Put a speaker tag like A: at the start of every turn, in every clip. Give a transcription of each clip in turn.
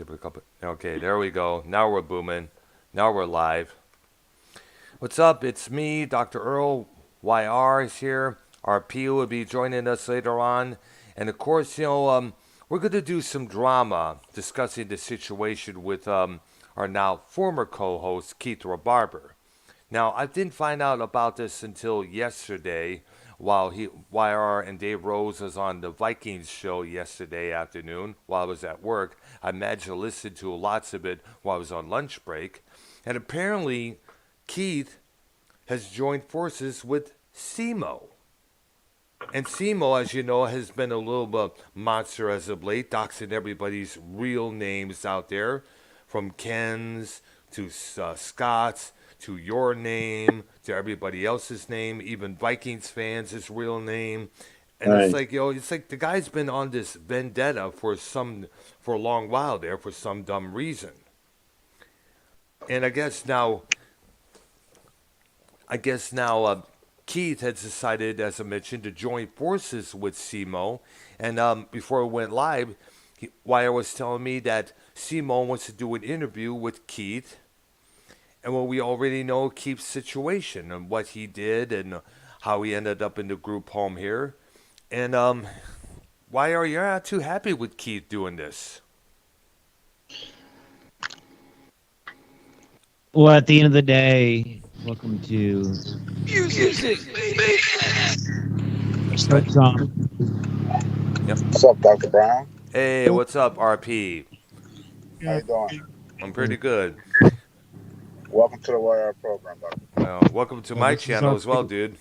A: Give it a couple. Okay, there we go. Now we're booming. Now we're live. What's up? It's me, Dr. Earl. YR is here. RP will be joining us later on. And of course, we're going to do some drama discussing the situation with our now former co host, Keith Barber. Now, I didn't find out about this until yesterday while YR and Dave Rose was on the Vikings show yesterday afternoon while I was at work. I managed to listen to lots of it while I was on lunch break. And apparently, Keith has joined forces with SEMO. And SEMO, as you know, has been a little bit monster as of late, doxing everybody's real names out there, from Ken's to Scott's to your name to everybody else's name, even Vikings fans' his real name. And it's
B: Right.
A: like, it's like the guy's been on this vendetta for a long while there for some dumb reason. And I guess now Keith has decided, as I mentioned, to join forces with SEMO. And before it went live, Wire was telling me that SEMO wants to do an interview with Keith. And well, we already know Keith's situation and what he did and how he ended up in the group home here. And why are you not too happy with Keith doing this?
C: Well, at the end of the day, welcome to
A: Right.
C: Trump.
A: Yep.
B: What's up, Dr. Brown?
A: Hey, what's up, RP?
B: How you doing?
A: I'm pretty good.
B: Welcome to the YR program, Doctor.
A: Welcome to
C: Well,
A: my channel as well, dude.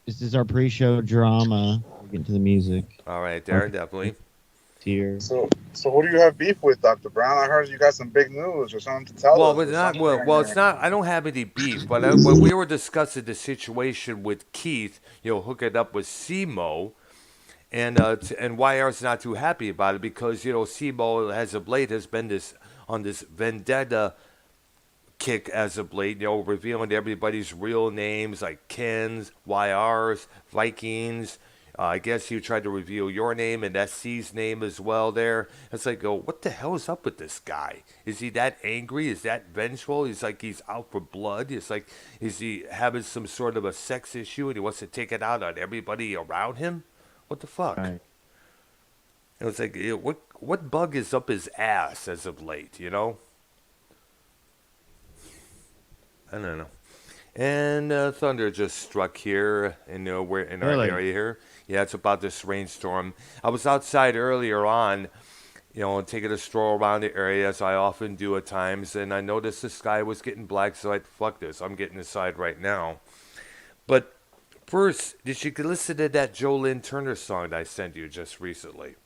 C: this is our pre-show drama. We'll get into the music.
A: All right, there, definitely.
C: Here.
B: So who do you have beef with, Dr. Brown? I heard you got some big news or something to tell
A: Well,
B: us.
A: but
B: Or
A: not
B: something
A: well. It's not. I don't have any beef, but when we were discussing the situation with Keith, hooking up with SEMO, and YR's not too happy about it because SEMO as of late has been this vendetta kick as of late, revealing everybody's real names like Ken's, YR's, Vikings. I guess you tried to reveal your name and SC's name as well there. It's like, what the hell is up with this guy? Is he that angry? Is that vengeful? He's like he's out for blood. It's like, is he having some sort of a sex issue and he wants to take it out on everybody around him? What the fuck?
C: Right.
A: It was like, what bug is up his ass as of late? I don't know. And thunder just struck here we're in our
C: Really?
A: area here. Yeah, it's about this rainstorm. I was outside earlier on, taking a stroll around the area as I often do at times, and I noticed the sky was getting black, so I fuck this. I'm getting inside right now. But first, did you listen to that Jolynn Turner song that I sent you just recently?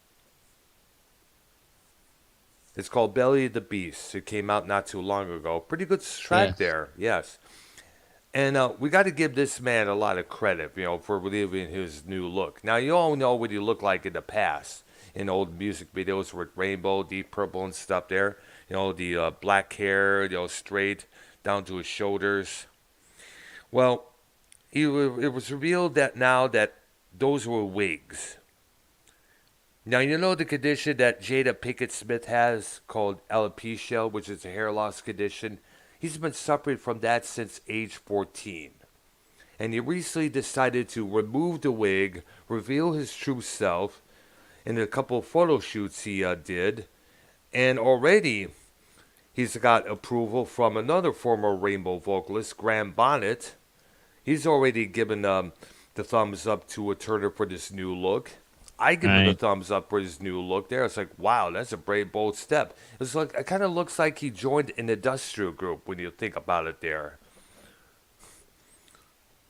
A: It's called Belly of the Beast. It came out not too long ago. Pretty good track
C: Yes.
A: there, yes. And we got to give this man a lot of credit, for relieving his new look. Now, you all know what he looked like in the past in old music videos with Rainbow, Deep Purple, and stuff there. The black hair, straight down to his shoulders. Well, it was revealed that now that those were wigs. Now, you know the condition that Jada Pinkett Smith has called alopecia, which is a hair loss condition? He's been suffering from that since age 14. And he recently decided to remove the wig, reveal his true self in a couple of photo shoots he did. And already he's got approval from another former Rainbow vocalist, Graham Bonnet. He's already given the thumbs up to a Turner for this new look. I give him the
C: Right.
A: thumbs up for his new look there. It's like, wow, that's a brave, bold step. It's like it kind of looks like he joined an industrial group when you think about it there.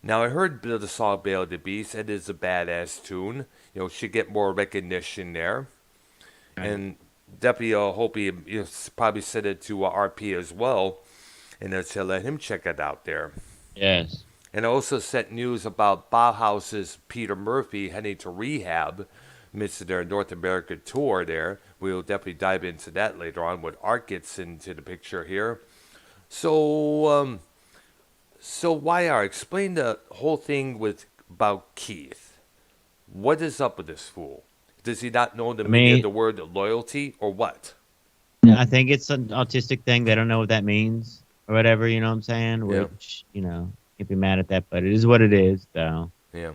A: Now I heard the song "Bale of the Beast." It is a badass tune. Should get more recognition there,
C: Right.
A: and definitely hope he probably sent it to RP as well, and to let him check it out there.
C: Yes.
A: And I also sent news about Bauhaus's Peter Murphy heading to rehab amidst their North American tour there. We'll definitely dive into that later on when Art gets into the picture here. So, YR, explain the whole thing about Keith. What is up with this fool? Does he not know the
C: I
A: meaning of
C: mean,
A: the word loyalty or what?
C: I think it's an autistic thing. They don't know what that means or whatever. You know what I'm saying?
A: Yeah.
C: Which can't be mad at that, but it is what it is. So,
A: Yeah.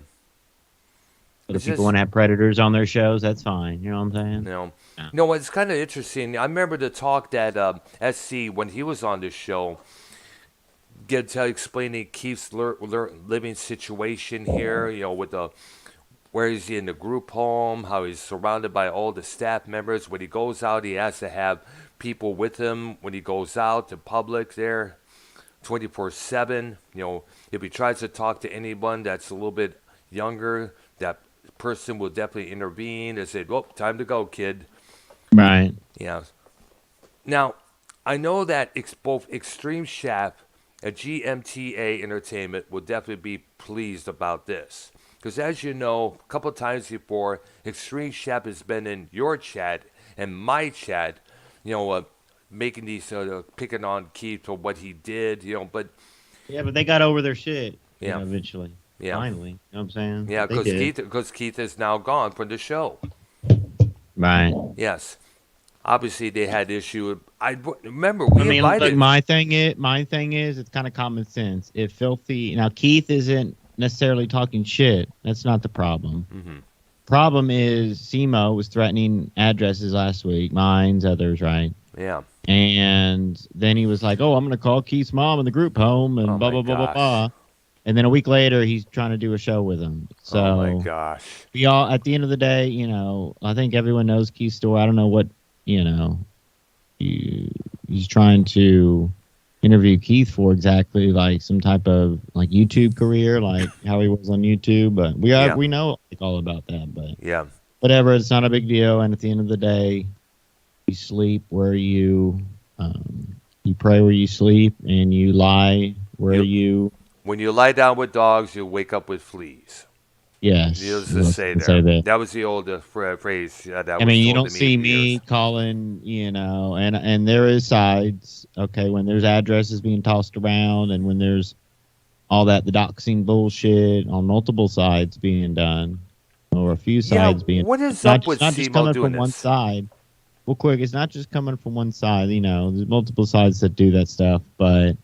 C: but
A: It's
C: if people
A: just-
C: want to have predators on their shows, that's fine. You know what I'm saying?
A: No.
C: Yeah.
A: No, it's kind of interesting. I remember the talk that SC, when he was on the show, explaining Keith's living situation here, with where he's in the group home, how he's surrounded by all the staff members. When he goes out, he has to have people with him when he goes out to public there 24/7. If he tries to talk to anyone that's a little bit younger, that person will definitely intervene and say, well, time to go, kid.
C: Right.
A: Yeah. Now, I know that both Extreme Shaft and GMTA Entertainment will definitely be pleased about this. Because as you know, a couple of times before, Extreme Shaft has been in your chat and my chat, making these, picking on Keith for what he did, but...
C: Yeah, but they got over their shit.
A: Yeah.
C: Eventually.
A: Yeah.
C: Finally. You know what I'm saying?
A: Yeah,
C: They did.
A: because Keith is now gone from the show.
C: Right.
A: Yes. Obviously, they had issue. I remember we invited...
C: Look, my thing is, it's kind of common sense. If Filthy... Now, Keith isn't necessarily talking shit. That's not the problem.
A: Mm-hmm.
C: Problem is, Simo was threatening addresses last week. Mine's, others, right?
A: Yeah.
C: And then he was like, oh, I'm going to call Keith's mom in the group home and blah, blah, blah, blah, blah. And then a week later, he's trying to do a show with him. So,
A: oh, my gosh.
C: We all, at the end of the day, I think everyone knows Keith's story. I don't know what, he's trying to interview Keith for exactly, like some type of like YouTube career, like how he was on YouTube. But we know all about that. But
A: yeah,
C: whatever, it's not a big deal. And at the end of the day, you sleep where you pray where you sleep, and you lie where you.
A: When you lie down with dogs, you wake up with fleas.
C: Yes.
A: Needless to say that. That was the old phrase.
C: I mean, you don't see me calling, and there is sides, okay, when there's addresses being tossed around and when there's all that, the doxing bullshit on multiple sides being done, or a few sides being.
A: What is up with
C: not just coming from one side. Well, quick, it's not just coming from one side, there's multiple sides that do that stuff, but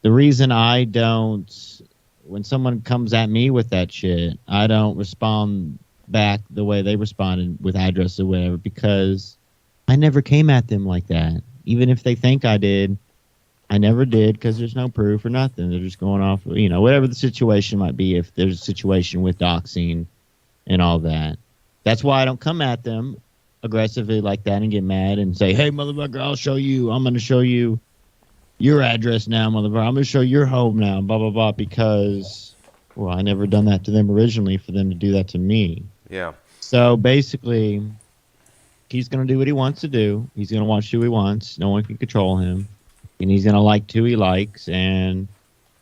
C: the reason I don't, when someone comes at me with that shit, I don't respond back the way they responded with address or whatever, because I never came at them like that. Even if they think I did, I never did, because there's no proof or nothing. They're just going off, whatever the situation might be, if there's a situation with doxing and all that. That's why I don't come at them aggressively like that and get mad and say, hey, motherfucker, I'll show you. I'm going to show you your address now, motherfucker. I'm going to show your home now, blah, blah, blah, because, well, I never done that to them originally for them to do that to me.
A: Yeah.
C: So basically, he's going to do what he wants to do. He's going to watch who he wants. No one can control him. And he's going to like who he likes. And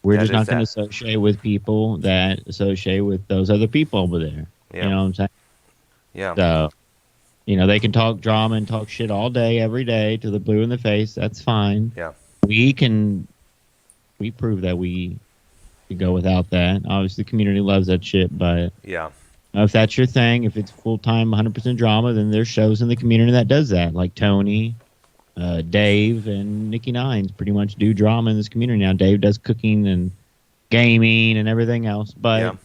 C: we're just not going to associate with people that associate with those other people over there.
A: Yeah.
C: You know what I'm saying?
A: Yeah.
C: So, they can talk drama and talk shit all day, every day, to the blue in the face. That's fine.
A: Yeah.
C: We prove that we can go without that. Obviously, the community loves that shit, but
A: yeah,
C: if that's your thing, if it's full-time 100% drama, then there's shows in the community that does that, like Tony, Dave, and Nikki Nines pretty much do drama in this community now. Dave does cooking and gaming and everything else, but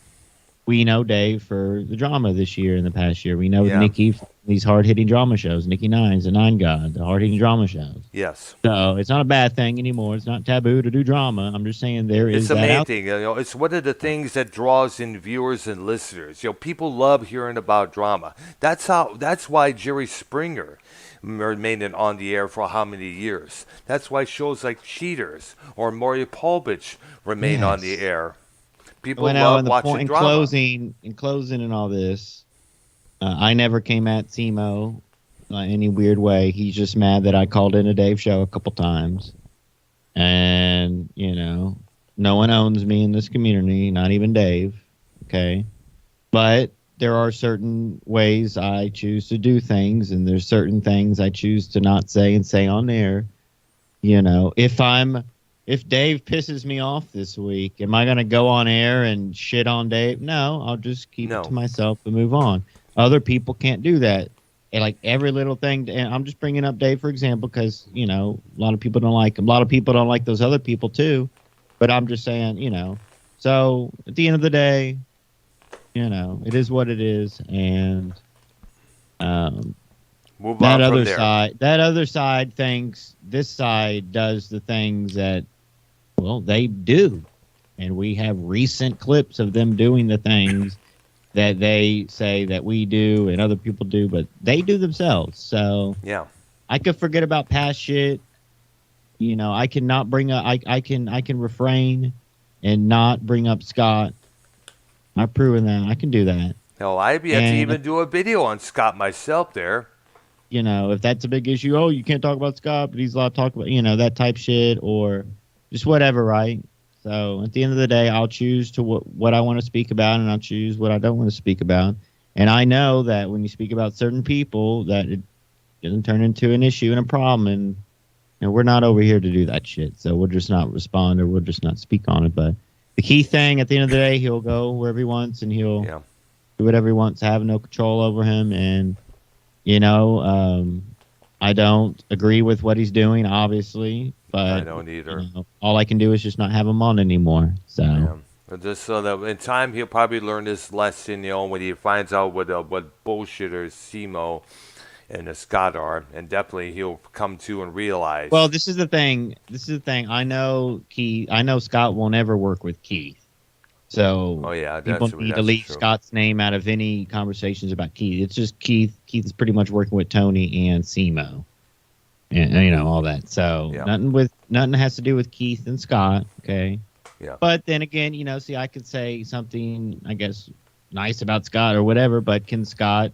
C: we know Dave for the drama this year and the past year. We know Nikki for these hard-hitting drama shows, Nikki Nines, the Nine God, the hard-hitting drama shows.
A: Yes.
C: So it's not a bad thing anymore. It's not taboo to do drama. I'm just saying
A: it's the main thing. It's one of the things that draws in viewers and listeners. People love hearing about drama. That's why Jerry Springer remained on the air for how many years. That's why shows like Cheaters or Maury Povich remain on the air. People love watching drama.
C: In closing and all this, I never came at Simo any weird way. He's just mad that I called in a Dave show a couple times. And, no one owns me in this community, not even Dave. Okay? But there are certain ways I choose to do things, and there's certain things I choose to not say and say on air. If Dave pisses me off this week, am I going to go on air and shit on Dave? No, I'll just keep it to myself and move on. Other people can't do that. and like every little thing. And I'm just bringing up Dave for example because a lot of people don't like him. A lot of people don't like those other people too. But I'm just saying, So at the end of the day, it is what it is, and
A: Move on from there.
C: That other side thinks this side does the things that, well, they do, and we have recent clips of them doing the things that they say that we do and other people do, but they do themselves. So
A: yeah,
C: I could forget about past shit. I cannot bring up. I can refrain and not bring up Scott. I've proven that I can do that.
A: Hell, I've yet to even do a video on Scott myself there.
C: If that's a big issue, oh, you can't talk about Scott, but he's allowed to talk about, that type shit or just whatever, right? So at the end of the day, I'll choose to what I want to speak about, and I'll choose what I don't want to speak about. And I know that when you speak about certain people, that it doesn't turn into an issue and a problem, and we're not over here to do that shit. So we'll just not respond or we'll just not speak on it. But the key thing, at the end of the day, he'll go wherever he wants, and he'll do whatever he wants. I have no control over him, and I don't agree with what he's doing, obviously, but
A: I don't either.
C: All I can do is just not have him on anymore. So,
A: just so that in time he'll probably learn this lesson, when he finds out what bullshitters Simo and the Scott are, and definitely he'll come to and realize.
C: Well, this is the thing. I know Scott won't ever work with Keith. So people need to leave Scott's name out of any conversations about Keith. It's just Keith. Keith is pretty much working with Tony and Simo, and all that. So nothing has to do with Keith and Scott. Okay.
A: Yeah.
C: But then again, I could say something, I guess, nice about Scott or whatever. But can Scott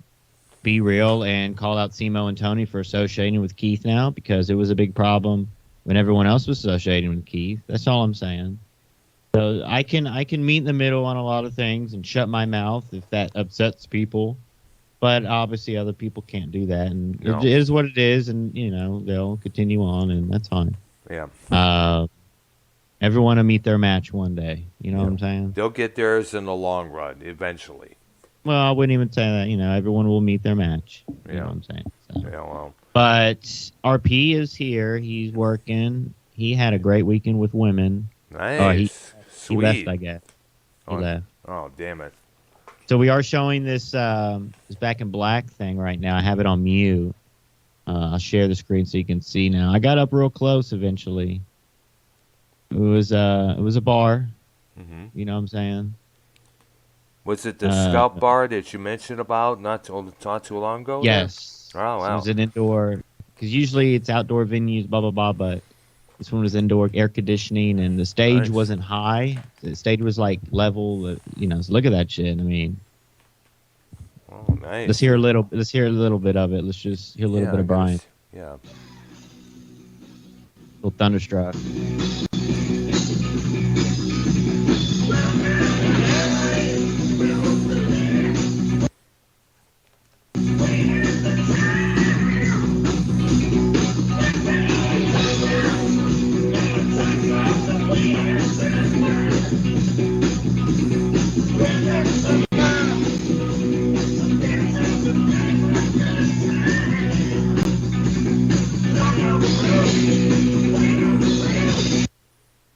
C: be real and call out Simo and Tony for associating with Keith now, because it was a big problem when everyone else was associating with Keith? That's all I'm saying. So I can meet in the middle on a lot of things and shut my mouth if that upsets people, but obviously other people can't do that, and it is what it is, and they'll continue on, and that's fine.
A: Yeah.
C: Everyone will meet their match one day. You know what I'm saying?
A: They'll get theirs in the long run eventually.
C: Well, I wouldn't even say that. Everyone will meet their match. You know what I'm saying? So.
A: Yeah. Well.
C: But RP is here. He's working. He had a great weekend with women.
A: Nice.
C: He left, I guess. He left.
A: Oh, damn it.
C: So we are showing this Back in Black thing right now. I have it on mute. I'll share the screen so you can see now. I got up real close eventually. It was a bar.
A: Mm-hmm.
C: You know what I'm saying?
A: Was it the Scout Bar that you mentioned about not too long ago?
C: Yes.
A: There? Oh, wow.
C: So it was an indoor, because usually it's outdoor venues, blah, blah, blah, but this one was indoor, air conditioning, and the stage wasn't high. The stage was like level, so look at that shit. I mean,
A: oh, nice.
C: Let's hear a little bit of it. Let's just hear a little bit of Brian.
A: Yeah.
C: Little Thunderstruck.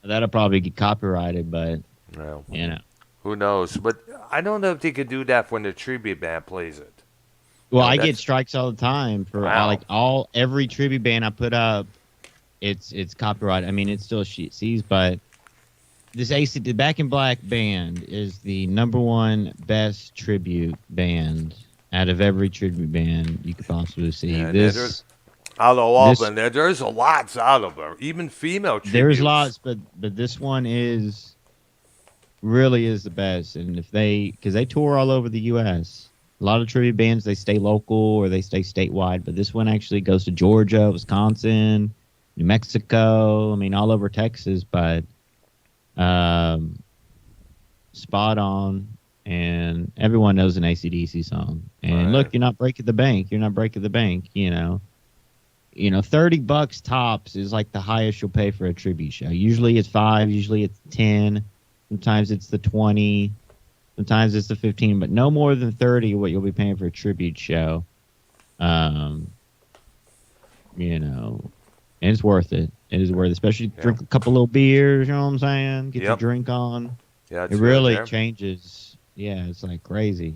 C: That'll probably get copyrighted, but
A: who knows? But I don't know if they could do that when the tribute band plays it.
C: Well, I get strikes all the time for every tribute band I put up. It's copyrighted. I mean, it's still sees, but this the Back in Black band is the #1 best tribute band out of every tribute band you could possibly see.
A: Yeah, out of all of them, there's lots out of them, even female tributes.
C: There's lots, but this one really is the best. And because they tour all over the U.S. A lot of tribute bands, they stay local or they stay statewide, but this one actually goes to Georgia, Wisconsin, New Mexico. I mean, all over Texas, but spot on. And everyone knows an AC/DC song. And look, you're not breaking the bank. You're not breaking the bank. $30 tops is like the highest you'll pay for a tribute show. Usually it's $5, usually it's $10, sometimes it's the $20, sometimes it's the $15, but no more than $30 what you'll be paying for a tribute show. Um, you know, and it's worth it. It is worth it, especially drink a couple little beers. You know what I'm saying? Get your drink on.
A: Yeah,
C: It really changes. Yeah, it's like crazy.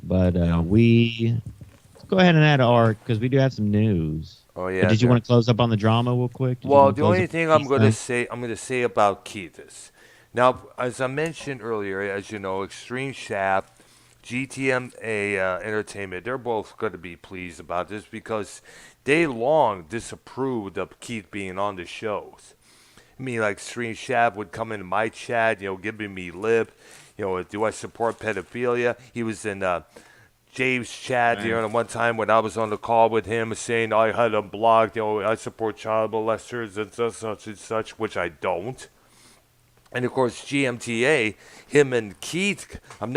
C: But let's go ahead and add Art because we do have some news.
A: Oh yeah.
C: But did you want to close up on the drama real quick?
A: Well, the only thing I'm going to say about Keith is, now, as I mentioned earlier, as you know, Extreme Shaft, GTMA Entertainment, they're both going to be pleased about this because they long disapproved of Keith being on the shows. I mean, like Extreme Shaft would come into my chat, giving me lip. Do I support pedophilia? He was in James chat, and one time when I was on the call with him saying I had him blocked, I support child molesters and such, which I don't. And of course, GMTA, him and Keith, him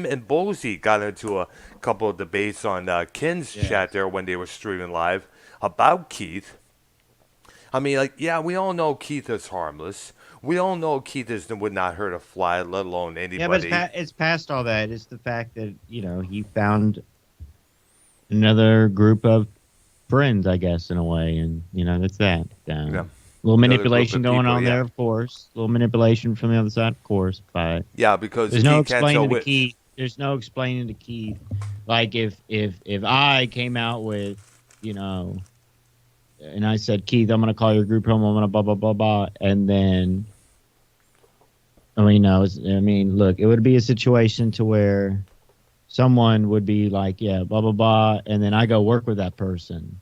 A: and Bozy got into a couple of debates on Ken's chat there when they were streaming live about Keith. I mean, we all know Keith is harmless. We all know Keith would not hurt a fly, let alone anybody.
C: Yeah, but it's past all that. It's the fact that, he found another group of friends, I guess, in a way. And, that's that. A little manipulation going on there, of course. A little manipulation from the other side, of course. But
A: because
C: there's no explaining to Keith. There's no explaining to Keith. Like, if I came out with, and I said, Keith, I'm going to call your group home. I'm going to blah, blah, blah, blah. And then, look, it would be a situation to where someone would be like, yeah, blah, blah, blah. And then I go work with that person.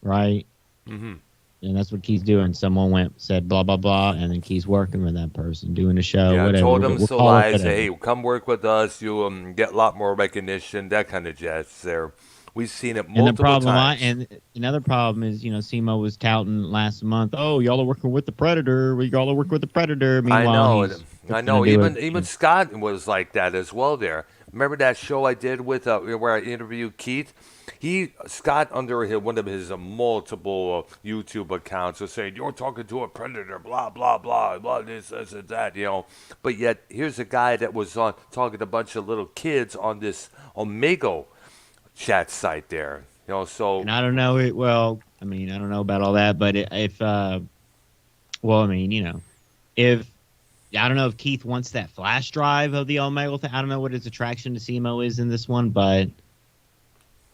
C: Right?
A: Mm-hmm.
C: And that's what Keith's doing. Someone said blah, blah, blah. And then Keith's working with that person, doing a show, whatever.
A: I told him hey, come work with us. You'll get a lot more recognition, that kind of jazz there. We've seen it multiple times.
C: And another problem is, SEMO was touting last month, oh, y'all are working with the Predator. Y'all are working with the Predator. Meanwhile,
A: I know. Even Scott was like that as well there. Remember that show I did with where I interviewed Keith? Scott, under one of his multiple YouTube accounts, was saying, you're talking to a predator, blah, blah, blah, blah, this, and that, But yet, here's a guy that was talking to a bunch of little kids on this Omega chat site there, so.
C: And I don't know I don't know about all that, but if I don't know if Keith wants that flash drive of the Omega thing. I don't know what his attraction to CMO is in this one, but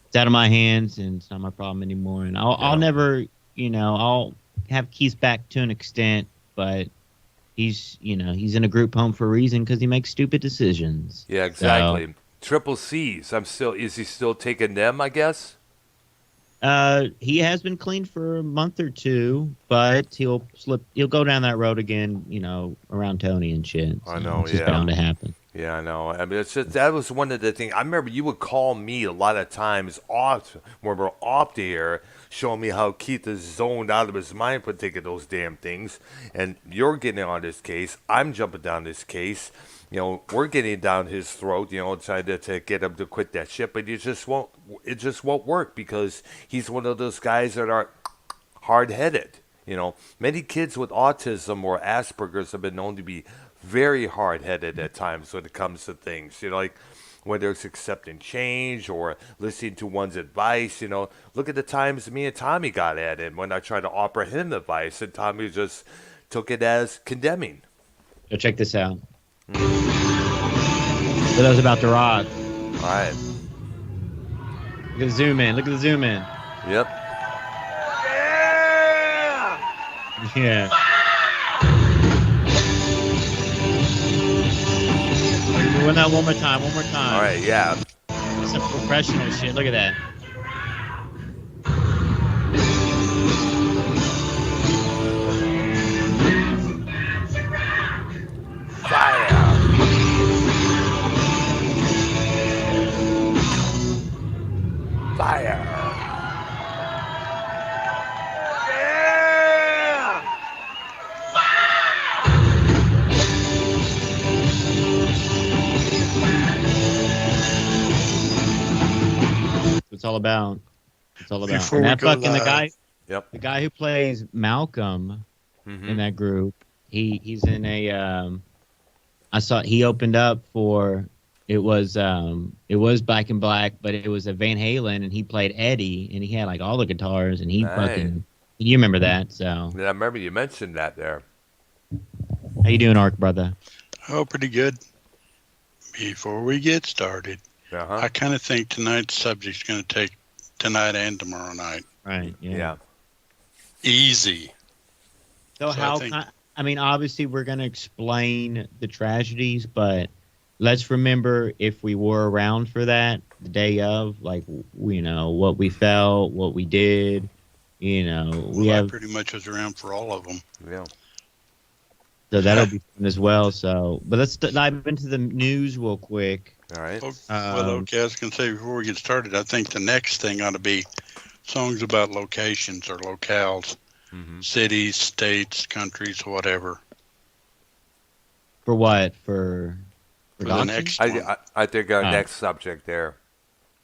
C: it's out of my hands and it's not my problem anymore. And I'll never, I'll have Keith's back to an extent, but he's in a group home for a reason because he makes stupid decisions.
A: Yeah, exactly. So, Triple C's. Is he still taking them, I guess?
C: He has been clean for a month or two, but he'll go down that road again, around Tony and shit. So
A: I know,
C: it's just bound to happen.
A: Yeah, I know. I mean, that was one of the things. I remember you would call me a lot of times when we're off the air, showing me how Keith is zoned out of his mind for taking those damn things. And you're getting on this case. I'm jumping down this case. We're getting down his throat, trying to get him to quit that shit, but it just won't work because he's one of those guys that are hard-headed. Many kids with autism or Asperger's have been known to be very hard-headed at times when it comes to things, like whether it's accepting change or listening to one's advice. Look at the times me and Tommy got at it when I tried to offer him advice and Tommy just took it as condemning.
C: Go check this out. For those about to rock.
A: All right.
C: Look at the zoom in. Look at the zoom in.
A: Yep.
C: Yeah. We're doing that one more time. One more time.
A: All right. Yeah.
C: That's some professional shit. Look at that.
A: Fire. Fire. Yeah.
C: It's all about. It's all about.
B: Before
C: And
B: we
C: that
B: go
C: fucking
B: live.
C: the guy who plays Malcolm in that group. He's in a. I saw he opened up for it was Back in Black, but it was a Van Halen, and he played Eddie, and he had like all the guitars, and he
A: Nice.
C: fucking. You remember that? So
A: Yeah, I remember you mentioned that there.
C: how you doing, Ark brother?
D: Oh, pretty good. Before we get started,
A: Uh-huh.
D: I kind of think tonight's subject's going to take tonight and tomorrow night.
C: Right.
A: Yeah.
D: Easy.
C: So
D: So
C: how? I mean, obviously, we're going to explain the tragedies, but let's remember if we were around for that the day of, like what we felt, what we did. We
D: Well, I
C: have
D: pretty much was around for all of them.
A: Yeah.
C: so that'll be fun as well. So, but let's dive into the news real quick.
A: All right.
D: Well, okay, I was going to say before we get started, I think the next thing ought to be songs about locations or locales,
A: Mm-hmm.
D: cities, states, countries, whatever.
C: For what? For
D: For the
C: doxing?
D: next one.
A: I think our
C: Ah.
A: next subject there,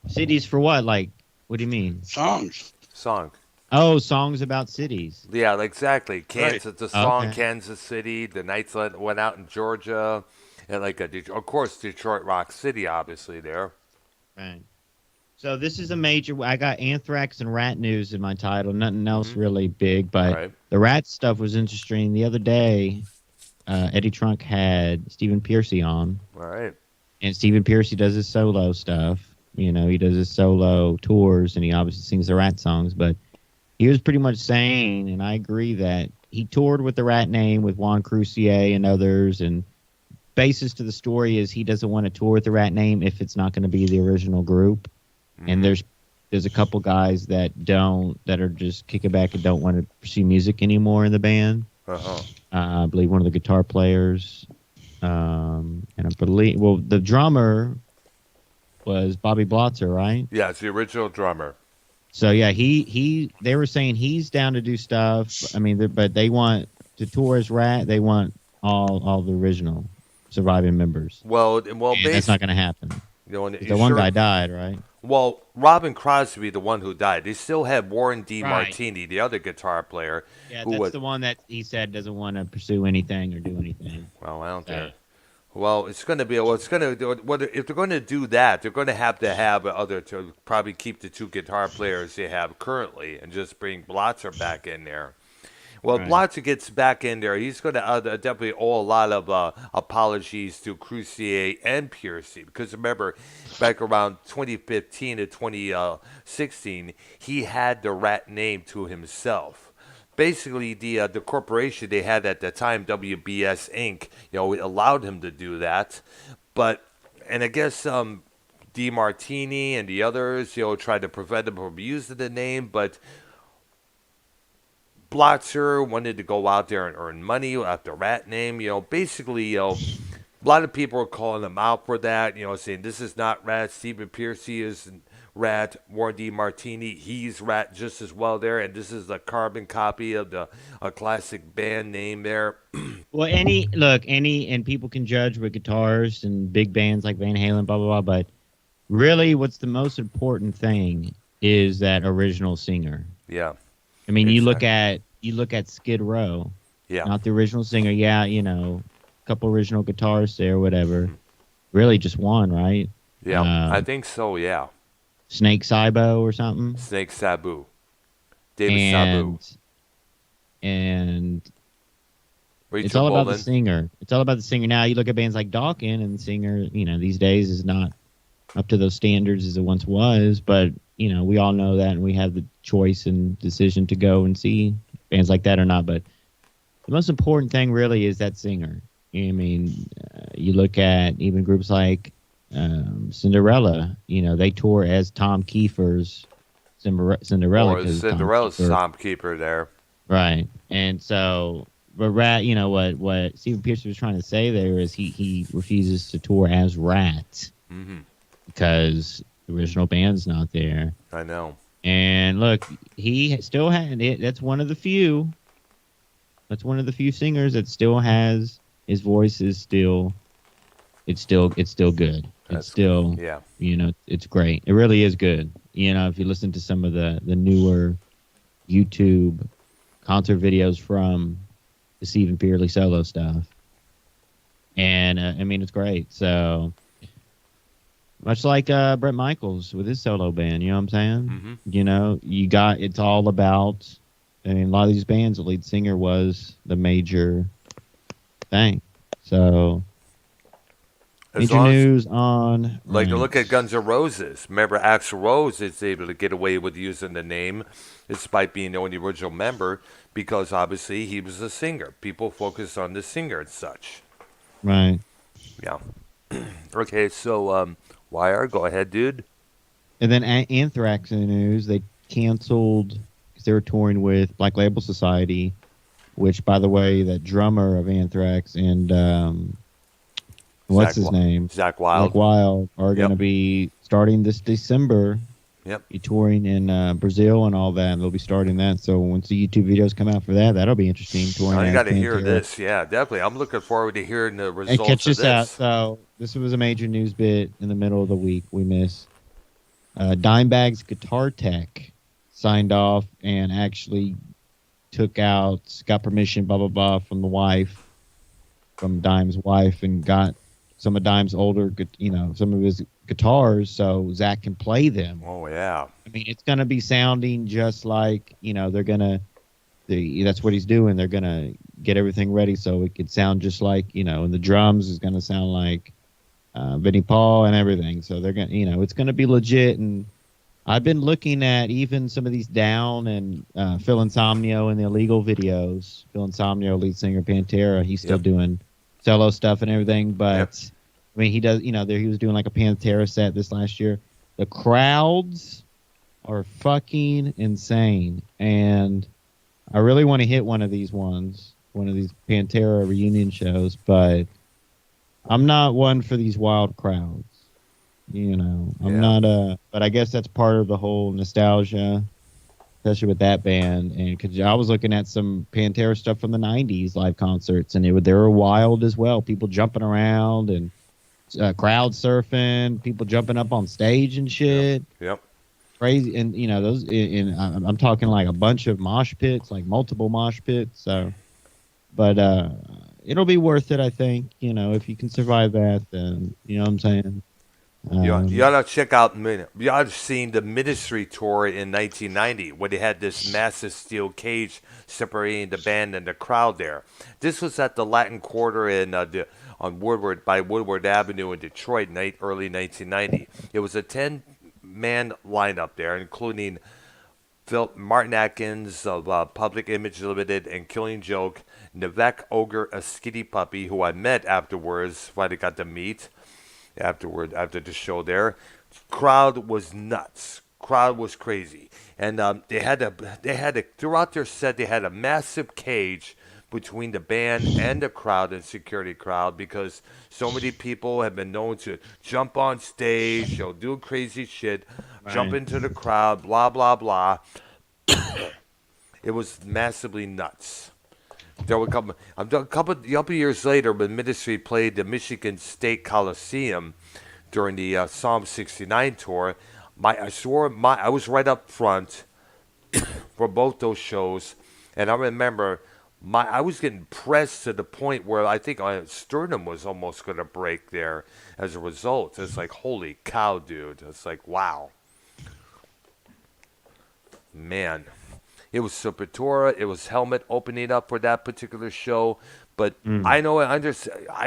C: Cities for what? Like, what do you mean?
D: Songs.
A: song.
C: Oh, songs about cities.
A: Yeah, exactly. Kansas, the song
C: Okay.
A: Kansas City. The Knights went out in Georgia, and of course Detroit Rock City, obviously there.
C: Right. So this is a major. I got Anthrax and Rat news in my title. Nothing else really big, but
A: All right.
C: the Rat stuff was interesting. The other day, Eddie Trunk had Stephen Pearcy on,
A: All right.
C: and Stephen Pearcy does his solo stuff. He does his solo tours, and he obviously sings the Rat songs. But he was pretty much saying, and I agree, that he toured with the Rat name with Juan Crucier and others, and basis to the story is he doesn't want to tour with the Rat name if it's not going to be the original group. And there's a couple guys that are just kicking back and don't want to pursue music anymore in the band.
A: Uh-huh.
C: I believe one of the guitar players, and I believe the drummer was Bobby Blotzer, right?
A: Yeah, it's the original drummer.
C: So yeah, they were saying he's down to do stuff. I mean, but they want to tour as Rat. They want all the original surviving members.
A: Well,
C: And that's not going to happen.
A: and
C: The
A: you
C: one
A: sure-
C: guy died, right?
A: Well, Robin Crosby, the one who died. They still had Warren D.
C: Right.
A: Martini, the other guitar player.
C: Yeah,
A: who
C: that's
A: was,
C: the one that he said doesn't want to pursue anything or do anything.
A: Well, out
C: Yeah.
A: there. Well, it's going to be. Well, it's going to. If they're going to do that, they're going to have to probably keep the two guitar players they have currently and just bring Blotzer back in there. Well,
C: Right.
A: Blotzer gets back in there. He's going to definitely owe a lot of apologies to Crucier and Piercy because remember, back around 2015 to 2016, he had the Rat name to himself. Basically, the corporation they had at the time, WBS Inc., allowed him to do that. And I guess DeMartini and the others, tried to prevent him from using the name, but Blotzer wanted to go out there and earn money at the Rat name. Basically, a lot of people are calling him out for that, saying this is not Rat. Stephen Pearcy is Rat. Warren DeMartini, he's Rat just as well there. And this is a carbon copy of a classic band name there.
C: Well, and people can judge with guitars and big bands like Van Halen, blah, blah, blah. But really, what's the most important thing is that original singer.
A: Yeah.
C: I mean,
A: Exactly.
C: you look at Skid Row,
A: Yeah.
C: not the original singer. Yeah, a couple original guitarists there, whatever. Really, just one, right?
A: Yeah. I think so, yeah.
C: Snake Saibo or something.
A: Snake Sabu. David Sabu.
C: And
A: Rachel
C: it's all about the
A: Bolan.
C: singer. It's all about the singer. Now you look at bands like Dawkins, and the singer, these days is not up to those standards as it once was. But we all know that, and we have the choice and decision to go and see bands like that or not. But the most important thing really is that singer. I mean, you look at even groups like Cinderella. They tour as Tom Kiefer's Cinderella.
A: Or
C: 'cause
A: Cinderella's
C: Tom Kiefer-
A: Keeper there.
C: Right. And so, but Rat, what Stephen Pearcy was trying to say there is he refuses to tour as Rat
A: Hmm.
C: because the original band's not there.
A: I know.
C: And look, he still had it. That's one of the few. That's one of the few singers that still has his voice is still. It's still good.
A: That's-
C: It's still,
A: Yeah.
C: it's great. It really is good. If you listen to some of the newer YouTube concert videos from the Stephen Pearcy solo stuff. And, I mean, it's great. So, Much like Brett Michaels with his solo band, you know what I'm saying?
A: Mm-hmm.
C: You know, it's all about. I mean, a lot of these bands, the lead singer was the major thing. So,
A: As
C: major
A: long as,
C: news on
A: like, to
C: right.
A: look at Guns N' Roses. Remember, Axl Rose is able to get away with using the name despite being the only original member because obviously he was a singer. People focus on the singer and such.
C: Right.
A: Yeah. Okay, so Wire, go ahead, dude.
C: And then Anthrax in the news, they canceled because they were touring with Black Label Society, which, by the way, that drummer of Anthrax and what's his name?
A: Zach
C: Zach
A: Wild.
C: Wild are going to
A: Yep.
C: be starting this December.
A: Yep.
C: Be touring in Brazil and all that. And they'll be starting that. So once the YouTube videos come out for that, that'll be interesting. Touring
A: Now you
C: as
A: got to hear
C: Pantera.
A: this. Yeah, definitely. I'm looking forward to hearing the
C: And
A: results
C: catch
A: of
C: this out.
A: this.
C: So this was a major news bit in the middle of the week. We missed. Dimebag's guitar tech signed off and actually got permission, blah, blah, blah, from the wife, from Dime's wife, and got some of Dime's older, some of his guitars so Zach can play them.
A: Oh, yeah.
C: I mean, it's going to be sounding just like, that's what he's doing. They're going to get everything ready so it could sound just like, and the drums is going to sound like Vinnie Paul and everything. So they're going to, it's going to be legit. And I've been looking at even some of these Down and Phil Insomnio and the Illegal videos. Phil Insomnio, lead singer Pantera, he's still doing solo stuff and everything. But I mean, he does, he was doing like a Pantera set this last year. The crowds are fucking insane. And I really want to hit one of these Pantera reunion shows, but I'm not one for these wild crowds. I'm not but I guess that's part of the whole nostalgia, especially with that band. And because I was looking at some Pantera stuff from the '90s live concerts, and they were wild as well. People jumping around and crowd surfing, people jumping up on stage and shit.
A: Yep.
C: Crazy, and those. I'm talking like a bunch of mosh pits, like multiple mosh pits. So, but it'll be worth it, I think. If you can survive that, then you know what I'm saying.
A: You ought to check out. You ought to seen the Ministry tour in 1990 when they had this massive steel cage separating the band and the crowd. There, this was at the Latin Quarter on Woodward Avenue in Detroit, early 1990. It was a 10-man lineup there, including Martin Atkins of Public Image Limited and Killing Joke, Nivek Ogre, a skinny puppy who I met afterwards. Finally got to meet. After the show there, crowd was nuts. Crowd was crazy, and they had throughout their set they had a massive cage between the band and the crowd and security crowd because so many people have been known to jump on stage, do crazy shit, jump into the crowd, blah blah blah. It was massively nuts. There were a couple years later when Ministry played the Michigan State Coliseum during the Psalm 69 tour. I was right up front for both those shows, and I remember I was getting pressed to the point where I think my sternum was almost going to break there as a result. It's like, holy cow, dude. It's like, wow. Man. It was Sepultura. It was Helmet opening up for that particular show. But I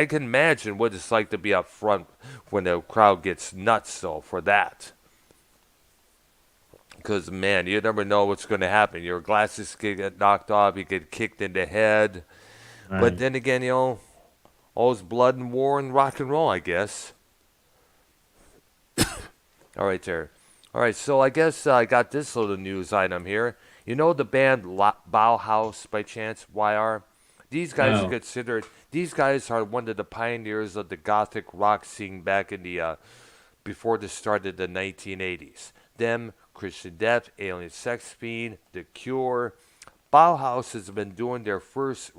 A: can imagine what it's like to be up front when the crowd gets nuts, though, for that. Because, man, you never know what's going to happen. Your glasses get knocked off. You get kicked in the head. Right. But then again, all's blood and war and rock and roll, I guess. All right, there. All right, so I guess I got this little news item here. You know the band Bauhaus by chance, YR? These guys are considered. These guys are one of the pioneers of the gothic rock scene back in the before the start of the 1980s. Them, Christian Death, Alien Sex Fiend, The Cure. Bauhaus has been doing their first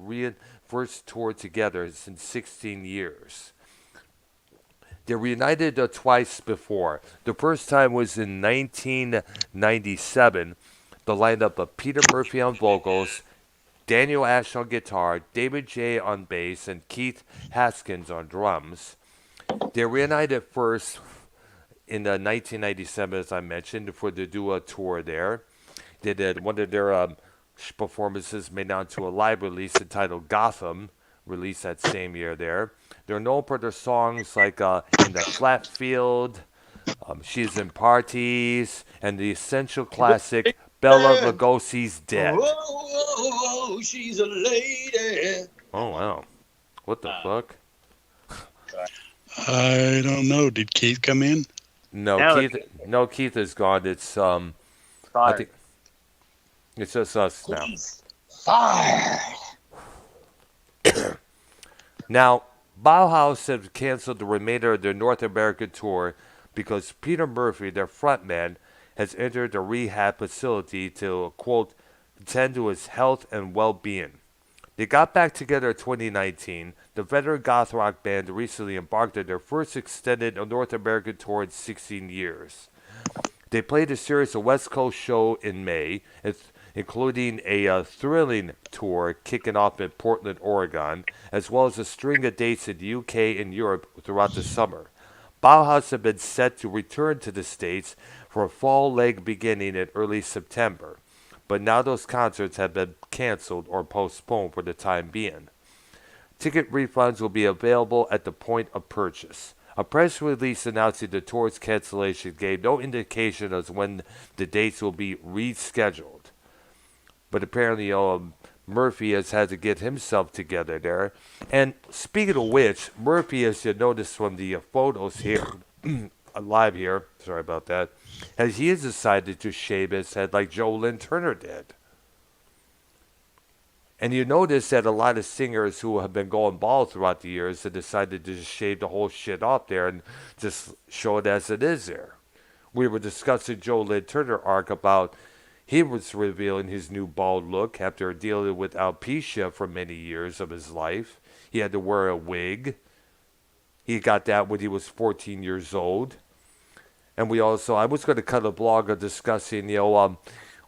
A: tour together since 16 years. They reunited twice before. The first time was in 1997. The lineup of Peter Murphy on vocals, Daniel Ash on guitar, David J. on bass, and Keith Haskins on drums. They reunited first in 1997, as I mentioned, for to do a tour there. They did one of their performances made onto a live release entitled Gotham, released that same year there. They're known for their songs like In the Flat Field, She's in Parties, and the essential classic Bella Lugosi's Dead.
E: Whoa, she's a lady.
A: Oh, wow. What the fuck?
D: I don't know. Did Keith come in?
A: No,
E: No,
A: Keith. No, Keith is gone. It's I
E: Fire.
A: think it's just us now.
E: Please. Fire.
A: Now, Bauhaus have canceled the remainder of their North American tour because Peter Murphy, their frontman, has entered a rehab facility to, quote, attend to his health and well-being. They got back together in 2019. The veteran goth rock band recently embarked on their first extended North American tour in 16 years. They played a series of West Coast shows in May, including a thrilling tour kicking off in Portland, Oregon, as well as a string of dates in the UK and Europe throughout the summer. Bauhaus have been set to return to the States for a fall leg beginning in early September, but now those concerts have been canceled or postponed for the time being. Ticket refunds will be available at the point of purchase. A press release announcing the tour's cancellation gave no indication as when the dates will be rescheduled. But apparently, Murphy has had to get himself together there. And speaking of which, Murphy, as you notice from the photos here, live here, sorry about that, he has decided to shave his head like Joe Lynn Turner did. And you notice that a lot of singers who have been going bald throughout the years have decided to just shave the whole shit off there and just show it as it is there. We were discussing Joe Lynn Turner arc about he was revealing his new bald look after dealing with alopecia for many years of his life. He had to wear a wig. He got that when he was 14 years old. And I was going to cut a blog of discussing,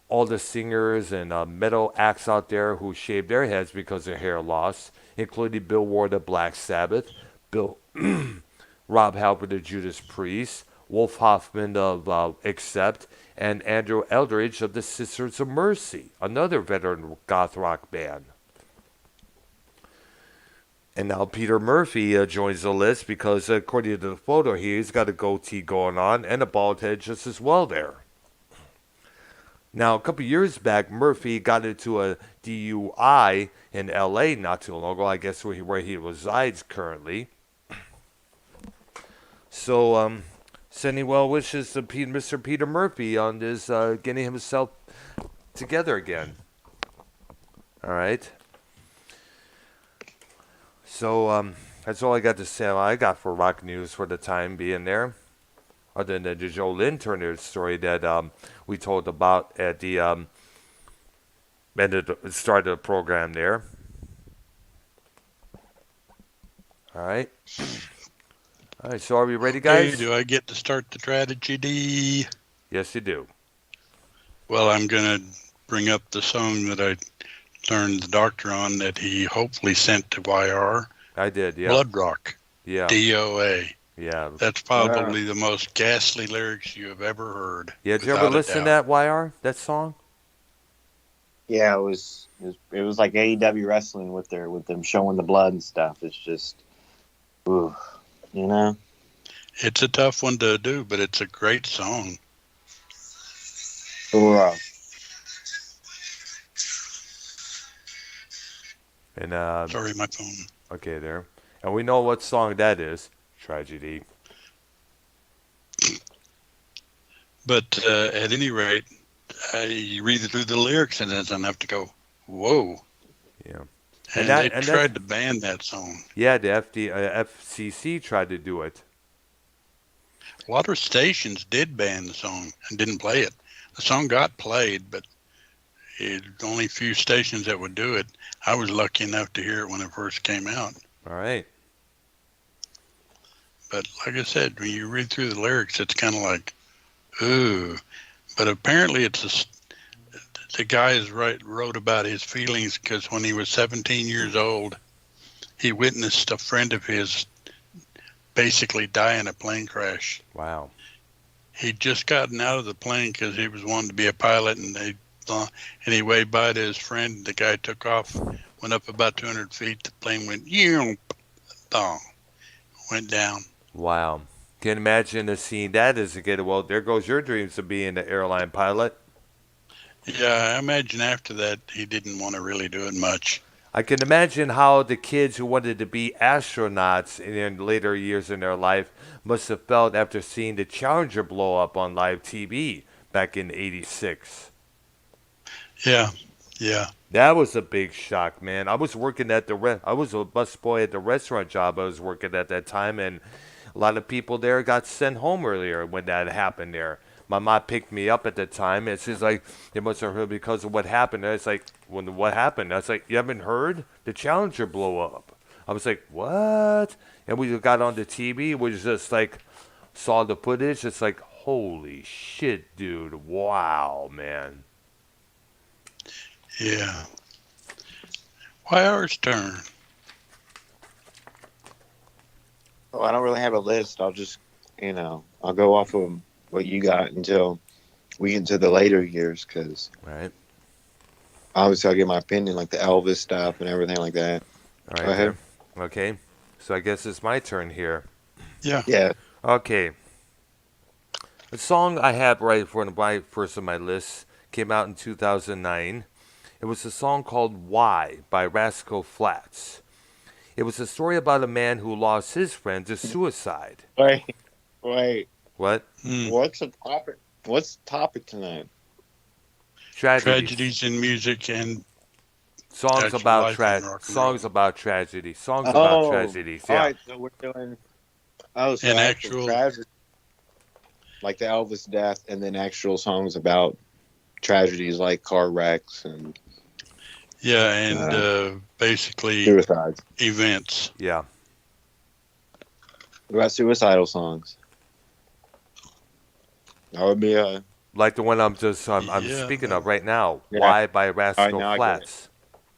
A: all the singers and metal acts out there who shaved their heads because of hair loss, including Bill Ward of Black Sabbath, Rob Halford of Judas Priest, Wolf Hoffman of Accept, and Andrew Eldridge of the Sisters of Mercy, another veteran goth rock band. And now Peter Murphy joins the list because, according to the photo here, he's got a goatee going on and a bald head just as well there. Now, a couple years back, Murphy got into a DUI in L.A. not too long ago, I guess where he resides currently. So, sending well wishes to Mr. Peter Murphy on his getting himself together again. All right. So, that's all I got to say. I got for rock news for the time being there. Other than the Joe Lynn Turner story that we told about at the end of the start of the program there. All right. All right, so are we ready, guys?
D: Okay, do I get to start the tragedy?
A: Yes, you do.
D: Well, I'm going to bring up the song that I turned the doctor on that he hopefully sent to YR.
A: I did, yeah.
D: Blood Rock.
A: Yeah.
D: DOA.
A: Yeah.
D: That's probably the most ghastly lyrics you have ever heard.
A: Yeah, did you ever listen to that, YR, that song?
E: Yeah, it was like AEW wrestling with them showing the blood and stuff. It's just, ooh,
D: It's a tough one to do, but it's a great song.
E: Ooh.
A: And
D: Sorry, my phone.
A: Okay, there. And we know what song that is. Tragedy.
D: But at any rate, you read through the lyrics and it's enough to go, whoa.
A: Yeah.
D: And they tried to ban that song.
A: Yeah, the FCC tried to do it.
D: A lot of stations did ban the song and didn't play it. The song got played, but only a few stations that would do it. I was lucky enough to hear it when it first came out.
A: All right.
D: But like I said, when you read through the lyrics, it's kind of like, ooh. But apparently the guy wrote about his feelings because when he was 17 years old, he witnessed a friend of his basically die in a plane crash.
A: Wow.
D: He'd just gotten out of the plane because he was wanting to be a pilot, and he waved bye to his friend. The guy took off, went up about 200 feet. The plane went, dong, went down.
A: Wow. Can imagine seeing that as a kid. Well, there goes your dreams of being an airline pilot.
D: Yeah, I imagine after that he didn't want to really do it much.
A: I can imagine how the kids who wanted to be astronauts in their later years in their life must have felt after seeing the Challenger blow up on live TV back in '86.
D: Yeah.
A: That was a big shock, man. I was working at I was a busboy at the restaurant job I was working at that time, and a lot of people there got sent home earlier when that happened there. My mom picked me up at the time, and she's like, they must have heard because of what happened. And it's like, what happened? I was like, you haven't heard? The Challenger blew up. I was like, what? And we got on the TV, we just like, saw the footage. It's like, holy shit, dude. Wow, man.
D: Yeah. Why ours turn?
E: Oh, I don't really have a list. I'll just, I'll go off of what you got until we get into the later years, because
A: Right.
E: obviously I'll get my opinion, like the Elvis stuff and everything like that.
A: All right.
E: Go ahead.
A: There. Okay. So I guess it's my turn here.
D: Yeah.
E: Yeah.
A: Okay. The song I have right for the first on my list came out in 2009. It was a song called Why by Rascal Flatts. It was a story about a man who lost his friend to suicide.
E: Wait.
A: What?
E: What's the topic? What's the topic tonight?
D: Tragedies in music and
A: songs
D: actual
A: about
D: life in rock and
A: songs
D: roll.
A: about tragedy. Songs about tragedies.
E: All
A: Yeah.
E: right, so we're doing. Oh, so
D: And
E: actual
D: actual-
E: tragedy, like the Elvis death, and then actual songs about tragedies like car wrecks and
D: Yeah, and basically
E: suicides.
D: events.
A: Yeah.
E: What about suicidal songs? That would be a.
A: Like the one I'm
D: Yeah.
A: speaking of right now.
E: Yeah.
A: Why by Rascal
E: now I get it.
A: Flatts.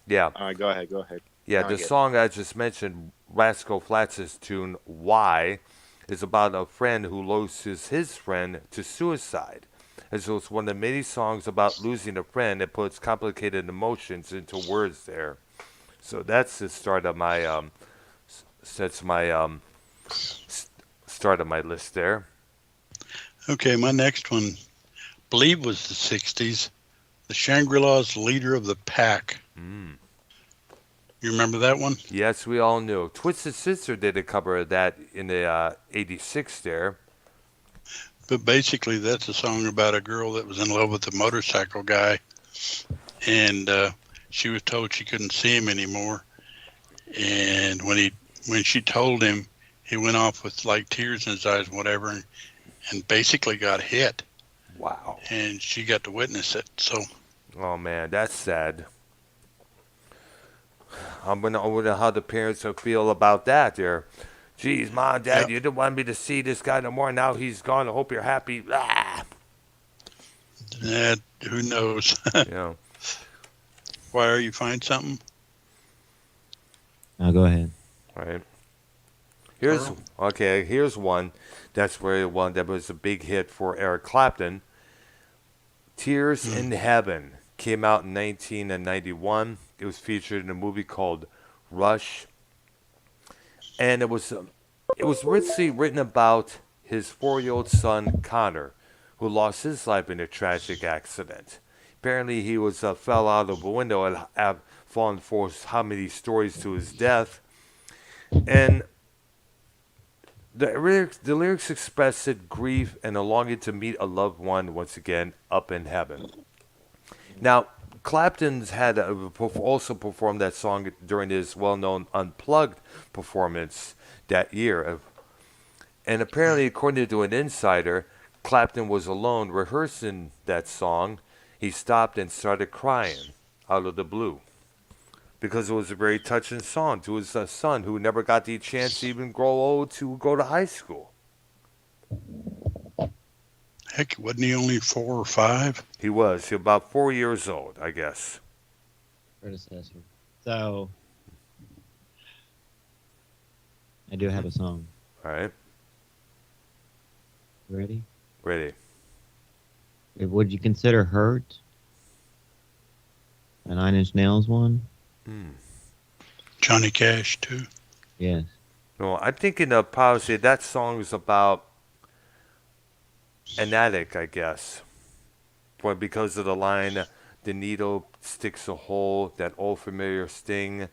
A: Yeah.
E: All right, go ahead.
A: Yeah,
E: Now I
A: the
E: get it.
A: song I just mentioned, Rascal Flatts' tune "Why," is about a friend who loses his friend to suicide. And so it's one of the many songs about losing a friend that puts complicated emotions into words there. So that's the start of my start of my list there.
D: Okay, my next one, believe was the 60s. The Shangri-La's Leader of the Pack. You remember that one?
A: Yes, we all knew. Twisted Sister did a cover of that in the '86 there.
D: But basically, that's a song about a girl that was in love with a motorcycle guy, and she was told she couldn't see him anymore. And when she told him, he went off with like tears in his eyes and whatever, and basically got hit.
A: Wow.
D: And she got to witness it. So
A: Oh man, that's sad. I wonder how the parents will feel about that there. Geez, Mom, Dad,
D: Yep.
A: you didn't want me to see this guy no more. Now he's gone. I hope you're happy. Ah!
D: who knows?
A: You know.
D: Why are you find something?
C: Now go ahead.
A: Right.
D: Earl?
A: Here's one. That's where one that was a big hit for Eric Clapton. Tears in Heaven came out in 1991. It was featured in a movie called Rush, and it was originally written about his 4-year-old son Connor, who lost his life in a tragic accident. Apparently, he fell out of a window and had fallen for how many stories to his death, and the lyrics expressed grief and a longing to meet a loved one once again up in heaven. Now, Clapton's also performed that song during his well-known Unplugged performance that year. And apparently, according to an insider, Clapton was alone rehearsing that song. He stopped and started crying out of the blue because it was a very touching song to his son who never got the chance to even grow old to go to high school.
D: Heck, wasn't he only 4 or 5?
A: He was about 4 years old, I guess.
C: Predecessor. So I do have a song.
A: All right.
C: You ready?
A: Ready.
C: Would you consider Hurt a Nine Inch Nails one?
A: Hmm.
D: Johnny Cash too.
C: Yes.
A: No, I'm thinking of probably that song is about an addict, I guess. But because of the line, the needle sticks a hole, that old familiar sting.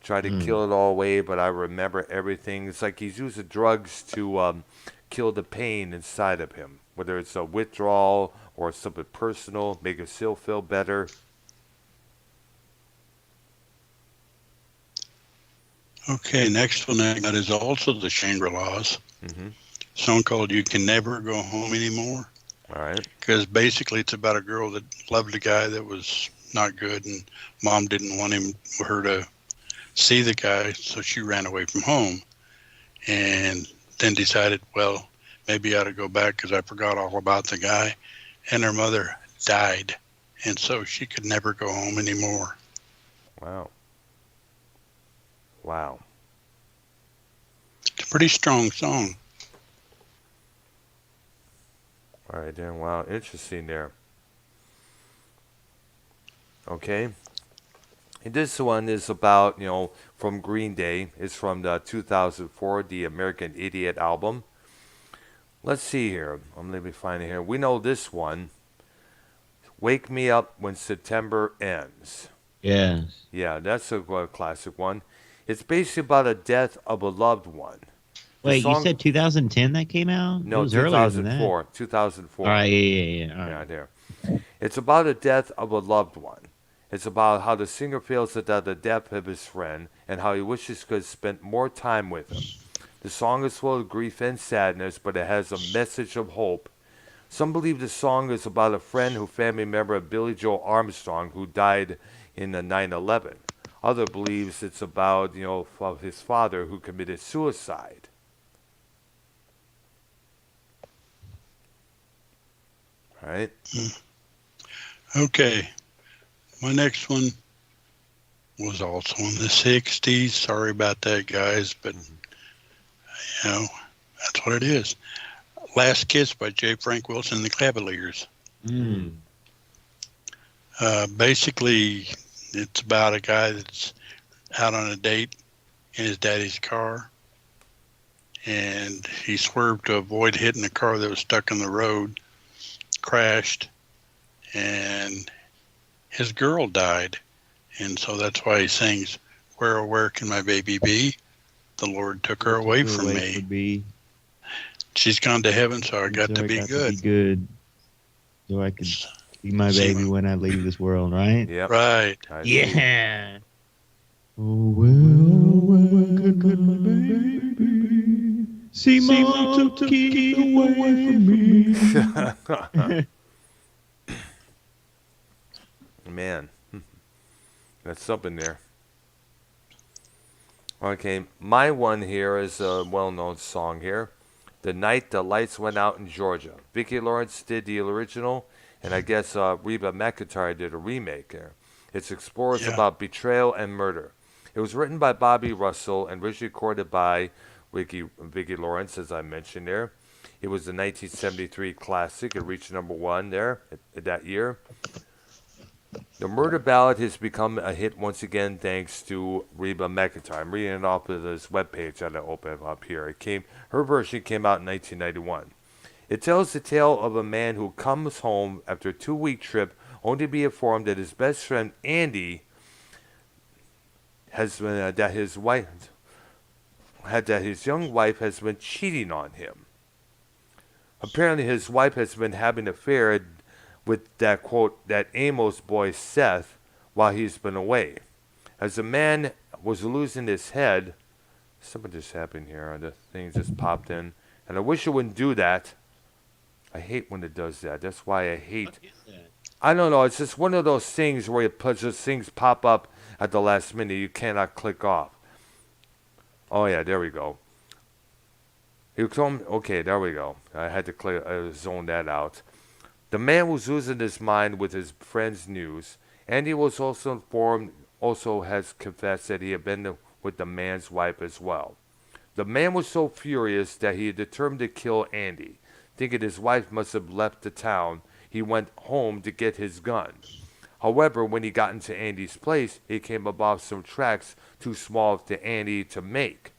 A: Try to kill it all away, but I remember everything. It's like he's using drugs to kill the pain inside of him, whether it's a withdrawal or something personal, make him still feel better.
D: Okay, next one I got is also the Shangri-Las.
A: Hmm.
D: Song called "You Can Never Go Home Anymore."
A: All right.
D: Because basically it's about a girl that loved a guy that was not good, and mom didn't want her to see the guy, so she ran away from home, and then decided, well, maybe I ought to go back because I forgot all about the guy, and her mother died, and so she could never go home anymore.
A: Wow. Wow.
D: It's a pretty strong song.
A: All right, then. Wow, interesting there. Okay. And this one is about, from Green Day. It's from the 2004, the American Idiot album. Let's see here. Let me find it here. We know this one. Wake Me Up When September Ends.
C: Yes.
A: Yeah, that's a classic one. It's basically about a death of a loved one.
C: Wait, you said 2010 that came out?
A: No,
C: it was earlier than that.
A: 2004. 2004.
C: All right, yeah. All right.
A: Yeah, there. It's about the death of a loved one. It's about how the singer feels about the death of his friend and how he wishes he could have spent more time with him. The song is full of grief and sadness, but it has a message of hope. Some believe the song is about a friend who family member of Billy Joe Armstrong who died in the 9/11. Other believes it's about, of his father who committed suicide. All right.
D: Okay, my next one was also in the 60s. Sorry about that, guys, but, that's what it is. Last Kiss by J. Frank Wilson and the Cavaliers. Basically, it's about a guy that's out on a date in his daddy's car, and he swerved to avoid hitting a car that was stuck in the road, crashed, and his girl died. And so that's why he sings, "Where, oh, where can my baby be? The Lord took her away from me. She's gone to heaven, so I got to be good.
C: So I could be my baby when I leave this world, right?
A: Yep.
D: Right.
C: Yeah. Oh, where could my baby see mom to keep away from me?
A: Man, that's something there. Okay, my one here is a well-known song here. The Night the Lights Went Out in Georgia. Vicki Lawrence did the original, and I guess Reba McEntire did a remake there. It explores about betrayal and murder. It was written by Bobby Russell and originally recorded by Vicki Lawrence, as I mentioned there. It was a 1973 classic. It reached #1 there that year. The murder ballad has become a hit once again thanks to Reba McEntire. I'm reading it off of this webpage that I opened up here. Her version came out in 1991. It tells the tale of a man who comes home after a 2-week trip only to be informed that his best friend Andy has been that his young wife has been cheating on him. Apparently, his wife has been having an affair with that quote, that Amos boy Seth, while he's been away. As the man was losing his head, something just happened here. The thing just popped in, and I wish it wouldn't do that. I hate when it does that. That's why I hate. I don't know. It's just one of those things where just things pop up at the last minute. You cannot click off. Oh yeah, there we go. Okay, there we go. I had to zone that out. The man was losing his mind with his friend's news, and he was also informed, also has confessed that he had been with the man's wife as well. The man was so furious that he had determined to kill Andy. Thinking his wife must have left the town, he went home to get his gun. However, when he got into Andy's place, he came above some tracks too small for Andy to make.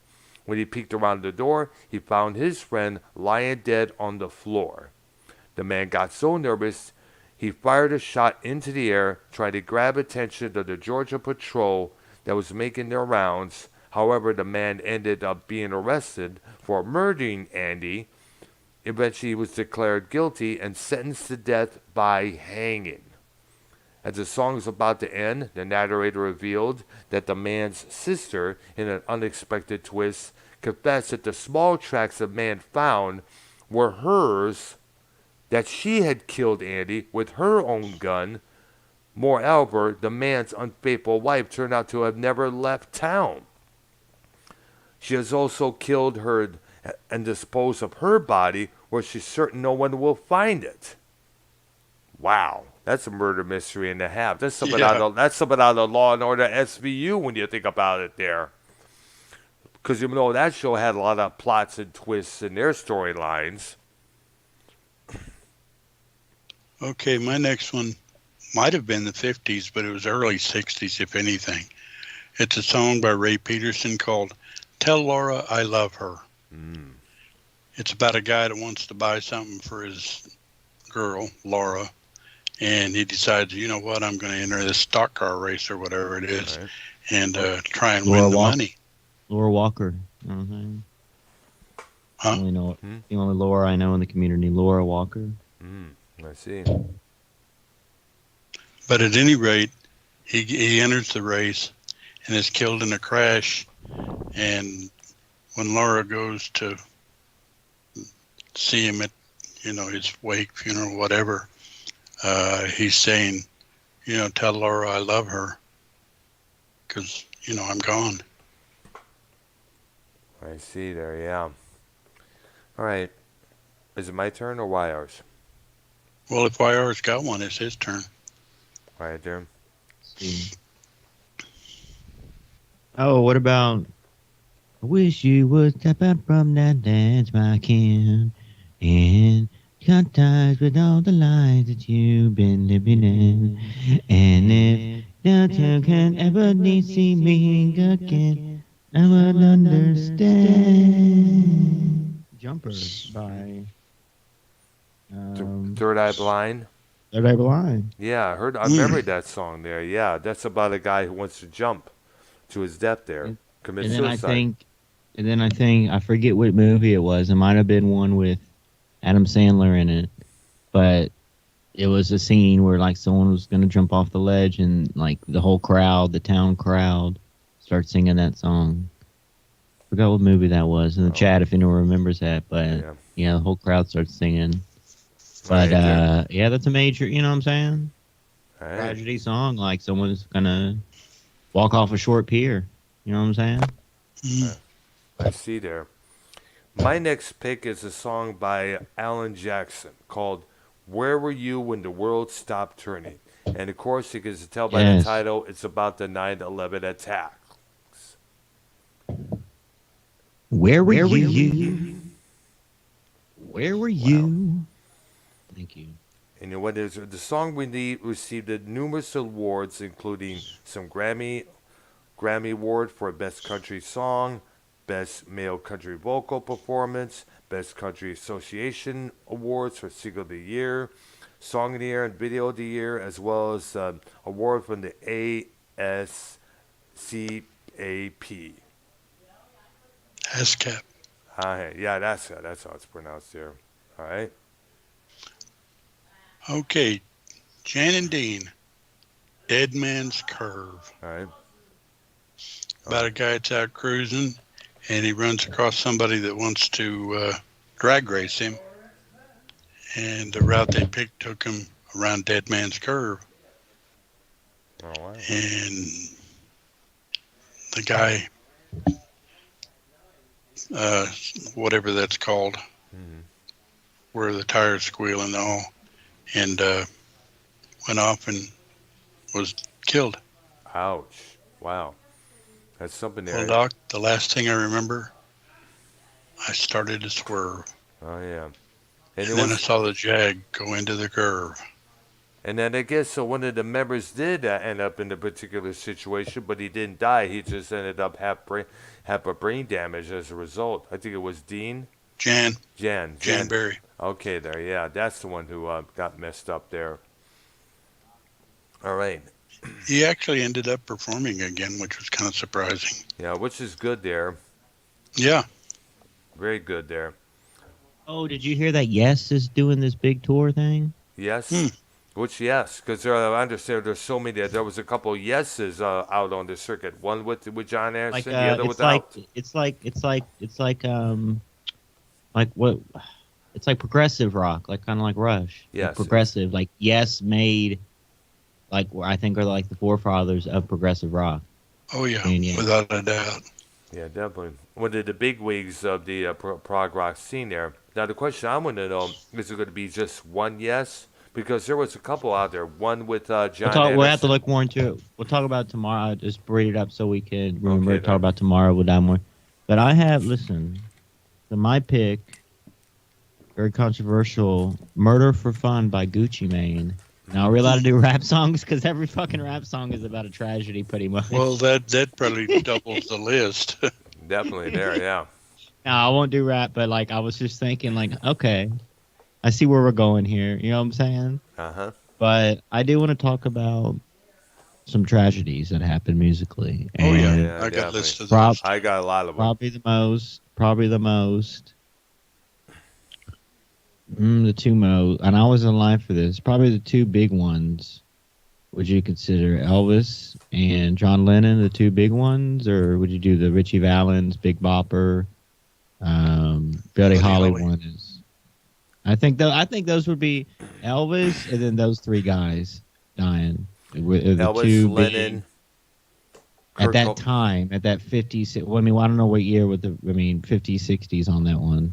A: When he peeked around the door, he found his friend lying dead on the floor. The man got so nervous, he fired a shot into the air, trying to grab attention of the Georgia patrol that was making their rounds. However, the man ended up being arrested for murdering Andy. Eventually, he was declared guilty and sentenced to death by hanging. As the song is about to end, the narrator revealed that the man's sister, in an unexpected twist, confessed that the small tracks the man found were hers, that she had killed Andy with her own gun. Moreover, the man's unfaithful wife turned out to have never left town. She has also killed her and disposed of her body, where she's certain no one will find it. Wow, that's a murder mystery and a half. That's something out of Law and Order SVU when you think about it there. Because you know that show had a lot of plots and twists in their storylines.
D: Okay, my next one might have been the 50s, but it was early 60s, if anything. It's a song by Ray Peterson called Tell Laura I Love Her.
A: Mm.
D: It's about a guy that wants to buy something for his girl, Laura, and he decides, you know what, I'm going to enter this stock car race or whatever it is,
A: Right.
D: and try and
C: Laura
D: win the
C: Walker.
D: money.
C: Laura Walker. You know what I'm saying?
D: Huh?
C: Only know,
A: Hmm?
C: the only Laura I know in the community, Laura Walker.
A: I see.
D: But at any rate, he enters the race and is killed in a crash. And when Laura goes to see him at, his wake, funeral, whatever, he's saying, tell Laura I love her because, I'm gone.
A: I see there, yeah. All right. Is it my turn or YR's?
D: Well, if YR's got one, it's his turn.
A: All right, there.
C: See. Oh, what about? I wish you would step out from that dance, my kin, and cut ties with all the lies that you've been living in. And if that you can ever see me again, I would understand. Jumper by
A: Third Eye Blind?
C: Third Eye Blind.
A: Yeah, I remember that song there. Yeah, that's about a guy who wants to jump to his death there. Commit
C: And then
A: suicide.
C: I think I forget what movie it was. It might have been one with Adam Sandler in it, but it was a scene where like someone was gonna jump off the ledge and like the whole crowd, the town crowd, started singing that song. Forgot what movie that was in the chat if anyone remembers that, but yeah, the whole crowd starts singing. But yeah, that's a major, you know what I'm saying?
A: Right.
C: Tragedy song, like someone's gonna walk off a short pier. You know what I'm saying?
A: I see there. My next pick is a song by Alan Jackson called Where Were You When the World Stopped Turning? And of course, you can tell by the title, it's about the 9/11 attacks.
C: Where were you? Where were you? Thank you.
A: And the song received numerous awards, including some Grammy Award for Best Country Song, Best Male Country Vocal Performance, Best Country Association Awards for Single of the Year, Song of the Year, and Video of the Year, as well as award from the ASCAP.
D: ASCAP.
A: Yeah, that's how it's pronounced there. All right.
D: Okay, Jan and Dean, Dead Man's Curve.
A: All right.
D: About a guy that's out cruising, and he runs across somebody that wants to drag race him. And the route they picked took him around Dead Man's Curve.
A: Oh, wow.
D: And the guy, whatever that's called, where the tires squeal and all, and went off and was killed.
A: Ouch. Wow. That's something there.
D: Well, Doc, the last thing I remember, I started to swerve.
A: Oh, yeah. And it
D: And then I
A: was,
D: saw the Jag go into the curve.
A: and then I guess so. One of the members did end up in a particular situation, but he didn't die. He just ended up have a brain damage as a result. I think it was Dean.
D: Jan
A: Jan.
D: Berry.
A: Okay, there. Yeah, that's the one who got messed up there. All right.
D: He actually ended up performing again, which was kind of surprising.
A: Yeah, which is good there.
D: Yeah.
A: Very good there.
C: Oh, did you hear that Yes is doing this big tour thing?
A: Yes. Which yes, because I understand there's so many. There was a couple of yeses out on the circuit. One with John Anderson, the other without.
C: It's like what? It's like progressive rock, like kind of like Rush.
A: Yes.
C: Like progressive, like Yes made, like I think are like the forefathers of progressive rock.
D: Oh, yeah.
C: And, yeah.
D: Without a doubt.
A: Yeah, definitely. One of the big wigs of the prog rock scene there. Now, the question I want to know, is it going to be just one yes? Because there was a couple out there. One with John Anderson.
C: We'll have to look more into it. We'll talk about it tomorrow. I just read it up so we can remember
A: Okay,
C: to talk about tomorrow with that more. But I have, listen, so my pick, very controversial, Murder for Fun by Gucci Mane. Now, are we allowed to do rap songs? Because every fucking rap song is about a tragedy, pretty much.
D: Well, that probably doubles the list.
A: Definitely there, yeah.
C: No, I won't do rap, but like I was just thinking, like, okay, I see where we're going here. You know what I'm saying?
A: Uh-huh.
C: But I do want to talk about some tragedies that happened musically.
D: Oh, yeah.
C: And
A: Yeah,
D: I got
A: definitely.
D: lists of those.
A: I got a lot of them.
C: Probably the most. The two most, and I was in line for this. Probably the two big ones. Would you consider Elvis and John Lennon the two big ones, or would you do the Richie Valens, Big Bopper, Buddy Holly one? Is I think those would be Elvis, and then those three guys dying.
A: Elvis,
C: two
A: Lennon.
C: at that time, at that 50s. Well, I mean, I don't know what year with the. I mean, 50s, 60s on that one.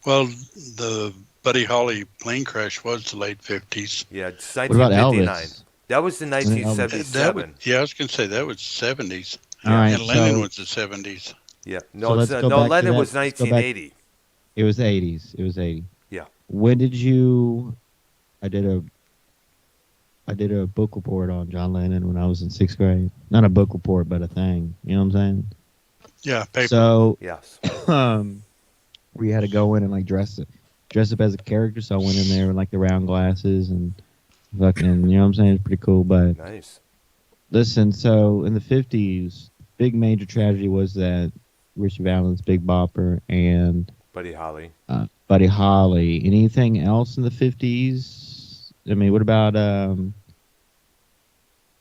D: Well, the Buddy Holly plane crash was the late 50s.
A: Yeah, it's
C: What about
A: 1959.
C: Elvis?
A: That was in 1977.
D: I was going to say that was 70s.
C: All right,
D: And Lennon
C: so-
D: was the 70s.
A: Yeah.
C: So
A: No,
C: let's go back to
A: Lennon
C: that.
A: was
C: Let's go back-
A: 1980.
C: It was 80s. It was 80.
A: Yeah.
C: When did you? I did a book report on John Lennon when I was in 6th grade. Not a book report, but a thing. You know what I'm saying?
D: Yeah, paper.
C: So
A: Yes.
C: we had to go in and like dress up as a character. So I went in there with like the round glasses and fucking, you know what I'm saying? It's pretty cool. But
A: Nice.
C: listen, so in the 50s, big major tragedy was that Richie Valens, Big Bopper, and
A: Buddy Holly.
C: Buddy Holly. Anything else in the 50s? I mean, what about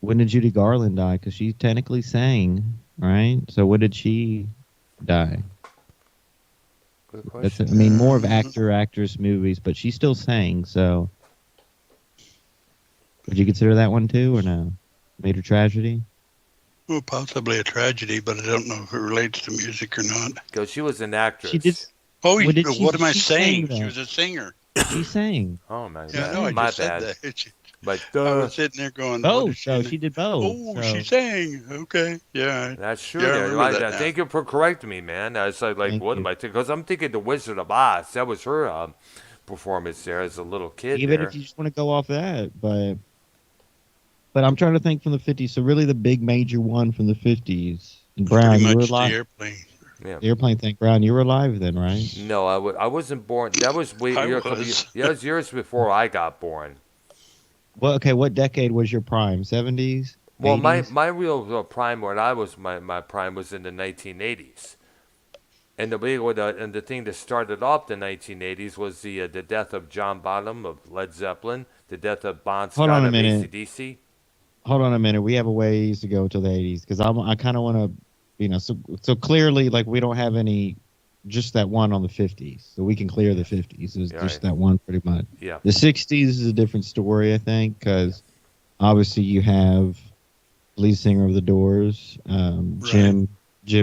C: when did Judy Garland die? Because she technically sang, right? So when did she die?
A: Good
C: That's,
A: question.
C: I mean, more of actress movies, but she still sang. So would you consider that one too, or no? Major tragedy.
D: Well, possibly a tragedy, but I don't know if it relates to music or not.
A: Because she was an actress.
C: She did.
D: Oh,
C: What
D: am I
C: she
D: saying?
C: sang,
D: She
C: though.
D: was a singer.
C: She sang.
A: Oh, my
D: Yeah,
A: bad.
D: no, I
A: My
D: just
A: bad.
D: said that.
A: But
D: I was sitting there going, what
C: Both.
D: is
C: So she did both.
D: Oh,
C: so.
D: she sang. Okay, yeah.
A: that's true.
D: Yeah, I
A: there.
D: remember that now.
A: Thank you for correcting me, man. I was like
C: Thank
A: what
C: you.
A: am I thinking? Because I'm thinking The Wizard of Oz. That was her performance there as a little kid.
C: Even
A: there.
C: if you just want to go off that, but I'm trying to think from the 50s. So really, the big major one from the 50s. And Brown,
D: Pretty
C: you were
D: much the
C: alive.
D: airplane.
A: Yeah.
C: The airplane thing, Brown, you were alive then, right?
A: No, I wasn't born. That was way
D: I
A: a couple
D: was.
A: years, yeah, it was years before I got born.
C: Well, okay. What decade was your prime? 70s?
A: Well,
C: 80s?
A: my real prime when I was my prime was in the 1980s, and the thing that started off the 1980s was the death of John Bonham of Led Zeppelin, the death of Bon
C: Hold
A: Scott
C: on a
A: of
C: minute.
A: AC/DC.
C: Hold on a minute. We have a ways to go till the 80s because I kind of want to, so clearly like we don't have any, just that one on the 50s, so we can clear the 50s. It's
A: Yeah,
C: just
A: right.
C: that one pretty much.
A: Yeah.
C: The 60s is a different story, I think, because obviously you have lead singer of the Doors, Jim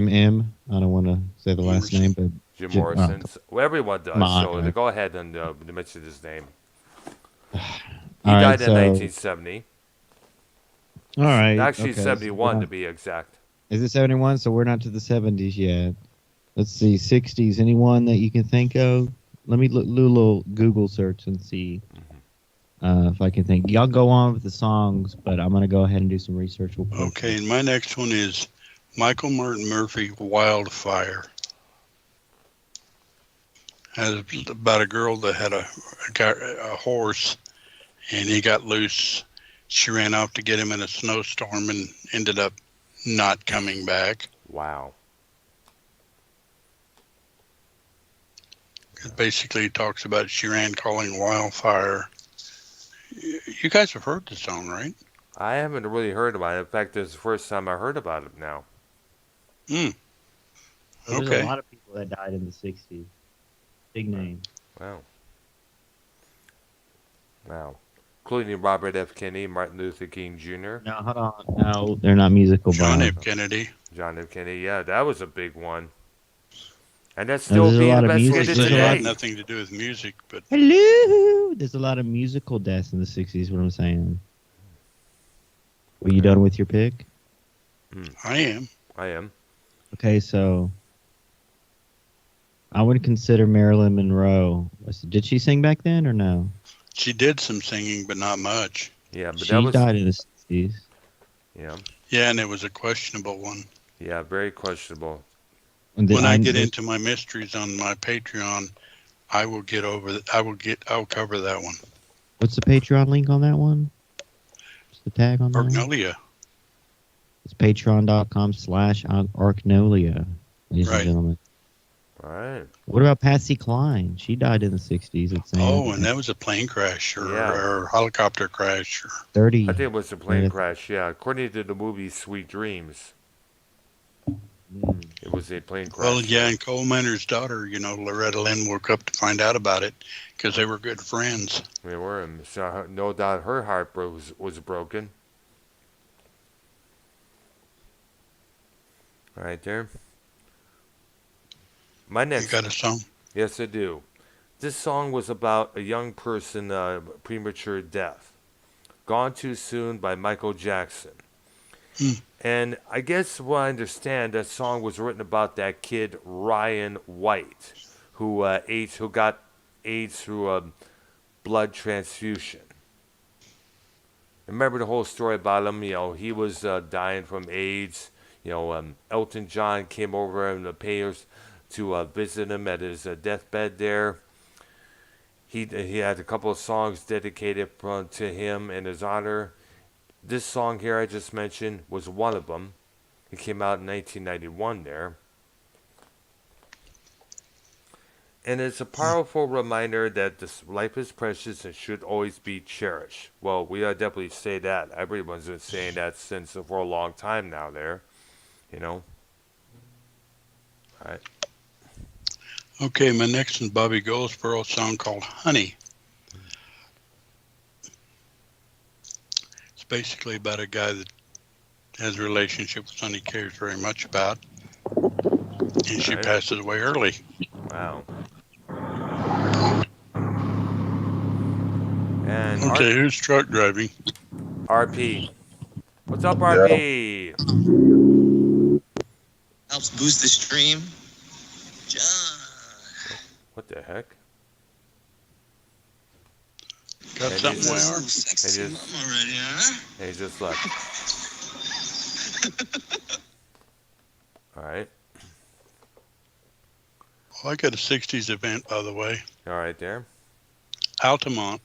C: M. I don't want to say the last
D: Morrison.
C: name, but
A: Jim
C: Jim-
A: Morrison. Well, everyone does.
C: Come on,
A: So
C: man.
A: go ahead and mention his name. He
C: all right,
A: died in
C: so-
A: 1970.
C: all right.
A: Actually,
C: okay, so
A: 71
C: we're
A: to
C: not-
A: be exact.
C: Is it 71? So we're not to the 70s yet. Let's see, 60s. Anyone that you can think of? Let me do a little Google search and see if I can think. Y'all go on with the songs, but I'm gonna go ahead and do some research real quick.
D: Okay, and my next one is Michael Martin Murphy, Wildfire. Has about a girl that had a horse, and he got loose. She ran off to get him in a snowstorm and ended up not coming back.
A: Wow.
D: It basically talks about she ran calling wildfire. You guys have heard the song, right?
A: I haven't really heard about it. In fact, this is the first time I heard about it now.
C: There's
D: Okay.
C: a lot of people that died in the '60s. Big name.
A: Wow. Wow. Including Robert F. Kennedy, Martin Luther King Jr.,
C: No, hold on. No, they're not musical.
D: John
C: Bob.
D: F. Kennedy.
A: John F. Kennedy. Yeah, that was a big one. And that's
C: No,
A: still
C: there's a
A: being
C: lot of music.
A: investigated
C: There's a
D: It
C: lot
D: had
A: today.
D: nothing to do with music, but
C: Hello. There's a lot of musical deaths in the '60s. What I'm saying. Were you done with your pick?
D: I am.
A: I am.
C: Okay, so I would consider Marilyn Monroe. Did she sing back then or no?
D: She did some singing, but not much.
A: Yeah, but
C: She
A: that was.
C: died in the '60s.
A: Yeah.
D: Yeah, and it was a questionable one.
A: Yeah, very questionable.
D: When I get into my mysteries on my Patreon, I will get over. I'll cover that one.
C: What's the Patreon link on that one? What's the tag on that one?
D: Arknolia.
C: It's patreon.com/Arknolia, ladies
D: Right.
C: and gentlemen.
A: All right.
C: What about Patsy Cline? She died in the '60s. It's saying
D: Oh, and that was a plane crash or helicopter crash.
C: 30.
A: I think it was a plane
C: Yeah.
A: crash. Yeah, according to the movie Sweet Dreams, it was a plane crash.
D: Well, yeah, and Coal Miner's daughter, Loretta Lynn woke up to find out about it because they were good friends.
A: They were. And so no doubt her heart was broken. Right there. My
D: You
A: next.
D: got a song?
A: Yes, I do. This song was about a young person, premature death. Gone Too Soon by Michael Jackson. And I guess what I understand, that song was written about that kid Ryan White, who got AIDS through a blood transfusion. Remember the whole story about him? He was dying from AIDS. Elton John came over and the payers to visit him at his deathbed there. He had a couple of songs dedicated to him in his honor. This song here I just mentioned was one of them. It came out in 1991 there. And it's a powerful reminder that this life is precious and should always be cherished. Well, we definitely say that. Everyone's been saying that for a long time now there. All right.
D: Okay, my next one's Bobby Goldsboro song called Honey. It's basically about a guy that has a relationship with someone he cares very much about. And she
A: Right.
D: passes away early.
A: Wow. And
D: Okay, who's truck driving?
A: RP. What's up, RP?
F: Helps boost the stream. John.
A: What the heck?
D: Got
A: And
D: something,
A: he's-
D: YR?
F: Sexy
A: It is-
F: mom already, huh?
A: And he just left. All right.
D: Oh, I got a 60s event, by the way.
A: All right there.
D: Altamont.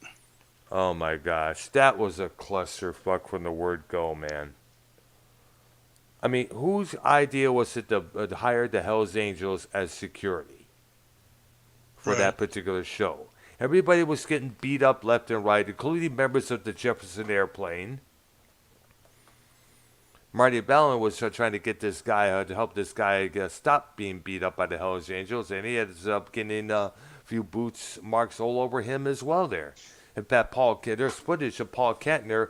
A: Oh my gosh. That was a clusterfuck from the word go, man. I mean, whose idea was it to hire the Hells Angels as security for
D: Right.
A: that particular show? Everybody was getting beat up left and right, including members of the Jefferson Airplane. Marty Ballin was trying to get this guy to help this guy stop being beat up by the Hells Angels, and he ends up getting a few boots marks all over him as well there. In fact, there's footage of Paul Kantner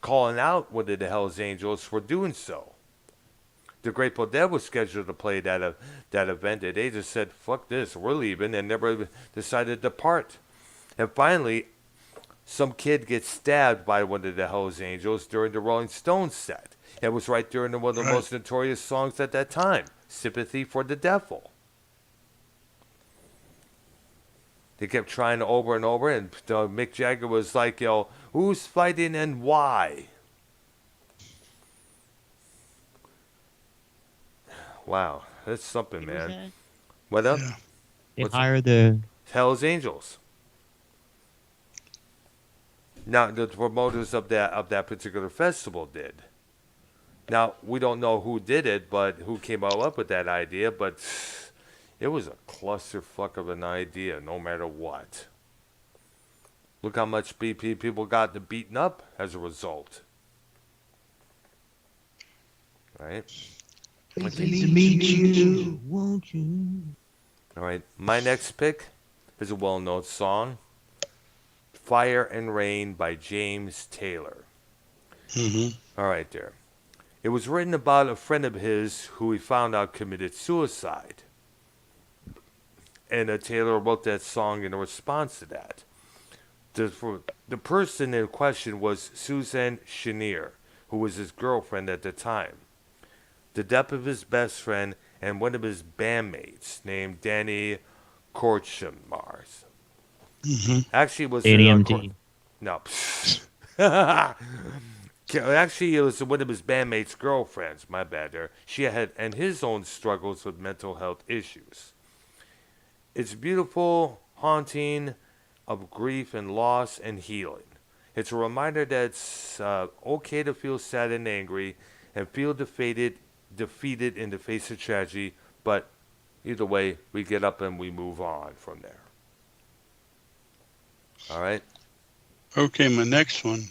A: calling out one of the Hells Angels for doing so. The Grateful Dead was scheduled to play that event, and they just said, "Fuck this, we're leaving," and never decided to depart. And finally, some kid gets stabbed by one of the Hells Angels during the Rolling Stones set. It was right during one of the
D: Right.
A: most notorious songs at that time, "Sympathy for the Devil." They kept trying over and over, and Mick Jagger was like, who's fighting and why? Wow, that's something, man. What up?
D: Yeah.
C: They
A: What's-
C: hire the
A: Hell's Angels. Now, the promoters of that particular festival did. Now, we don't know who did it, but who came up with that idea, but it was a clusterfuck of an idea, no matter what. Look how much BP people got beaten up as a result. Right?
C: Pleased to meet you, won't you?
A: All right. My next pick is a well-known song, Fire and Rain by James Taylor.
D: Mm-hmm.
A: All right, there. It was written about a friend of his who he found out committed suicide. And Taylor wrote that song in response to that. The person in question was Suzanne Chenier, who was his girlfriend at the time. The death of his best friend and one of his bandmates named Danny Kortchmar.
D: Mm-hmm.
A: Actually, it was
C: ADMT.
A: no. Actually, it was one of his bandmates' girlfriends. My bad there. She had and his own struggles with mental health issues. It's beautiful, haunting, of grief and loss and healing. It's a reminder that it's okay to feel sad and angry and feel defeated in the face of tragedy, but either way, we get up and we move on from there. All right?
D: Okay, my next one,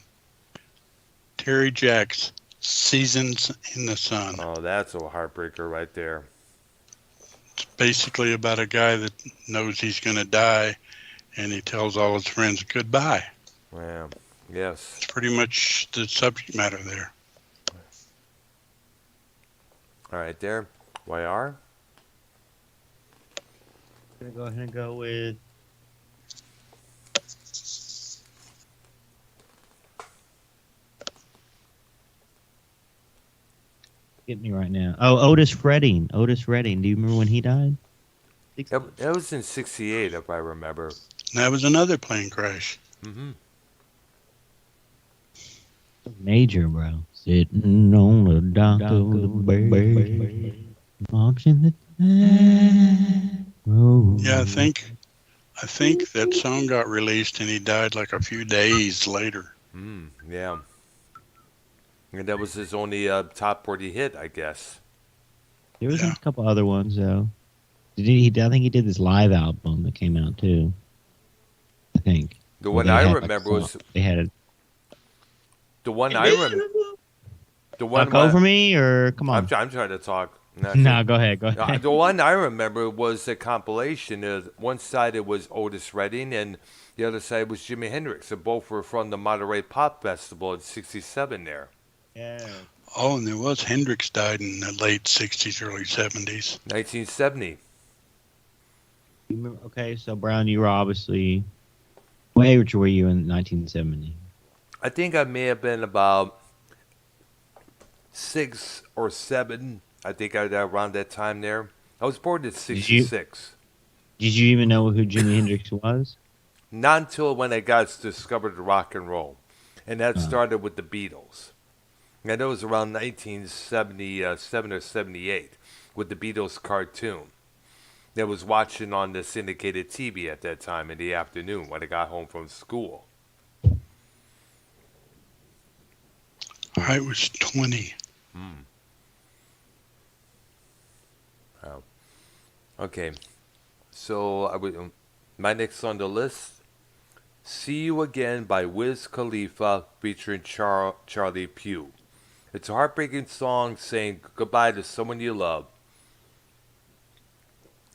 D: Terry Jacks, Seasons in the Sun.
A: Oh, that's a heartbreaker right there.
D: It's basically about a guy that knows he's going to die, and he tells all his friends goodbye.
A: Yeah. Yes.
D: It's pretty much the subject matter there.
A: All right, there. YR?
C: Gonna go ahead and go with get me right now. Oh, Otis Redding. Otis Redding. Do you remember when he died?
A: That was in 68, if I remember.
D: And that was another plane crash.
A: Mm-hmm.
C: Major, bro. Sitting on the dock of the bay, watching the tide roll.
D: Yeah, I think that song got released and he died like a few days later.
A: Yeah. And that was his only top 40 hit, I guess.
C: There was
D: Yeah.
C: a couple other ones though. I think he did this live album that came out too. I think.
A: The
C: Where
A: one
C: they
A: I
C: had, like,
A: remember
C: song-
A: was
C: they had a
A: the one I remember. The one
C: talk over me or come
A: I'm
C: on.
A: trying to talk.
C: No, go ahead. Go ahead.
A: The one I remember was a compilation. One side it was Otis Redding, and the other side was Jimi Hendrix. And both were from the Monterey Pop Festival in '67 there.
C: Yeah.
D: Oh, and there was Hendrix died in the late 60s, early 70s.
A: 1970.
C: Okay, so Brown, you were obviously. What age were you in 1970?
A: I think I may have been about 6 or 7. I think I around that time there. I was born in '66.
C: Did you even know who Jimi Hendrix was?
A: Not until when I got discovered rock and roll. And that started with the Beatles. And it was around 1977 or 78 with the Beatles cartoon. That was watching on the syndicated TV at that time in the afternoon when I got home from school.
D: I was 20.
A: Oh. Okay. So my next on the list, See You Again by Wiz Khalifa featuring Charlie Puth. It's a heartbreaking song saying goodbye to someone you love.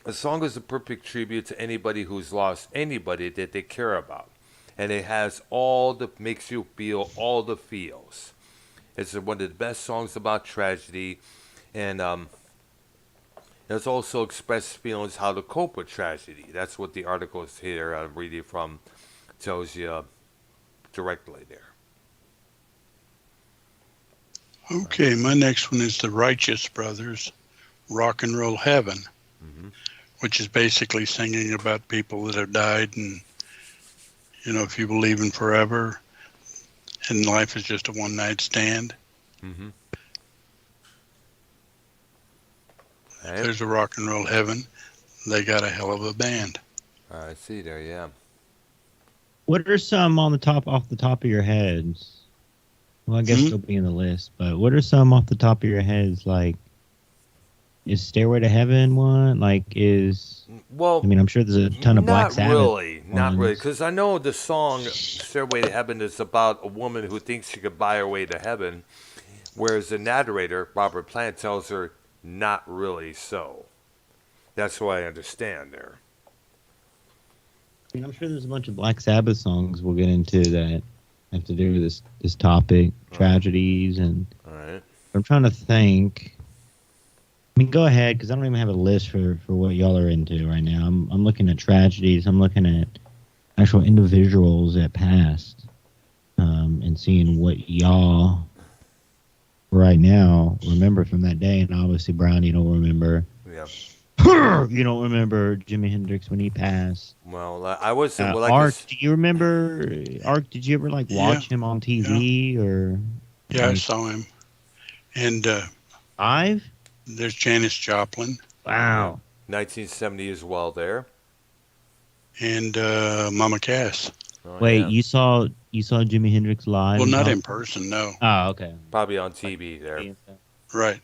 A: The song is a perfect tribute to anybody who's lost anybody that they care about. And it has makes you feel all the feels. It's one of the best songs about tragedy. And it's also expressed feelings how to cope with tragedy. That's what the article is here I'm reading from tells you directly there.
D: Okay, my next one is the Righteous Brothers, Rock and Roll Heaven. which is basically singing about people that have died, and if you believe in forever and life is just a one-night stand.
A: Mm-hmm.
D: If there's a rock and roll heaven, they got a hell of a band.
A: I see there, yeah.
C: What are some off the top of your heads? Well, I guess they'll be in the list, but what are some off the top of your heads? Like, is Stairway to Heaven one? Like,
A: well,
C: I mean, I'm sure there's a ton of Black Sabbath.
A: Not really, because I know the song "Stairway to Heaven" is about a woman who thinks she could buy her way to heaven, whereas the narrator Robert Plant tells her not really so. That's what I understand there.
C: I mean, I'm sure there's a bunch of Black Sabbath songs we'll get into that have to do with this topic, tragedies, and.
A: All right.
C: I'm trying to think. I mean, go ahead, because I don't even have a list for what y'all are into right now. I'm looking at tragedies. I'm looking at actual individuals that passed, and seeing what y'all right now remember from that day. And obviously, Brown, you don't remember.
A: Yeah.
C: You don't remember Jimi Hendrix when he passed.
A: Well, I was.
C: Ark, do you remember Ark? Did you ever watch him on TV or?
D: Yeah, I saw him. And
C: live?
D: There's Janis Joplin.
C: Wow.
A: 1970 as well there.
D: And Mama Cass.
A: Oh,
C: wait,
A: yeah.
C: you saw Jimi Hendrix live?
D: Well, not in person, no.
C: Oh, okay.
A: Probably on TV there.
D: Right.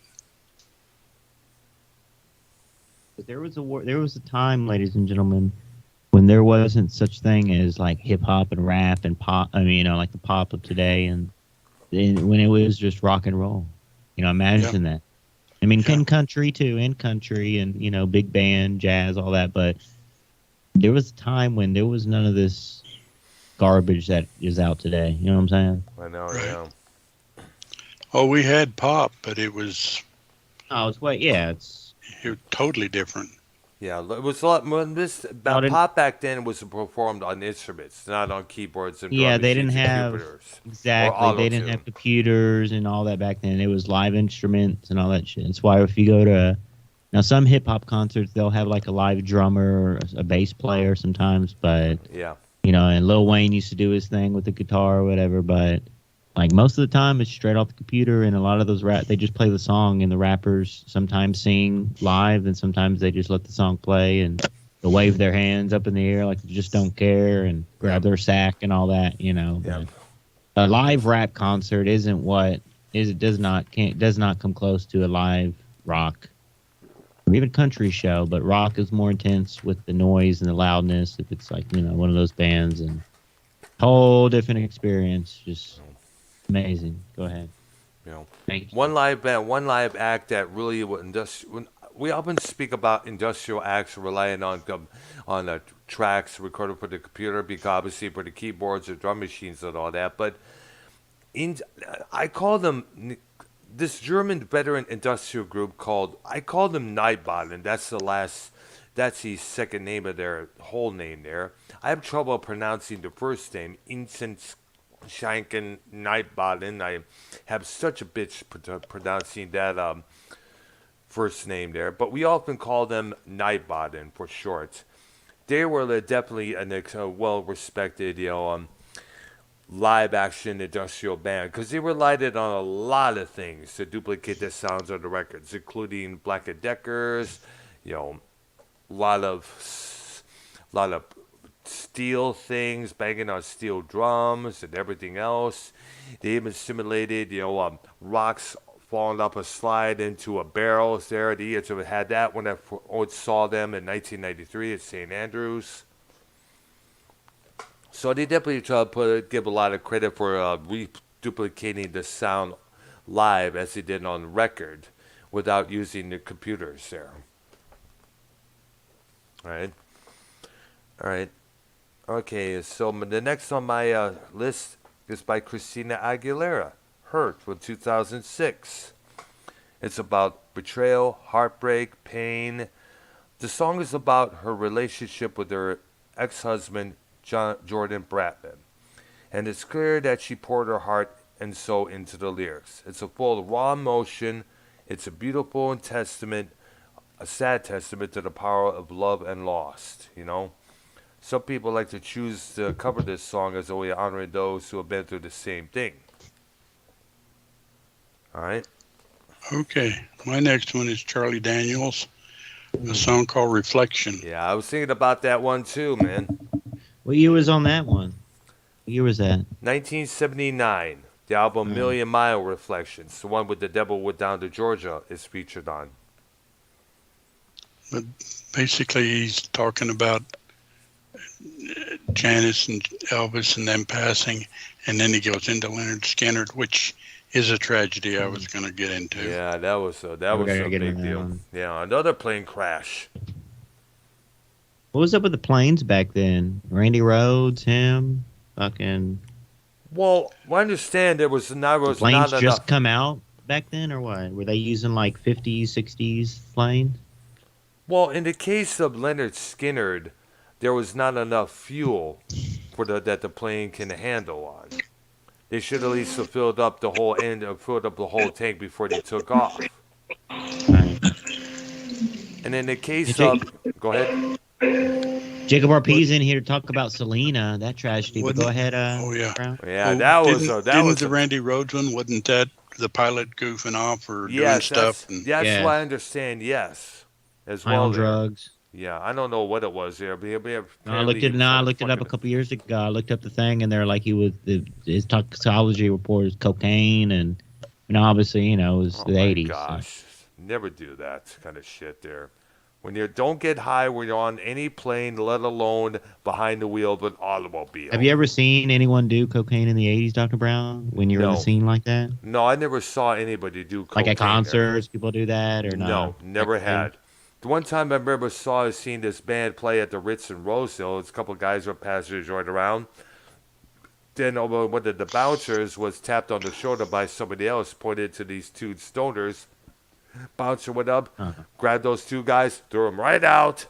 C: There was a time, ladies and gentlemen, when there wasn't such thing as like hip hop and rap and pop. I mean, like the pop of today, and when it was just rock and roll. Imagine that. I mean, in country too, and big band, jazz, all that. But there was a time when there was none of this garbage that is out today. You know what I'm saying?
A: I know,
D: right.
A: Yeah.
D: Oh, we had pop, but it was.
C: Oh, it's
D: totally different.
A: Yeah, it was a lot. Pop back then was performed on instruments, not on keyboards and drum
C: they didn't
A: machines and
C: have
A: computers.
C: Exactly. They didn't have computers and all that back then. It was live instruments and all that shit. That's why if you go to some hip hop concerts, they'll have like a live drummer or a bass player sometimes. But
A: yeah,
C: and Lil Wayne used to do his thing with the guitar or whatever. But like most of the time, it's straight off the computer, and a lot of those they just play the song, and the rappers sometimes sing live, and sometimes they just let the song play, and they'll wave their hands up in the air like they just don't care, and grab their sack and all that,
A: Yeah.
C: A live rap concert isn't what does not come close to a live rock or even country show, but rock is more intense with the noise and the loudness. If it's like one of those bands, and whole different experience, just. Amazing. Go ahead. Thank you.
A: One live act that really we often speak about industrial acts relying on tracks recorded for the computer, because obviously for the keyboards or drum machines and all that. But I call them this German veteran industrial group I call them Nightbaden. That's the second name of their whole name there. I have trouble pronouncing the first name, Incense Schanken Nightbaden. I have such a bitch pronouncing that first name there, but we often call them Nightbaden for short. They were definitely a well-respected, live-action industrial band, because they relied on a lot of things to duplicate the sounds of the records, including Black & Deckers, a lot of steel things, banging on steel drums and everything else. They even simulated, rocks falling up a slide into a barrel there. They had that when I saw them in 1993 at St. Andrews. So they definitely try to give a lot of credit for reduplicating the sound live as they did on record without using the computers there. All right. Okay, so the next on my list is by Christina Aguilera, Hurt, from 2006. It's about betrayal, heartbreak, pain. The song is about her relationship with her ex-husband, Jordan Bratman. And it's clear that she poured her heart and soul into the lyrics. It's a full of raw emotion. It's a beautiful testament a sad testament to the power of love and lost, you know? Some people like to choose to cover this song as a way of honoring those who have been through the same thing. All right?
D: Okay, my next one is Charlie Daniels, a song called Reflection.
A: Yeah, I was thinking about that one too, man.
C: What year was on that one? What year was that?
A: 1979. The album Million Mile Reflections, the one with The Devil Went Down to Georgia, is featured on.
D: But basically, he's talking about Janis and Elvis and them passing, and then he goes into Leonard Skinner, which is a tragedy I was going to get into.
A: Yeah, that was a
C: gotta get
A: big
C: into that
A: deal.
C: one.
A: Yeah, another plane crash.
C: What was up with the planes back then? Randy Rhoads, him, fucking.
A: Well, I understand there was not
C: Planes just
A: enough.
C: come out back then, or what? Were they using like 50s, 60s planes?
A: Well, in the case of Leonard Skinner, there was not enough fuel for that the plane can handle on. They should at least have filled up the whole tank before they took off.
C: Right.
A: And in the case
C: Hey,
A: of, go ahead.
C: Jacob RP's in here to talk about Selena, that tragedy. But
D: Wouldn't-
C: go ahead,
D: Oh, yeah.
C: Brown.
A: Yeah,
D: Well,
A: that was
D: didn't the Randy Rhoads one, wasn't that the pilot goofing off or doing
A: yes,
D: stuff?
A: that's
C: Yeah.
A: what I understand. Yes, as
C: High
A: well.
C: on
A: there.
C: drugs.
A: Yeah, I don't know what it was there, but
C: No, I looked it. No, I looked it up a couple years ago. I looked up the thing, and they're like, his toxicology report is cocaine, and obviously, it was
A: Oh
C: the
A: my
C: 80s.
A: gosh, never do that kind of shit there. When you don't get high when you're on any plane, let alone behind the wheel of an automobile.
C: Have you ever seen anyone do cocaine in the 80s, Dr. Brown, when you were in
A: No.
C: the scene like that?
A: No, I never saw anybody do cocaine
C: Like at
A: there.
C: concerts, people do that, or not?
A: No, never had. The one time I remember seeing this band play at the Ritz in Roseville. It's a couple of guys with passengers right around. Then one of the bouncers was tapped on the shoulder by somebody else, pointed to these two stoners. Bouncer went up, grabbed those two guys, threw them right out.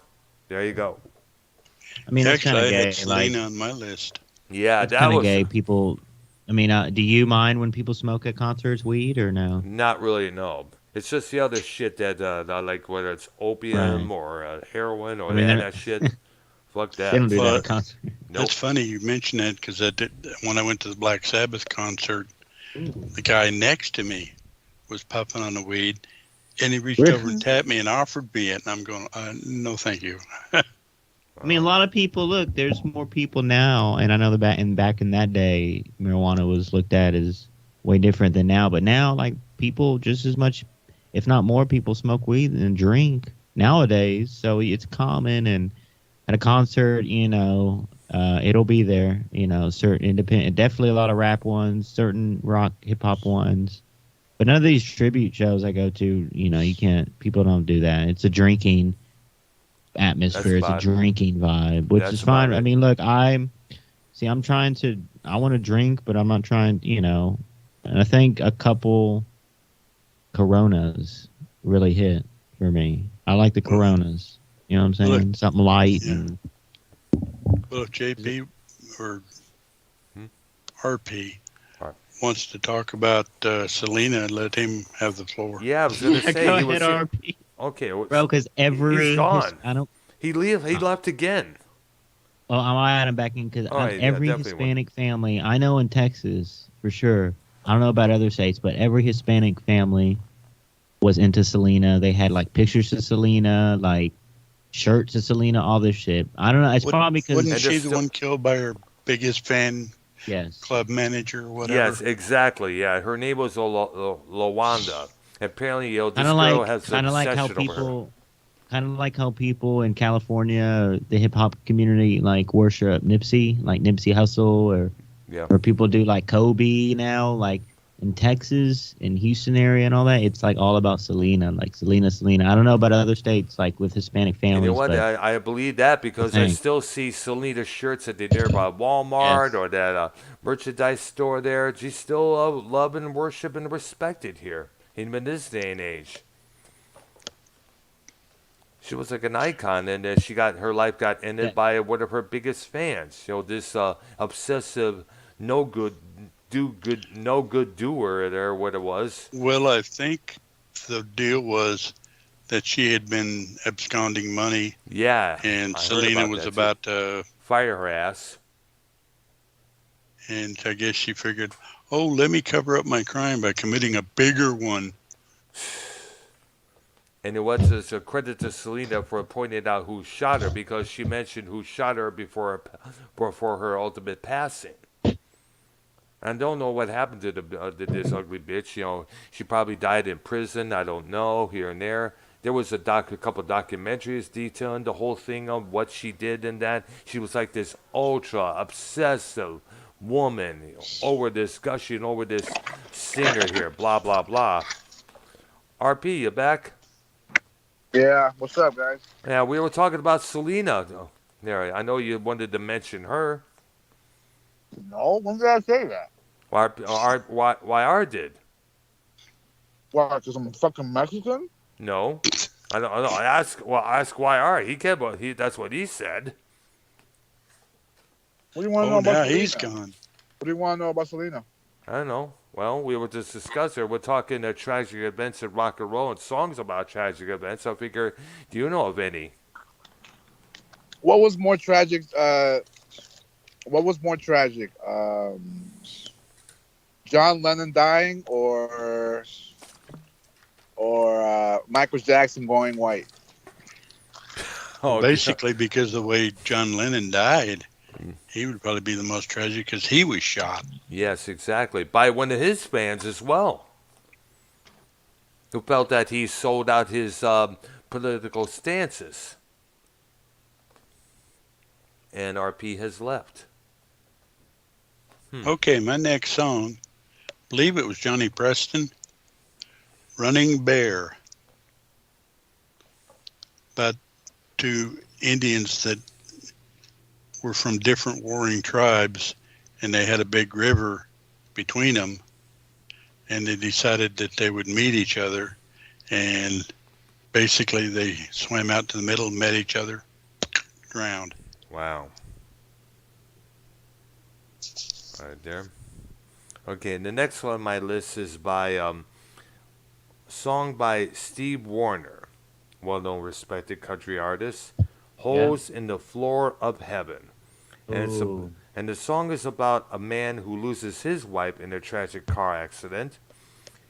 A: There you go.
C: I mean, that's kind
D: Actually,
C: of
D: I
C: gay.
D: had Selena on my list.
A: Yeah,
C: That's
A: that
C: kind of
A: was
C: gay. People. I mean, do you mind when people smoke at concerts weed or no?
A: not really, no. It's just the other shit that, like whether it's opium
C: Right.
A: or heroin or
C: I mean,
A: that shit. Fuck
C: They don't
A: that.
C: do that
D: But-
C: at concerts.
A: Nope.
D: That's funny you mention that because when I went to the Black Sabbath concert, the guy next to me was puffing on the weed, and he reached over and tapped me and offered me it, and I'm going, no, thank you.
C: I mean, a lot of people look. There's more people now, and I know back in that day, marijuana was looked at as way different than now. But now, like people, just as much, if not more, people smoke weed and drink nowadays. So it's common, and at a concert, it'll be there. Certain independent, definitely a lot of rap ones, certain rock, hip hop ones. But none of these tribute shows I go to, you can't. People don't do that. It's a drinking atmosphere. It's a
A: That's about it.
C: drinking vibe, which
A: That's
C: is fine.
A: about it.
C: I mean, look, I want to drink, but I'm not trying, and I think a couple Coronas really hit for me. I like the Coronas. You know what I'm saying?
D: Look,
C: Something light.
D: yeah.
C: And
D: Well, if JP or RP
A: Right.
D: wants to talk about Selena, let him have the floor.
A: Yeah, I was gonna say
C: go
A: he was
C: ahead, RP.
A: okay. well,
C: Bro, because
A: He's gone. He left again.
C: Well, I'll add him back in because
A: All right, yeah,
C: every
A: definitely
C: Hispanic family I know in Texas for sure. I don't know about other states, but every Hispanic family was into Selena. They had like pictures of Selena, like shirts of Selena, all this shit. I don't know. It's probably because
D: Wasn't
A: And
D: she
A: there's
D: the
A: still-
D: one killed by her biggest fan,
C: yes,
D: club manager, or whatever?
A: Yes, exactly. Yeah, her name was Lawanda. Apparently, this
C: kind of
A: girl has
C: like
A: an
C: like how
A: obsession over her.
C: people in California, the hip hop community, like worship Nipsey, like Nipsey Hussle,
A: Yeah.
C: or people do like Kobe now, like in Texas, in Houston area, and all that. It's like all about Selena, like Selena. I don't know about other states, like with Hispanic families.
A: And you know what?
C: but
A: I believe that because I
C: Thanks.
A: still see Selena shirts at the nearby Walmart
C: Yes.
A: or that merchandise store there. She's still loved and worshipped and respected here, even in this day and age. She was like an icon, and her life got ended
C: Yeah.
A: by one of her biggest fans. This obsessive, no good doer there. What it was.
D: Well, I think the deal was that she had been absconding money,
A: Yeah,
D: and
A: I heard
D: Selena
A: about
D: was
A: that too.
D: about to,
A: Fire her ass.
D: and I guess she figured, oh, let me cover up my crime by committing a bigger one.
A: And it was a credit to Selena for pointing out who shot her, because she mentioned who shot her before her ultimate passing. I don't know what happened to this ugly bitch. You know, she probably died in prison. I don't know, here and there. There was a couple documentaries detailing the whole thing of what she did and that. She was like this ultra obsessive woman, you know, over this gushing over this singer here, blah blah blah. RP, you back?
B: Yeah, what's up, guys?
A: Yeah, we were talking about Selena. There, I know you wanted to mention her.
B: No, when did I say that?
A: YR did.
B: What? Because I'm fucking Mexican?
A: No, I don't. Ask YR. He can't. That's what he said.
B: What do you want to know
D: Oh,
B: about
D: now
B: Selena?
D: he's gone.
B: What do you want to know about Selena?
A: I don't know. Well, we were just discussing. We're talking tragic events in rock and roll and songs about tragic events. I figure, do you know of any?
B: What was more tragic? What was more tragic? John Lennon dying or Michael Jackson going white?
A: Oh,
D: Basically, because of the way John Lennon died, he would probably be the most tragic because he was shot.
A: yes, exactly. By one of his fans as well, who felt that he sold out his political stances. And RP has left.
D: Okay, my next song, believe it was Johnny Preston, Running Bear, about two Indians that were from different warring tribes, and they had a big river between them, and they decided that they would meet each other, and basically they swam out to the middle, met each other, drowned.
A: Wow. Right there. Okay, and the next one on my list is by song by Steve Wariner, well-known, respected country artist. Holes in the Floor of Heaven, and the song is about a man who loses his wife in a tragic car accident,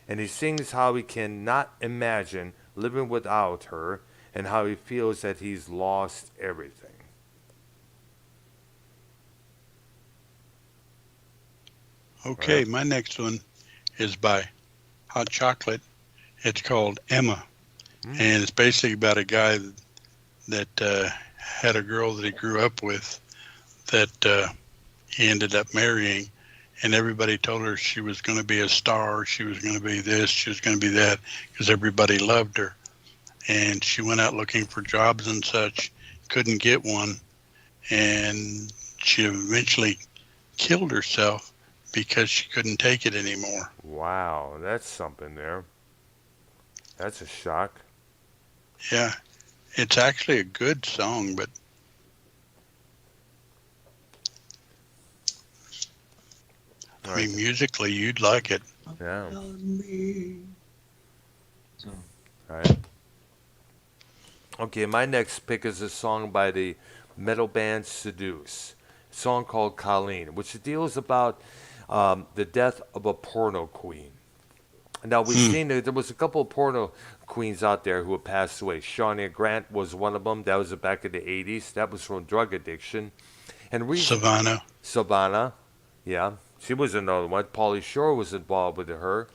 A: and he sings how he cannot imagine living without her, and how he feels that he's lost everything.
D: Okay, my next one is by Hot Chocolate. It's called Emma, and it's basically about a guy that had a girl that he grew up with that he ended up marrying, and everybody told her she was going to be a star, she was going to be this, she was going to be that, because everybody loved her. And she went out looking for jobs and such, couldn't get one, and she eventually killed herself because she couldn't take it anymore.
A: Wow, that's something there. That's a shock.
D: Yeah, it's actually a good song, but I mean, musically, you'd like it.
A: Yeah. Right. Okay, my next pick is a song by the metal band Seduce. A song called Colleen, which deals about the death of a porno queen. Now, we've seen there was a couple of porno queens out there who have passed away. Shawnee Grant was one of them. That was back in the 80s. That was from drug addiction. And Savannah, yeah. She was another one. Pauly Shore was involved with her.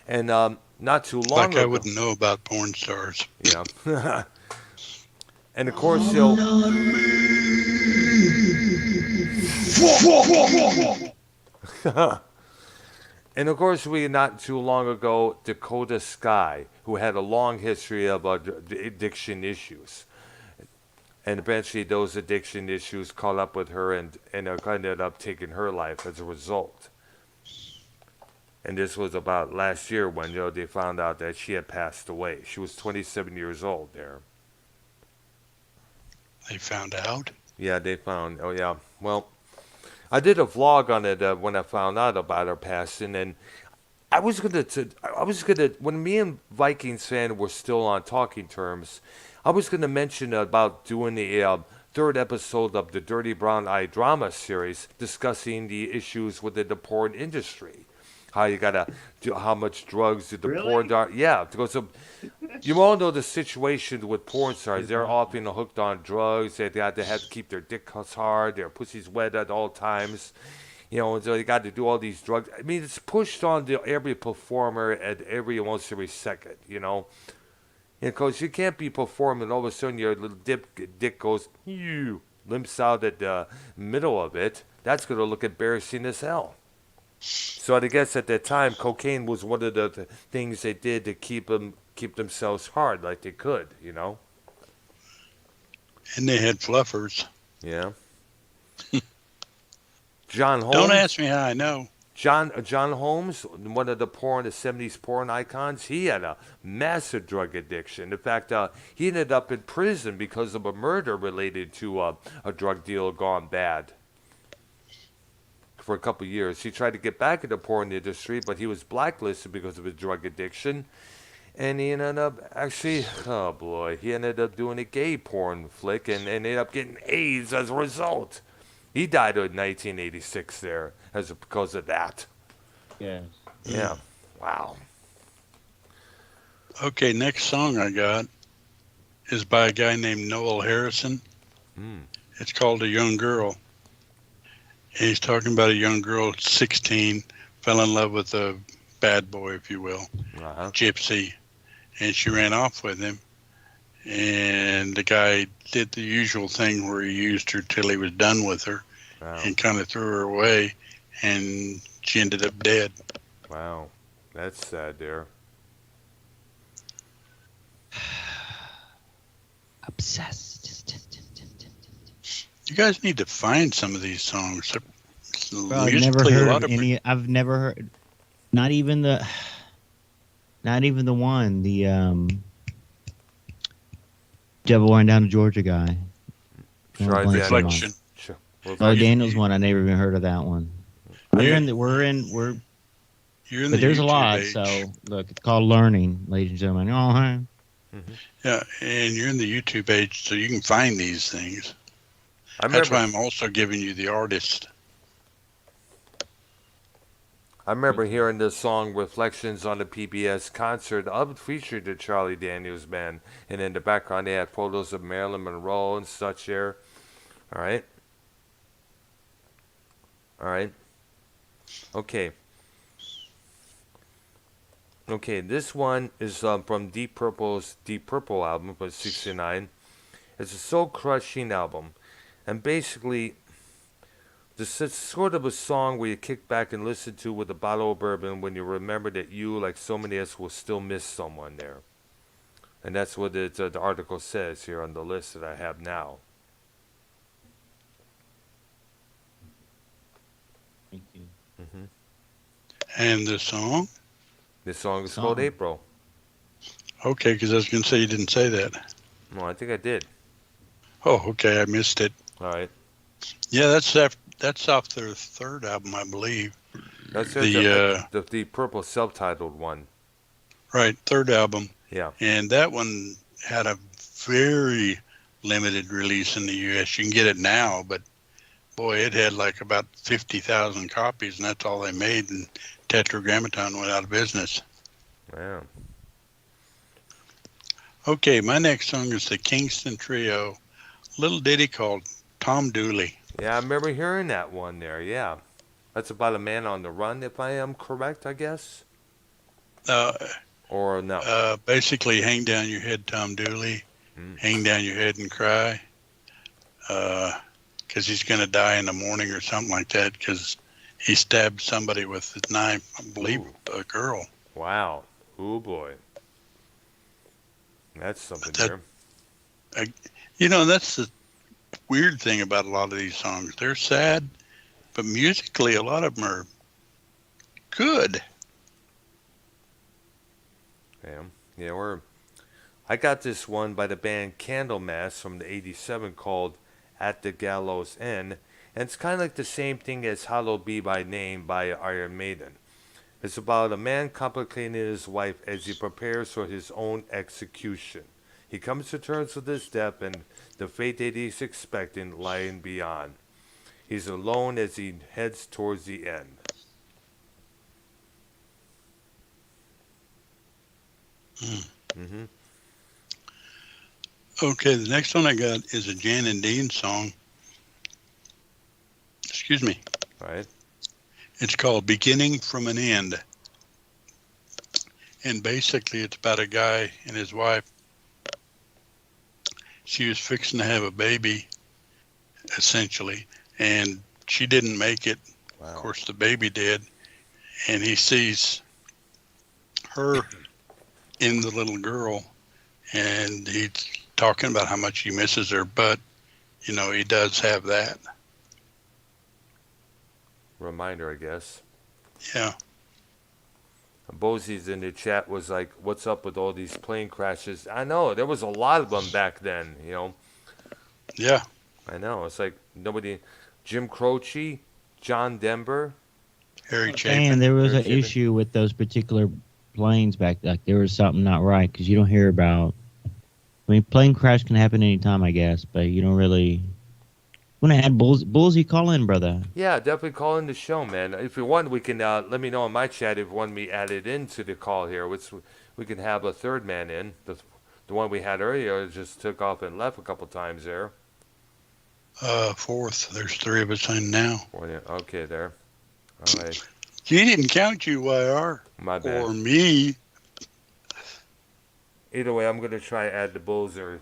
A: And not too long ago.
D: Like I wouldn't know about porn stars.
A: Yeah. And of course, you'll. And of course, we not too long ago, Dakota Sky, who had a long history of addiction issues. And eventually, those addiction issues caught up with her and ended up taking her life as a result. And this was about last year when they found out that she had passed away. She was 27 years old there.
D: They found out?
A: Yeah, they found. Oh, yeah. Well, I did a vlog on it when I found out about her passing, and when me and Vikings fan were still on talking terms, I was gonna mention about doing the third episode of the Dirty Brown Eye drama series discussing the issues within the porn industry. How you gotta do, how much drugs did the porn yeah, because you all know the situation with porn stars. They're often hooked on drugs. They have to keep their dicks hard, their pussies wet at all times. And so they got to do all these drugs. I mean, it's pushed on to every performer at almost every second, Because you can't be performing, all of a sudden your little dick goes, limps out at the middle of it. That's going to look embarrassing as hell. So I guess at that time, cocaine was one of the things they did to keep themselves hard like they could,
D: And they had fluffers.
A: Yeah. John Holmes.
D: Don't ask me how I know.
A: John Holmes, one of the 70s porn icons, he had a massive drug addiction. In fact, he ended up in prison because of a murder related to a drug deal gone bad. For a couple of years. He tried to get back in the porn industry, but he was blacklisted because of his drug addiction. And he ended up he ended up doing a gay porn flick and ended up getting AIDS as a result. He died in 1986 there because of that.
C: Yes.
A: Yeah. Wow.
D: Okay, next song I got is by a guy named Noel Harrison. It's called A Young Girl. And he's talking about a young girl, 16, fell in love with a bad boy, if you will, Gypsy. And she ran off with him. And the guy did the usual thing where he used her till he was done with her and kind of threw her away. And she ended up dead.
A: Wow. That's sad there.
C: Obsessed.
D: You guys need to find some of these songs.
C: Bro, I've never heard any. I've never heard. Not even the one. The Devil Wearing Down to Georgia guy.
D: Reflection.
C: Oh, Daniel's one. I never even heard of that one.
D: You're in
C: But
D: the
C: there's a
D: YouTube
C: lot.
D: age.
C: So look, it's called learning, ladies and gentlemen. Oh, hi.
D: Yeah, and you're in the YouTube age, so you can find these things.
A: I
D: That's why I'm also giving you the artist.
A: I remember hearing the song Reflections on the PBS concert featured the Charlie Daniels Band. And in the background, they had photos of Marilyn Monroe and such there. All right. Okay. This one is from Deep Purple's Deep Purple album from '69. It's a soul-crushing album. And basically, this is sort of a song where you kick back and listen to with a bottle of bourbon when you remember that you, like so many of us, will still miss someone there. And that's what the article says here on the list that I have now.
C: Thank you.
D: And the song?
A: This song is called April.
D: Okay, because I was going to say you didn't say that.
A: No, I think I did.
D: Oh, okay, I missed it.
A: All right.
D: Yeah, that's off their third album, I believe.
A: That's the purple self-titled one.
D: Right, third album.
A: Yeah.
D: And that one had a very limited release in the U.S. You can get it now, but boy, it had like about 50,000 copies, and that's all they made, and Tetragrammaton went out of business.
A: Yeah.
D: Okay, my next song is the Kingston Trio, little ditty called Tom Dooley.
A: Yeah, I remember hearing that one there, yeah. That's about a man on the run, if I am correct, I guess? Or no?
D: Basically, hang down your head, Tom Dooley. Hang down your head and cry. Because he's going to die in the morning or something like that, because he stabbed somebody with his knife, I believe, a girl.
A: Wow. Oh, boy. That's something there.
D: That's the weird thing about a lot of these songs. They're sad, but musically, a lot of them are good.
A: Yeah, I got this one by the band Candlemass from the '87 called At the Gallows End, and it's kind of like the same thing as Hallowed Be Thy Name by Iron Maiden. It's about a man complicating his wife as he prepares for his own execution. He comes to terms with his death and the fate that he's expecting lying beyond. He's alone as he heads towards the end. Mm-hmm.
D: Okay, the next one I got is a Jan and Dean song. Excuse me.
A: Right?
D: It's called Beginning from an End. And basically it's about a guy and his wife. She was fixing to have a baby, essentially, and she didn't make it.
A: Wow.
D: Of course, the baby did. And he sees her in the little girl, and he's talking about how much he misses her, but, you know, he does have that.
A: Reminder, I guess.
D: Yeah.
A: Bosie's in the chat was like, what's up with all these plane crashes? I know, there was a lot of them back then, you know.
D: Yeah.
A: I know, it's like nobody, Jim Croce, John Denver.
D: Harry Chapin.
C: And there was
A: Harry
C: an
A: Chapin.
C: issue with those particular planes back. Like there was something not right because you don't hear about. I mean, plane crash can happen anytime, I guess, but you don't really. When I had Bulls, you call in, brother.
A: Yeah, definitely call in the show, man. If you want, we can let me know in my chat if you want me added into the call here. Which we can have a third man in. The one we had earlier just took off and left a couple times there.
D: Fourth. There's three of us in now.
A: Okay, there. All right.
D: He didn't count you, YR.
A: My bad.
D: Or me.
A: Either way, I'm gonna try to add the Bullzer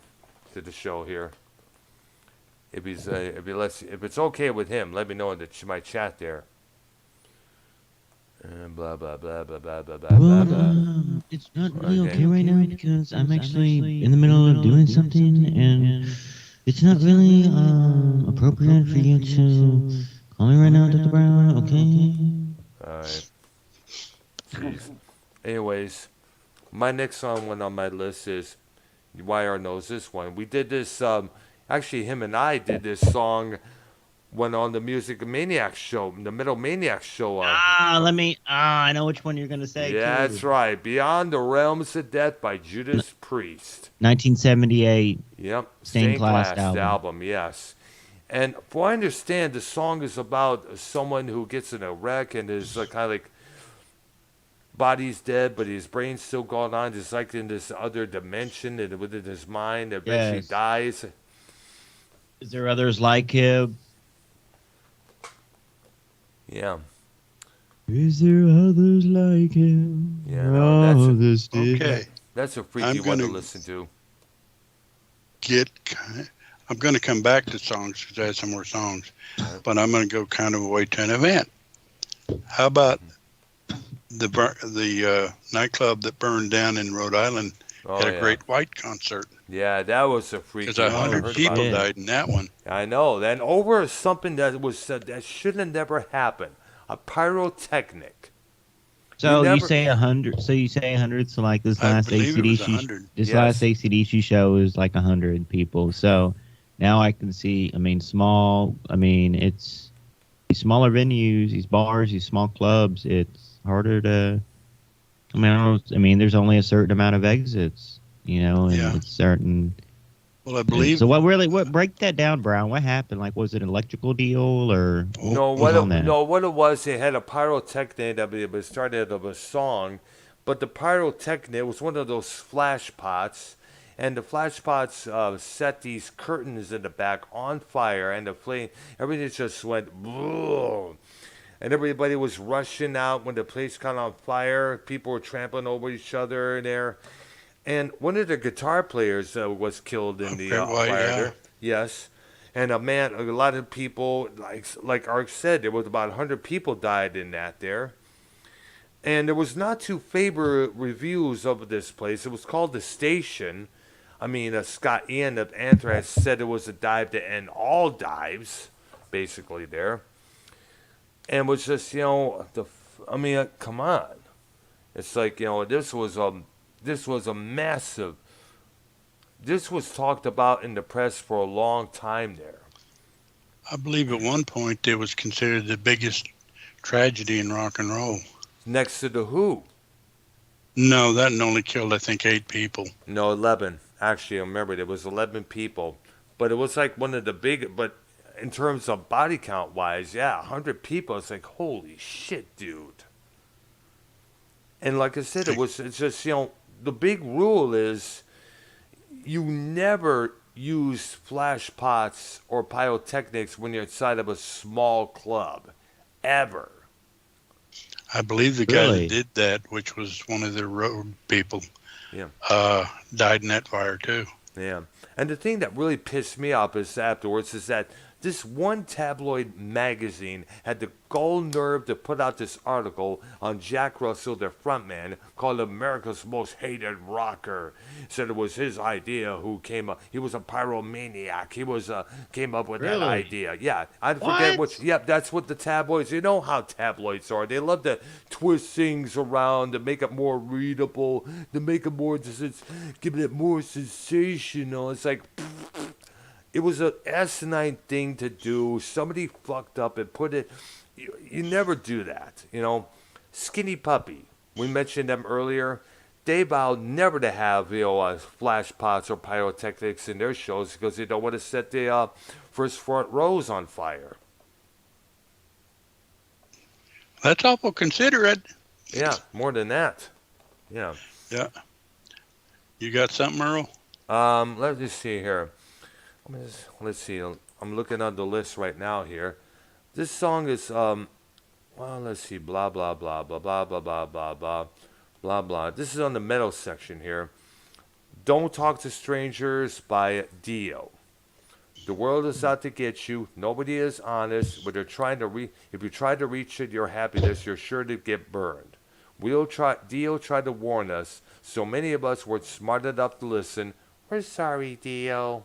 A: to the show here. If it's okay with him, let me know in my chat there. Blah blah blah blah blah blah blah
C: Well,
A: blah.
C: it's not really okay right now because I'm actually in the middle of doing something, and it's not really appropriate for you to call me right now, Dr. Brown. Okay.
A: All right. Jeez. Anyways, my next song one on my list is YR knows this one. We did this. Actually, him and I did this song when on the Music Maniacs show, the Metal Maniacs show.
C: I know which one you're gonna say.
A: Yeah,
C: too.
A: that's right. Beyond the Realms of Death by Judas Priest.
C: 1978.
A: Yep.
C: Stained Glass
A: album. Yes. And for I understand, the song is about someone who gets in a wreck and is kind of like body's dead, but his brain's still going on, just like in this other dimension and within his mind. Eventually
C: Yes.
A: dies.
C: Is there others like him?
A: Yeah.
C: Is there others like him?
A: Yeah, no, that's
D: Okay.
A: That's a freaky
D: I'm
A: one to
D: gonna-
A: listen to.
D: I'm going to come back to songs because I have some more songs, but I'm going to go kind of away to an event. How about the nightclub that burned down in Rhode Island
A: Oh,
D: had a
A: yeah.
D: Great White concert?
A: Yeah, that was a freaky
D: Because
A: one. I
D: 100
A: heard
D: people
A: about that.
D: died in that one.
A: I know. Then over something that shouldn't have never happened. A pyrotechnic.
C: So
A: You
C: you
A: never-
C: say 100. So you say 100. So like this
D: I
C: last
D: believe it was
C: ACDC,
D: 100.
C: this
A: Yes.
C: last ACDC show is like 100 people. So now I can see. I mean, small. I mean, it's these smaller venues, these bars, these small clubs. It's harder to. I mean, I mean, there's only a certain amount of exits, you know, and
D: Yeah.
C: it's certain.
D: Well, I believe
C: So what break that down, Brown? What happened? Like, was it an electrical deal or?
A: No,
C: was on that?
A: what it was, they had a pyrotechnic that it started of a song, but the pyrotechnic was one of those flash pots, and the flash pots set these curtains in the back on fire, and the flame, everything just went boom. And everybody was rushing out when the place caught on fire. People were trampling over each other there. And one of the guitar players was killed in the
D: Great White,
A: fire
D: yeah.
A: there. Yes. And a lot of people, like Ark said, there was about 100 people died in that there. And there was not too favorable reviews of this place. It was called The Station. I mean, Scott Ian of Anthrax said it was a dive to end all dives, basically there. And was just, come on. It's like, this was a massive. This was talked about in the press for a long time there.
D: I believe at one point it was considered the biggest tragedy in rock and roll.
A: next to the Who.
D: No, that only killed, I think, 8 people.
A: No, 11. Actually, I remember it was 11 people. But it was like one of the big, but in terms of body count wise, yeah, 100 people. It's like, holy shit, dude. And like I said, it's just, the big rule is you never use flash pots or pyrotechnics when you're inside of a small club. Ever.
D: I believe the guy
C: Really?
D: that did that, which was one of the road people,
A: Yeah.
D: died in that fire too.
A: Yeah. And the thing that really pissed me off is afterwards is that this one tabloid magazine had the gall nerve to put out this article on Jack Russell, their frontman, called America's Most Hated Rocker. Said it was his idea who came up. He was a pyromaniac. He was came up with that
C: Really?
A: idea. Yeah, I forget
C: What?
A: which. Yep, that's what the tabloids. You know how tabloids are. They love to twist things around to make it more readable, to make it more, give it more sensational. It's like. It was an asinine thing to do. Somebody fucked up and put it. You never do that, Skinny Puppy. We mentioned them earlier. They vowed never to have flash pots or pyrotechnics in their shows because they don't want to set the first front rows on fire.
D: That's awful considerate.
A: Yeah, more than that. Yeah.
D: Yeah. You got something, Earl?
A: Let me see here. Let's see. I'm looking on the list right now here. This song is let's see. Blah blah blah blah blah blah blah blah blah blah blah. This is on the metal section here. Don't Talk to Strangers by Dio. The world is out to get you. Nobody is honest. But they're trying to if you try to reach it, your happiness, you're sure to get burned. Dio tried to warn us. So many of us were smart enough to listen. We're sorry, Dio.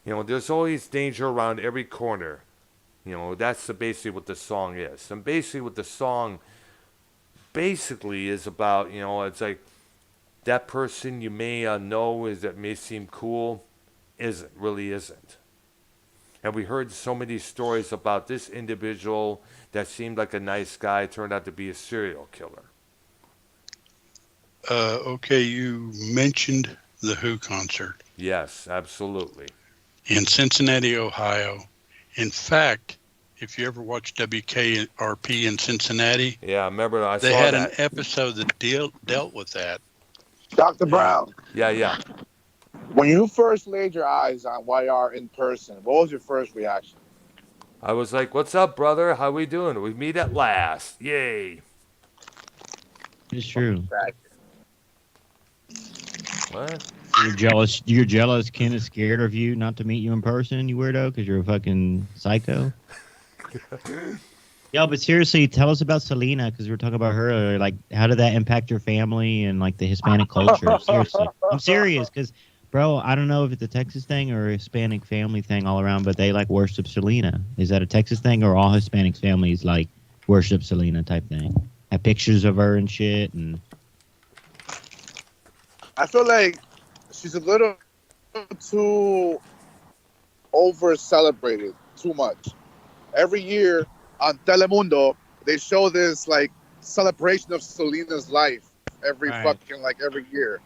A: There's always danger around every corner. That's basically what the song is. And basically what the song is about, it's like that person you may know that may seem cool, really isn't. And we heard so many stories about this individual that seemed like a nice guy turned out to be a serial killer.
D: Okay, you mentioned the Who concert
A: Yes, absolutely.
D: in Cincinnati, Ohio. In fact, if you ever watched WKRP in Cincinnati,
A: Yeah, I remember I
D: they
A: saw
D: had
A: that.
D: an episode that dealt with that.
B: Dr. Brown,
A: Yeah.
B: when you first laid your eyes on YR in person, what was your first reaction?
A: I was like, "What's up, brother? How we doing? We meet at last. Yay."
C: It's true.
A: What?
C: You're jealous. You're jealous. Ken is scared of you not to meet you in person, you weirdo, because you're a fucking psycho. Yo, but seriously, tell us about Selena, because we were talking about her earlier. Like, how did that impact your family and like the Hispanic culture? Seriously, I'm serious, because, bro, I don't know if it's a Texas thing or a Hispanic family thing all around, but they like worship Selena. Is that a Texas thing, or all Hispanic families like worship Selena type thing? Have pictures of her and shit, and
B: I feel like she's a little too over celebrated, too much. Every year on Telemundo, they show this like celebration of Selena's life every every year.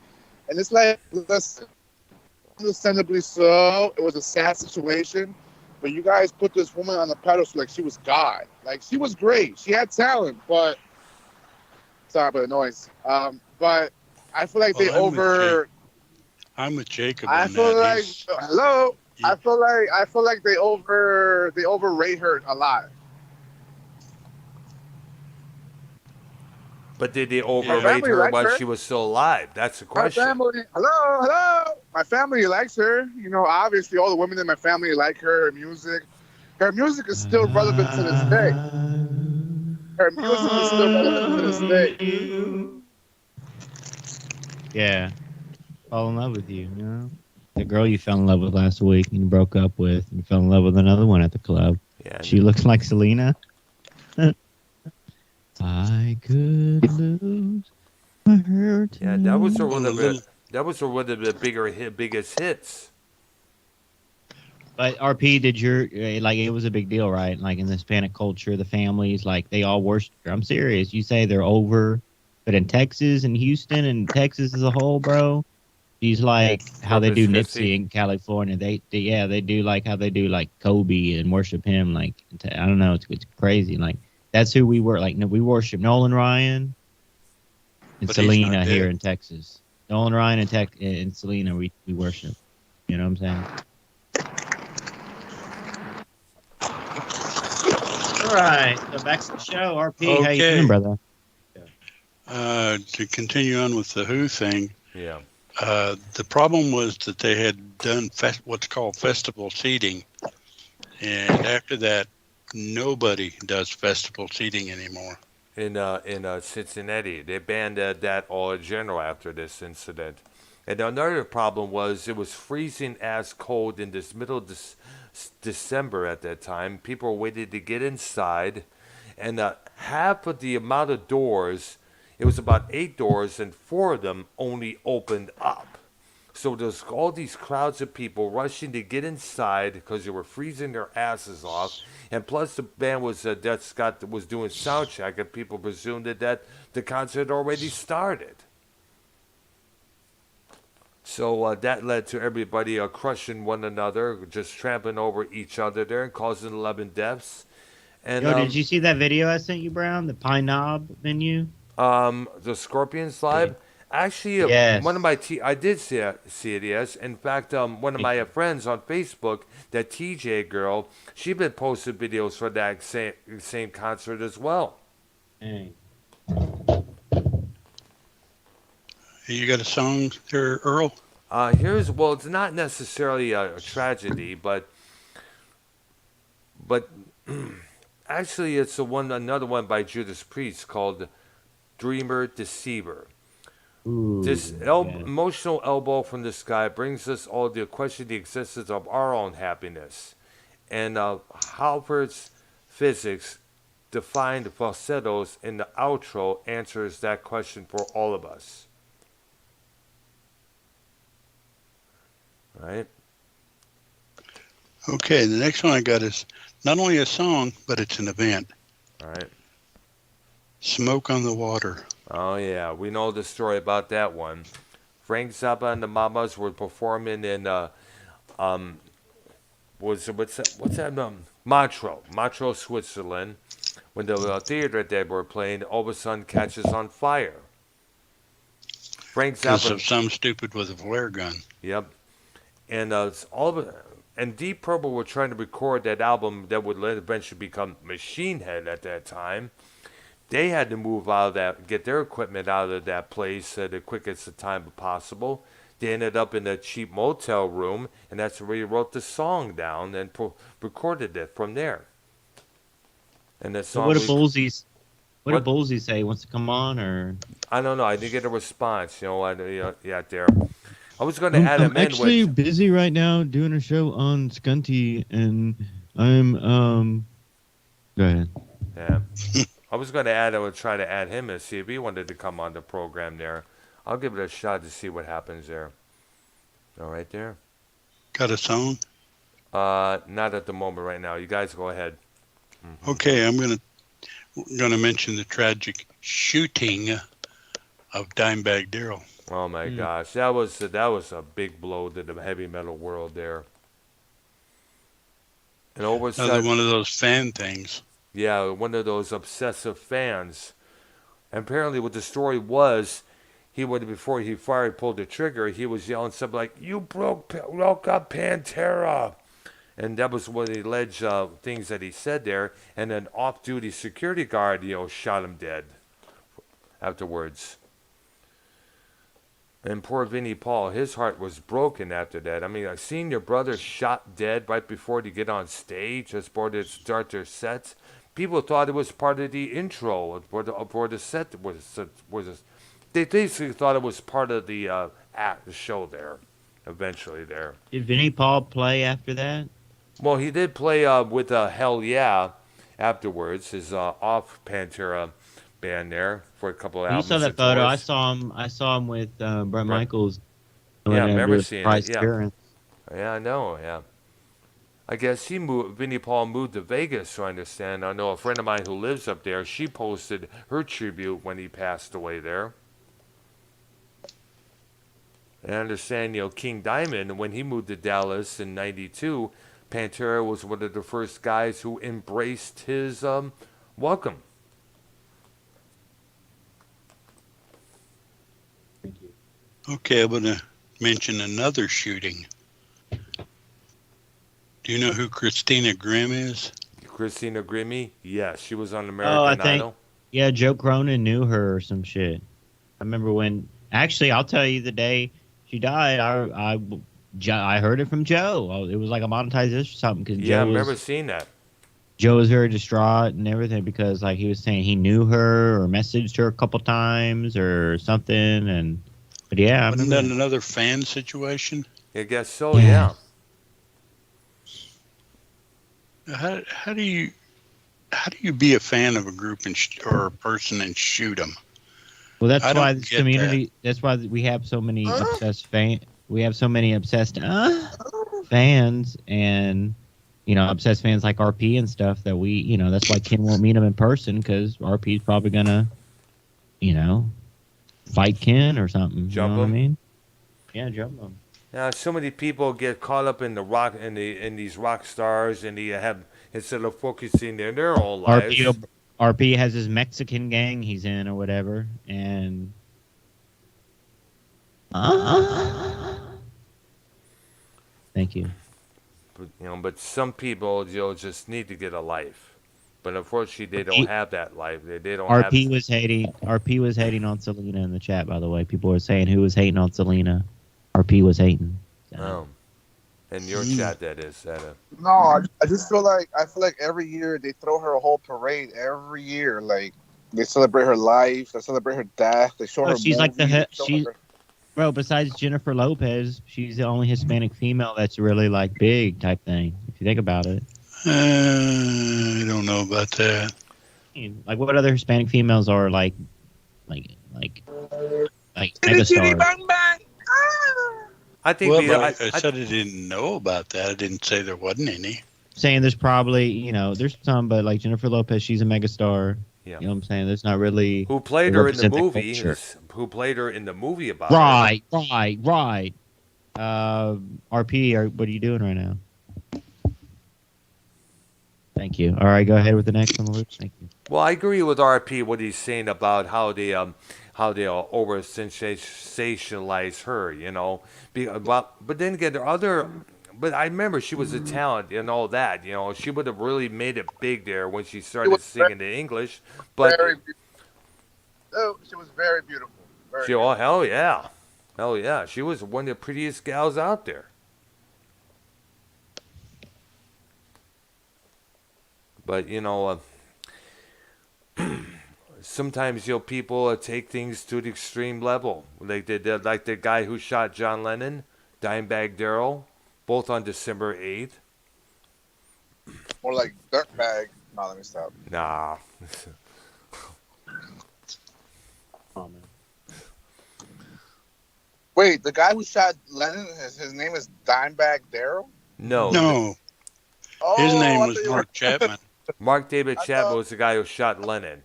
B: And it's like, listen, understandably so, it was a sad situation, but you guys put this woman on a pedestal like she was God. Like, she was great. She had talent, but sorry about the noise. But I feel like
D: I'm with Jacob.
B: I
D: on
B: feel
D: that.
B: like
D: He's-
B: hello.
D: Yeah.
B: I feel like they overrate her a lot.
A: But did they
B: My
A: overrate
B: family
A: her
B: likes
A: while
B: her.
A: she was still alive? That's the
B: My
A: question.
B: family, hello. My family likes her. Obviously all the women in my family like her. Her music. Her music is still relevant to this day. Her music is still relevant to this day.
C: yeah, fall in love with you. The girl you fell in love with last week and you broke up with, and you fell in love with another one at the club.
A: Yeah.
C: She looks like Selena. I could lose my hurt.
A: Yeah, that was one
D: Well,
A: of
D: the
A: the biggest hits.
C: But RP, did your like it was a big deal, right? Like in the Hispanic culture, the families like they all worship her. I'm serious. You say they're over, but in Texas and Houston and Texas as a whole, bro, she's like how they
A: Corpus
C: do
A: Christi.
C: Nipsey in California. They do like how they do like Kobe and worship him. Like I don't know, it's crazy. Like that's who we were. Like no, we worship Nolan Ryan and
D: But he's not
C: Selena here
D: dead.
C: in Texas. Nolan Ryan and Selena we worship. You know what I'm saying? All right, so back to the show. RP, how you
D: Okay.
C: doing, brother?
D: To continue on with the Who thing,
A: Yeah.
D: the problem was that they had done what's called festival seating, and after that, nobody does festival seating anymore.
A: In Cincinnati, they banned that all in general after this incident. And another problem was it was freezing ass cold in this middle of December at that time. People were waiting to get inside, and half of the amount of doors, it was about 8 doors, and 4 of them only opened up. So there's all these crowds of people rushing to get inside because they were freezing their asses off, and plus the band was was doing sound check, and people presumed that the concert had already started. So that led to everybody crushing one another, just trampling over each other there, and causing 11 deaths. And
C: Yo, did you see that video I sent you, Brown? The Pine Knob menu?
A: the Scorpions live. Actually,
C: Yes.
A: one of my I did see it. Yes, in fact, one of my friends on Facebook, that TJ girl, she been posting videos for that same concert as well.
C: Hey.
D: You got a song there, Earl?
A: It's not necessarily a tragedy, but actually, it's another one by Judas Priest called "Dreamer Deceiver."
C: Ooh,
A: This
C: yeah.
A: emotional elbow from the sky brings us all to question the existence of our own happiness. And Halpert's physics, defined falsettos in the outro, answers that question for all of us. Right?
D: Okay, the next one I got is not only a song, but it's an event.
A: All right.
D: Smoke on the Water.
A: Oh yeah, we know the story about that one. Frank Zappa and the Mamas were performing in what's that Montreux, Switzerland. When the theater they were playing, all of a sudden catches on fire. Frank
D: Because
A: Zappa,
D: of some stupid with a flare gun.
A: yep, and and Deep Purple were trying to record that album that would eventually become Machine Head at that time. They had to move out of that, get their equipment out of that place the quickest time possible. They ended up in a cheap motel room, and that's where he wrote the song down and recorded it from there. And the
C: So
A: song,
C: what did Bullseye? What
A: What?
C: did Bullseye say? Wants to come on or?
A: I don't know. I didn't get a response. There. I was going to add
G: I'm
A: him in
G: actually
A: with.
G: busy right now doing a show on Scunty, and I'm Go ahead.
A: Yeah. I was going to add. I would try to add him and see if he wanted to come on the program there. I'll give it a shot to see what happens there. All right there.
D: Got a song?
A: Not at the moment right now. You guys go ahead. Mm-hmm.
D: Okay, I'm gonna mention the tragic shooting of Dimebag Darrell.
A: Oh my gosh, that was a big blow to the heavy metal world there. And
D: Another one of those fan things.
A: Yeah, one of those obsessive fans. And apparently, what the story was, before he pulled the trigger, he was yelling something like, "You broke up Pantera," and that was one of the alleged things that he said there. And an off-duty security guard, shot him dead afterwards. And poor Vinnie Paul, his heart was broken after that. I mean, seeing your brother shot dead right before they get on stage, just before they start their sets, people thought it was part of the intro for the set. They basically thought it was part of the show there, eventually there.
C: Did Vinnie Paul play after that?
A: Well, he did play with Hell Yeah afterwards, his off Pantera band there for a couple of
C: You
A: albums.
C: saw that
A: and
C: photo.
A: tours.
C: I saw him with Brett Michaels.
A: Yeah, I remember
C: with
A: seeing
C: Price
A: it. Yeah.
C: Appearance.
A: Yeah, I know. Yeah. I guess Vinnie Paul moved to Vegas, so I understand. I know a friend of mine who lives up there. She posted her tribute when he passed away there. And I understand, King Diamond, when he moved to Dallas in '92, Pantera was one of the first guys who embraced his welcome.
C: Thank you.
D: Okay, I'm going to mention another shooting. Do you know who Christina Grimm is?
A: Christina Grimmie? Yes, she was on
C: I
A: American
C: think-
A: Idol.
C: Yeah, Joe Cronin knew her or some shit. I remember when. Actually, I'll tell you the day she died. I heard it from Joe. It was like a monetization or something because
A: Yeah, I remember seeing that.
C: Joe was very distraught and everything because like he was saying he knew her or messaged her a couple times or something. But yeah, I
D: Wasn't
C: remember
D: that another fan situation?
A: I guess so, yeah.
D: How do you be a fan of a group or a person and shoot them?
C: Well, that's
D: I don't
C: why this
D: get
C: community. That's why we have so many obsessed We have so many obsessed fans, and obsessed fans like RP and stuff that we. That's why Ken won't meet him in person because RP is probably gonna, fight Ken or something.
A: Jump
C: you know what I
A: him?
C: mean? Yeah, jump him.
A: Now, so many people get caught up in in these rock stars, and instead of focusing in their own lives.
C: RP has his Mexican gang he's in or whatever, and thank you.
A: But some people, just need to get a life. But unfortunately, they don't have that life. They don't have.
C: RP was hating on Selena in the chat. By the way, people were saying who was hating on Selena. RP was hating.
A: Oh. In your chat, that is.
B: No, I just feel like every year they throw her a whole parade. Every year, like they celebrate her life, they celebrate her death, they show her.
C: She's like
B: movies,
C: bro. Besides Jennifer Lopez, she's the only Hispanic female that's really like big type thing. If you think about it.
D: I don't know about that.
C: Like what other Hispanic females are like megastars?
A: I think.
D: Well, I said I didn't know about that. I didn't say there wasn't any.
C: Saying there's probably there's some, but like Jennifer Lopez, she's a megastar.
A: Yeah.
C: You know what I'm saying? There's not really
A: who played her in the
C: represent the
A: movie?
C: culture.
A: Who played her in the movie about
C: Right. RP, what are you doing right now? Thank you. All right, go ahead with the next on the list. Thank you.
A: Well, I agree with RP what he's saying about how they over sensationalize her, but then again, there are other. But I remember she was a talent and all that. She would have really made it big there when she started singing in English. But
B: she was very beautiful.
A: Hell yeah, she was one of the prettiest gals out there. But sometimes people take things to the extreme level. Like they did, like the guy who shot John Lennon, Dimebag Darrell, both on December 8th.
B: More like dirtbag. No, let me stop.
A: Nah.
C: Oh, man.
B: Wait, the guy who shot Lennon, his name is Dimebag Darrell?
A: No.
D: His name
B: I
D: was
B: thought you
D: Mark Chapman.
A: Mark David Chapman was the guy who shot Lennon.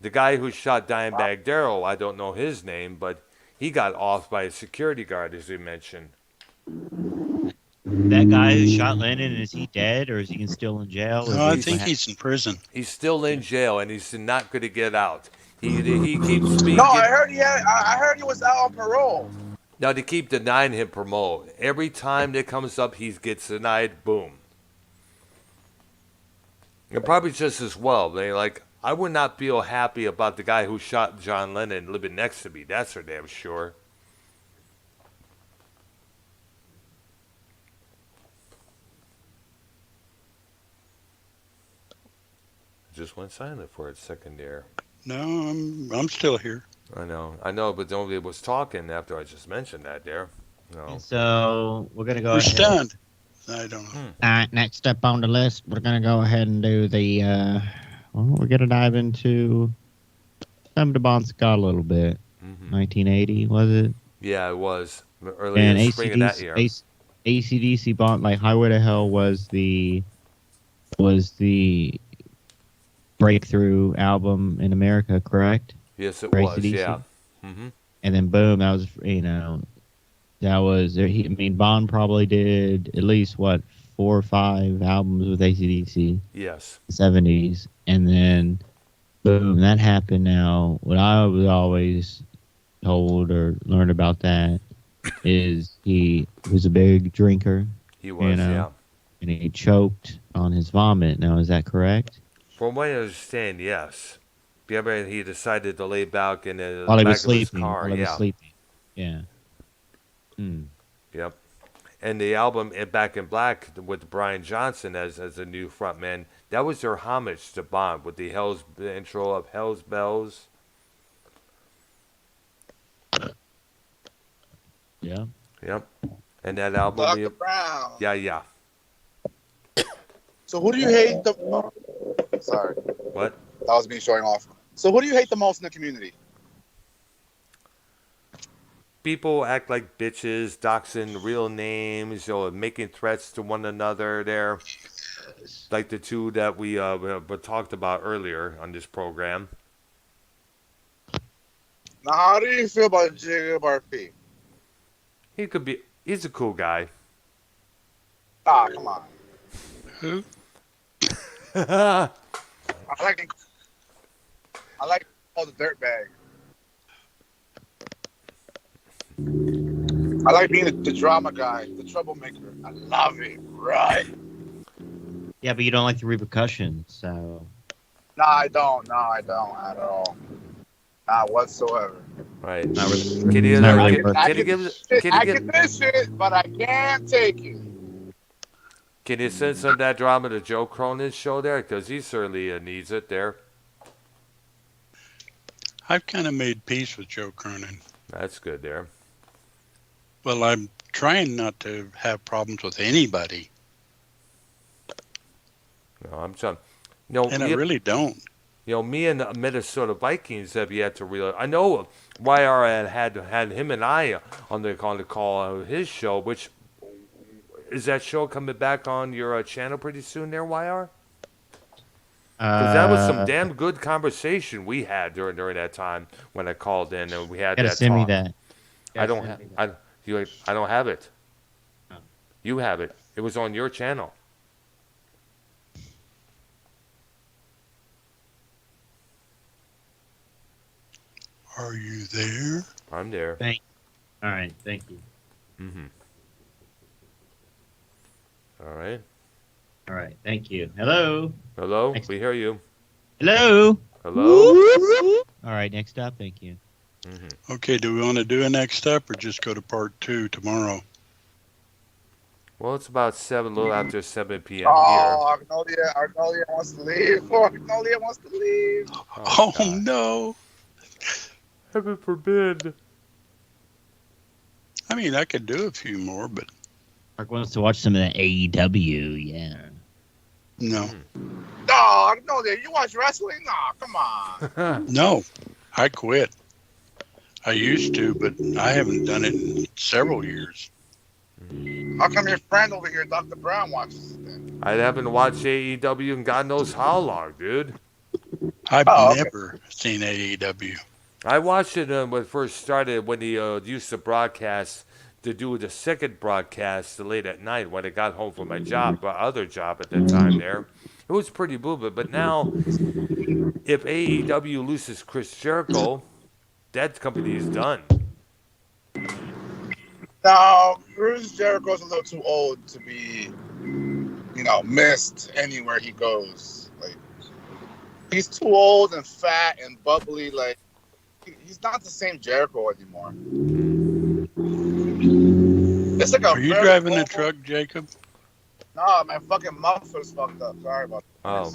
A: The guy who shot Dimebag Darrell, I don't know his name, but he got off by a security guard, as we mentioned.
C: That guy who shot Lennon, is he dead or is he still in jail?
D: No, I think he's in prison.
A: He's still in jail, and he's not going to get out. He keeps being.
B: No, I heard he was out on parole.
A: Now they keep denying him parole. Every time that comes up, he gets denied. Boom. And probably just as well. I would not feel happy about the guy who shot John Lennon living next to me. That's for damn sure. Just went silent for a second there.
D: No, I'm still here.
A: I know, but nobody was talking after I just mentioned that there. No.
C: So we're gonna go.
D: We're
C: ahead.
D: stunned. I don't know.
C: All right, next up on the list, we're gonna go ahead and do the. We're gonna dive into some of the Bon Scott a little bit. 1980 was it?
A: Yeah, it was early in the spring of that year.
C: AC/DC Bond, like Highway to Hell was the breakthrough album in America, correct?
A: Yes, it
C: For
A: was.
C: AC/DC?
A: Yeah. Hmm.
C: And then boom, that was that was. I mean, Bond probably did at least what 4 or 5 albums with AC/DC,
A: Yes.
C: 70s, and then boom, that happened. Now, what I was always told or learned about that is he was a big drinker,
A: He was.
C: know.
A: Yeah.
C: and he choked on his vomit. Now, is that correct?
A: From what I understand, yes. Yeah, he decided to lay back in the
C: While he
A: back
C: was
A: of his
C: sleeping.
A: car.
C: While he was
A: Yeah.
C: sleeping. Yeah.
A: Yep. And the album Back in Black with Brian Johnson as a new frontman, that was their homage to Bond with the intro of Hell's Bells.
C: Yeah.
A: Yep. And that album.
B: Dr. Brown.
A: Yeah.
B: So who do you hate the? Sorry,
A: What?
B: that was me showing off. So who do you hate the most in the community?
A: People act like bitches, doxing real names, making threats to one another there. Like the two that we talked about earlier on this program.
B: Now, how do you feel about Jacob RP?
A: He's a cool guy.
B: Ah, come on.
D: Who?
B: I like all the dirtbag. I like being the drama guy, the troublemaker. I love it. Right.
C: Yeah, but you don't like the repercussions, so.
B: No, I don't. No, I don't at all. Not whatsoever.
A: Right.
C: Not really.
A: Can you,
C: Not really
B: I
A: can you
B: can,
A: give
B: shit, I can this shit, but I can't take it.
A: Can you send some of that drama to Joe Cronin's show there? Because he certainly needs it there.
D: I've kind of made peace with Joe Cronin.
A: That's good there.
D: Well, I'm trying not to have problems with anybody,
A: No, I'm trying.
D: and I really don't.
A: Me and the Minnesota Vikings have yet to realize. I know YR had him and I on the call of his show. Which is that show coming back on your channel pretty soon there, YR? Because that was some damn good conversation we had during that time when I called in and we had
C: Gotta
A: that
C: send
A: talk.
C: me that.
A: I don't have it.
C: Oh.
A: You have it. It was on your channel.
D: Are you there?
A: I'm there.
C: All right, thank you.
A: Mm-hmm. All right.
C: All right, thank you. Hello.
A: Hello.
C: Next.
A: We hear you.
C: Hello.
A: Hello.
C: All right, next up, thank you.
A: Mm-hmm.
D: Okay, do we want to do a next step or just go to part 2 tomorrow?
A: Well, it's about a little after 7 p.m.
B: Oh, Arknolia wants to leave. Arknolia wants to leave.
A: here.
D: Oh,
A: God.
D: no.
A: Heaven forbid.
D: I mean, I could do a few more, but
C: Mark wants to watch some of the AEW. Yeah.
D: no.
B: No, Arknolia, you watch wrestling? No, come on.
D: No, I quit. I used to, but I haven't done it in several years.
B: How come your friend over here, Dr. Brown, watches it then?
A: I haven't watched AEW in God knows how long, dude.
D: I've
B: okay.
D: never seen AEW.
A: I watched it when it first started, when he used to broadcast, to do the second broadcast late at night when I got home from my other job at that time there. It was pretty booming. But now, if AEW loses Chris Jericho, that company is done.
B: No, Chris Jericho's a little too old to be, missed anywhere he goes. Like, he's too old and fat and bubbly. Like, he's not the same Jericho anymore. It's like
D: Are you driving the truck, Jacob?
B: No, my fucking muffler's fucked up. Sorry about that.
A: Oh.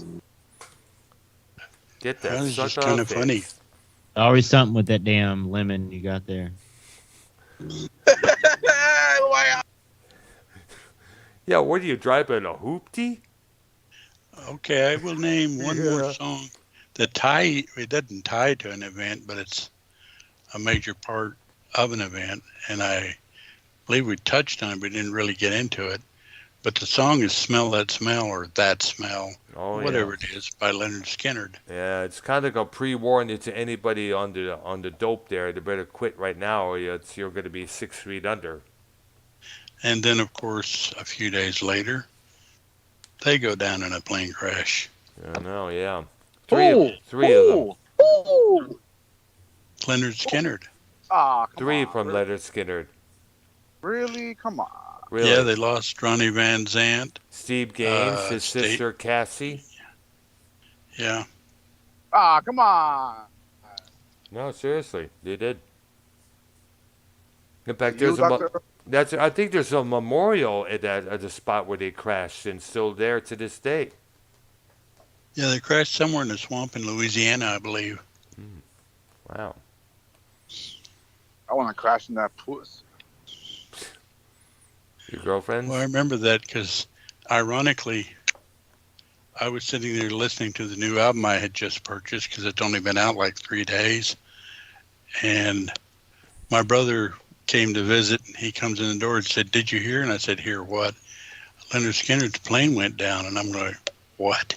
A: Get that
D: That was just
A: sucker
D: kind
A: off
D: of funny.
A: face.
C: Always something with that damn lemon you got there.
B: Why?
A: Yeah, what are you driving, a hoopty?
D: Okay, I will name one more song that it doesn't tie to an event, but it's a major part of an event, and I believe we touched on it. We didn't really get into it. But the song is Smell That Smell or That Smell,
A: Oh
D: whatever
A: yeah.
D: it is, by Leonard Skinner.
A: Yeah, it's kind of like a pre-warning to anybody on the dope there. They better quit right now, or you're going to be 6 feet under.
D: And then, of course, a few days later, they go down in a plane crash.
A: I know, yeah.
B: Ooh,
A: Three of them.
B: Ooh.
D: Leonard Skinner.
B: Ah, come
A: Three
B: on.
A: from
B: Really?
A: Leonard Skinner.
B: Really? Come on.
A: Really.
D: Yeah, they lost Ronnie Van Zant.
A: Steve Gaines, his
D: State-
A: sister Cassie.
D: Yeah.
B: Ah, come on.
A: No, seriously, they did. In fact,
B: You,
A: there's a
B: Doctor?
A: I think there's a memorial at the spot where they crashed, and still there to this day.
D: Yeah, they crashed somewhere in the swamp in Louisiana, I believe.
A: Wow.
B: I want to crash in that puss.
A: Your girlfriends?
D: Well, I remember that because, ironically, I was sitting there listening to the new album I had just purchased because it's only been out like 3 days. And my brother came to visit. He comes in the door and said, "Did you hear?" And I said, "Hear what?" Leonard Skinner's plane went down. And I'm like, "What?"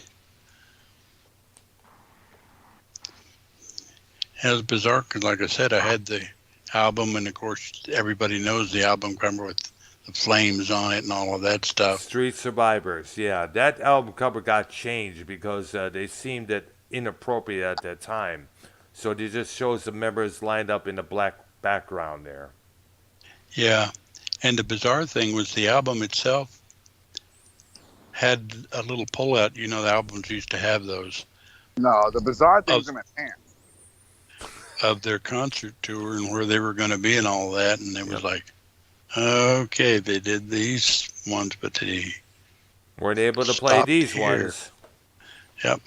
D: It was bizarre because, like I said, I had the album, and of course, everybody knows the album cover with the flames on it and all of that stuff.
A: Street Survivors, yeah. That album cover got changed because they seemed that inappropriate at that time. So it just shows the members lined up in the black background there.
D: Yeah. And the bizarre thing was the album itself had a little pullout. You know, the albums used to have those
B: No, the bizarre thing's in my pants.
D: of their concert tour and where they were going to be and all that. And it was like, okay, they did these ones, but they
A: Weren't able to play
D: stopped
A: these
D: here.
A: ones.
D: Yep.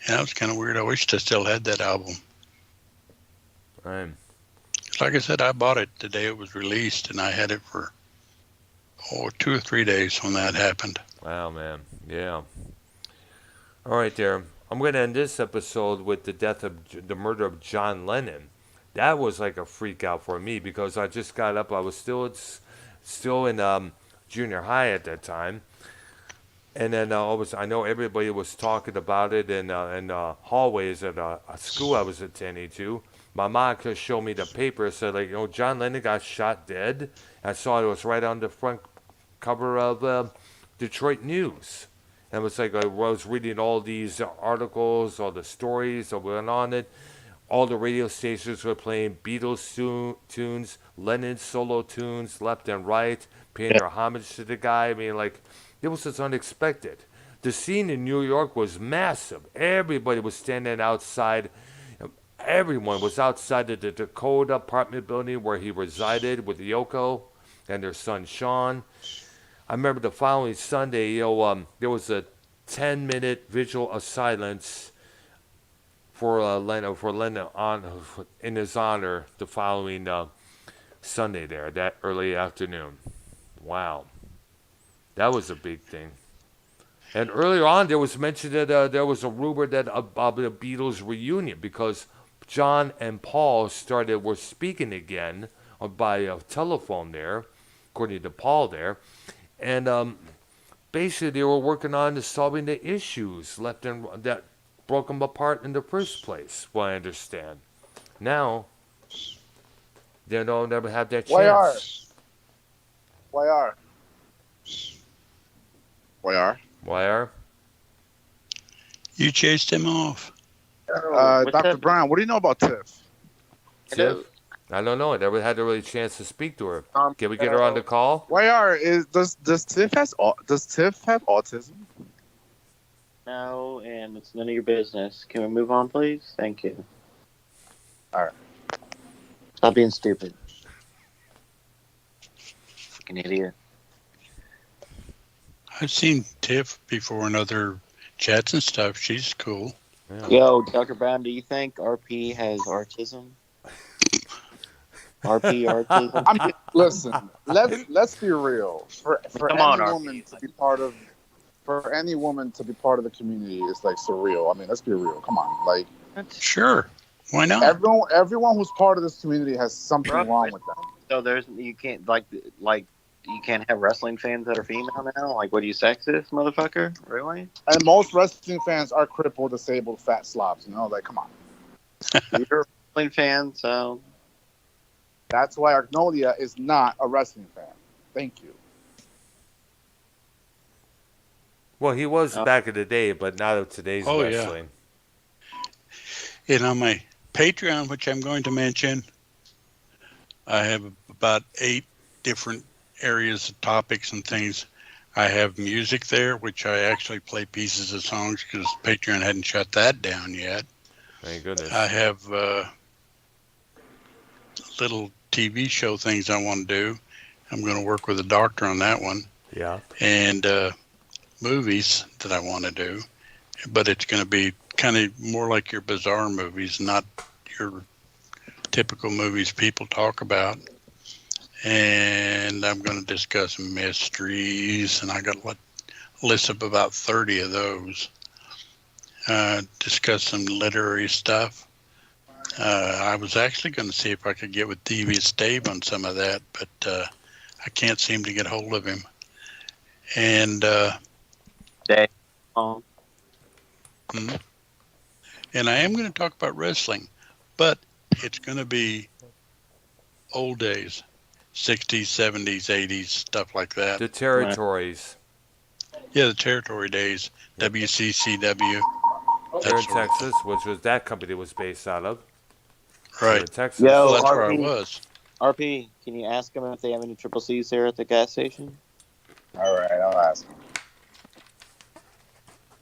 D: Yeah, it was kind of weird. I wished I still had that album.
A: Um,
D: Like I said, I bought it the day it was released, and I had it for 2 or 3 days when that happened.
A: wow, man. Yeah. All right, there. I'm going to end this episode with the murder of John Lennon. That was like a freak out for me because I just got up. I was still in junior high at that time. And then I know everybody was talking about it in hallways at a school I was attending to. My mom could show me the paper. It said, like, John Lennon got shot dead. I saw it was right on the front cover of Detroit News. And it was like I was reading all these articles, all the stories that went on it. All the radio stations were playing Beatles tunes, Lennon solo tunes, left and right, paying their homage to the guy. I mean, like, it was just unexpected. The scene in New York was massive. Everybody was standing outside. Everyone was outside of the Dakota apartment building where he resided with Yoko and their son Sean. I remember the following Sunday, there was a 10-minute vigil of silence for Lennon in his honor the following Sunday there, that early afternoon. Wow. That was a big thing. And earlier on, there was mention that there was a rumor that about the Beatles reunion because John and Paul were speaking again by telephone there, according to Paul there. And basically, they were working on solving the issues that broke them apart in the first place, what I understand. Now, they don't never have that chance.
B: YR.
A: YR?
D: You chased him off.
B: Dr. Brown, what do you know about Tiff?
A: Tiff? I don't know. I never had a really chance to speak to her. Can we get her on the call?
B: YR, does Tiff have autism?
H: No, and it's none of your business. Can we move on, please? Thank you.
B: All right.
H: Stop being stupid. Fucking idiot.
D: I've seen Tiff before in other chats and stuff. She's cool.
A: Yeah.
H: Yo, Dr. Brown, do you think RP has autism? RP autism?
B: Listen, let's be real. For
H: Come
B: any
H: on,
B: woman
H: RP.
B: to be part of the community, it's like surreal. I mean, let's be real. Come on, like
D: Sure. Why not?
B: everyone who's part of this community has something wrong with them.
H: So you can't like you can't have wrestling fans that are female now. Like, what are you, sexist, motherfucker? Really?
B: And most wrestling fans are crippled, disabled, fat slobs. You know, like, come on.
H: You're a wrestling fan, so
B: That's why Arknolia is not a wrestling fan. Thank you.
A: Well, he was
H: Oh.
A: back in the day, but not of today's
D: Oh, yeah.
A: wrestling.
D: And on my Patreon, which I'm going to mention, I have about 8 different areas of topics and things. I have music there, which I actually play pieces of songs because Patreon hadn't shut that down yet.
A: Thank goodness.
D: I have little TV show things I want to do. I'm going to work with a doctor on that one.
A: Yeah.
D: And movies that I want to do. But it's going to be kind of more like your bizarre movies, not your typical movies people talk about. And I'm going to discuss mysteries, and I got a list of about 30 of those. Discuss some literary stuff. I was actually going to see if I could get with Devious Dave on some of that, but I can't seem to get hold of him. And
H: Dave.
D: and I am going to talk about wrestling, but it's going to be old days. 60s, 70s, 80s, stuff like that.
A: The territories.
D: Yeah, the territory days, WCCW.
A: There in
D: sort of
A: Texas, which was that company was based out of.
D: Right.
A: In Texas.
H: Yo,
D: Well, that's where I
H: RP.
D: was.
H: RP, can you ask them if they have any triple C's there at the gas station?
B: All right, I'll ask him.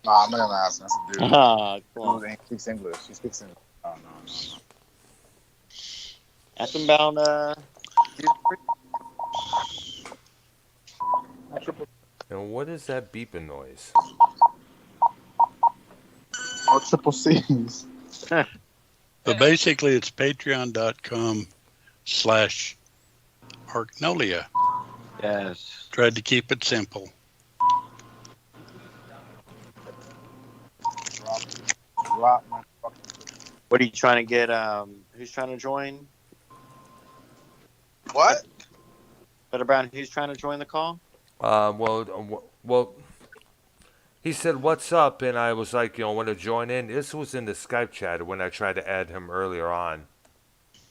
B: No, I'm not going to ask him. That's a dude.
H: Ah, come on.
B: He speaks English. He speaks English. Oh, no.
H: Ask them about
A: And what is that beeping noise?
B: No triple C's.
D: But basically, it's patreon.com/Arknolia.
H: yes.
D: Tried to keep it simple.
B: Drop my fucking.
H: What are you trying to get? Who's trying to join?
B: What?
H: Better Brown, who's trying to join the call?
A: Well, he said, "What's up?" And I was like, want to join in. This was in the Skype chat when I tried to add him earlier on.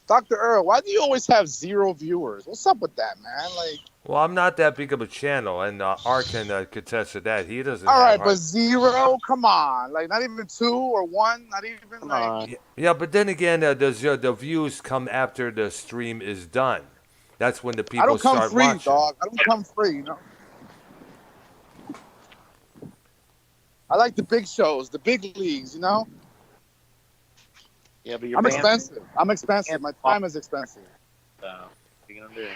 B: Dr. Earl, why do you always have 0 viewers? What's up with that, man? Like,
A: Well, I'm not that big of a channel, and Art can contest to that. He doesn't.
B: all
A: have
B: right,
A: hard-
B: but 0? Come on. Like, not even 2 or 1? Not even,
H: Come
B: like...
H: on.
A: Yeah, but then again, the views come after the stream is done. That's when the people
B: I don't come
A: start
B: free,
A: watching.
B: dog. I don't come free, you know? I like the big shows, the big leagues, you know?
H: Yeah, but you're
B: I'm
H: banned.
B: expensive. I'm expensive. My time is expensive.
H: So, what are you gonna do?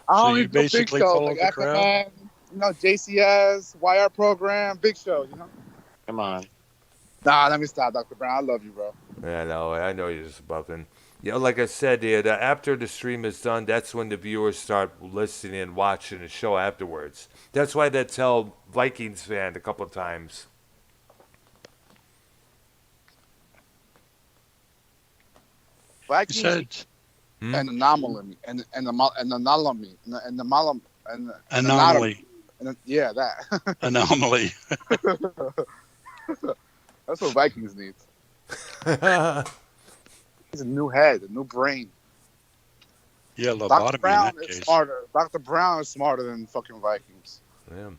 B: I
D: So
B: don't
D: you
B: need no big
D: basically
B: shows
D: follow
B: like
D: the crowd?
B: FMN, you know, JCS, YR program, big shows, you know?
H: Come on.
B: Nah, let me stop, Dr. Brown. I love you, bro.
A: Yeah, I know you're just buffing. Yeah, like I said, after the stream is done, that's when the viewers start listening and watching the show afterwards. That's why they tell Vikings fan a couple of times.
B: Vikings
D: Besides,
A: Hmm?
B: and anomaly and the anomaly and the
D: anomaly.
B: yeah, that.
D: Anomaly.
B: That's what Vikings need. He's a new head, a new brain.
D: Yeah,
B: Dr.
D: lobotomy in
B: Brown
D: that
B: is
D: case.
B: smarter. Dr. Brown is smarter than fucking Vikings.
A: Yeah.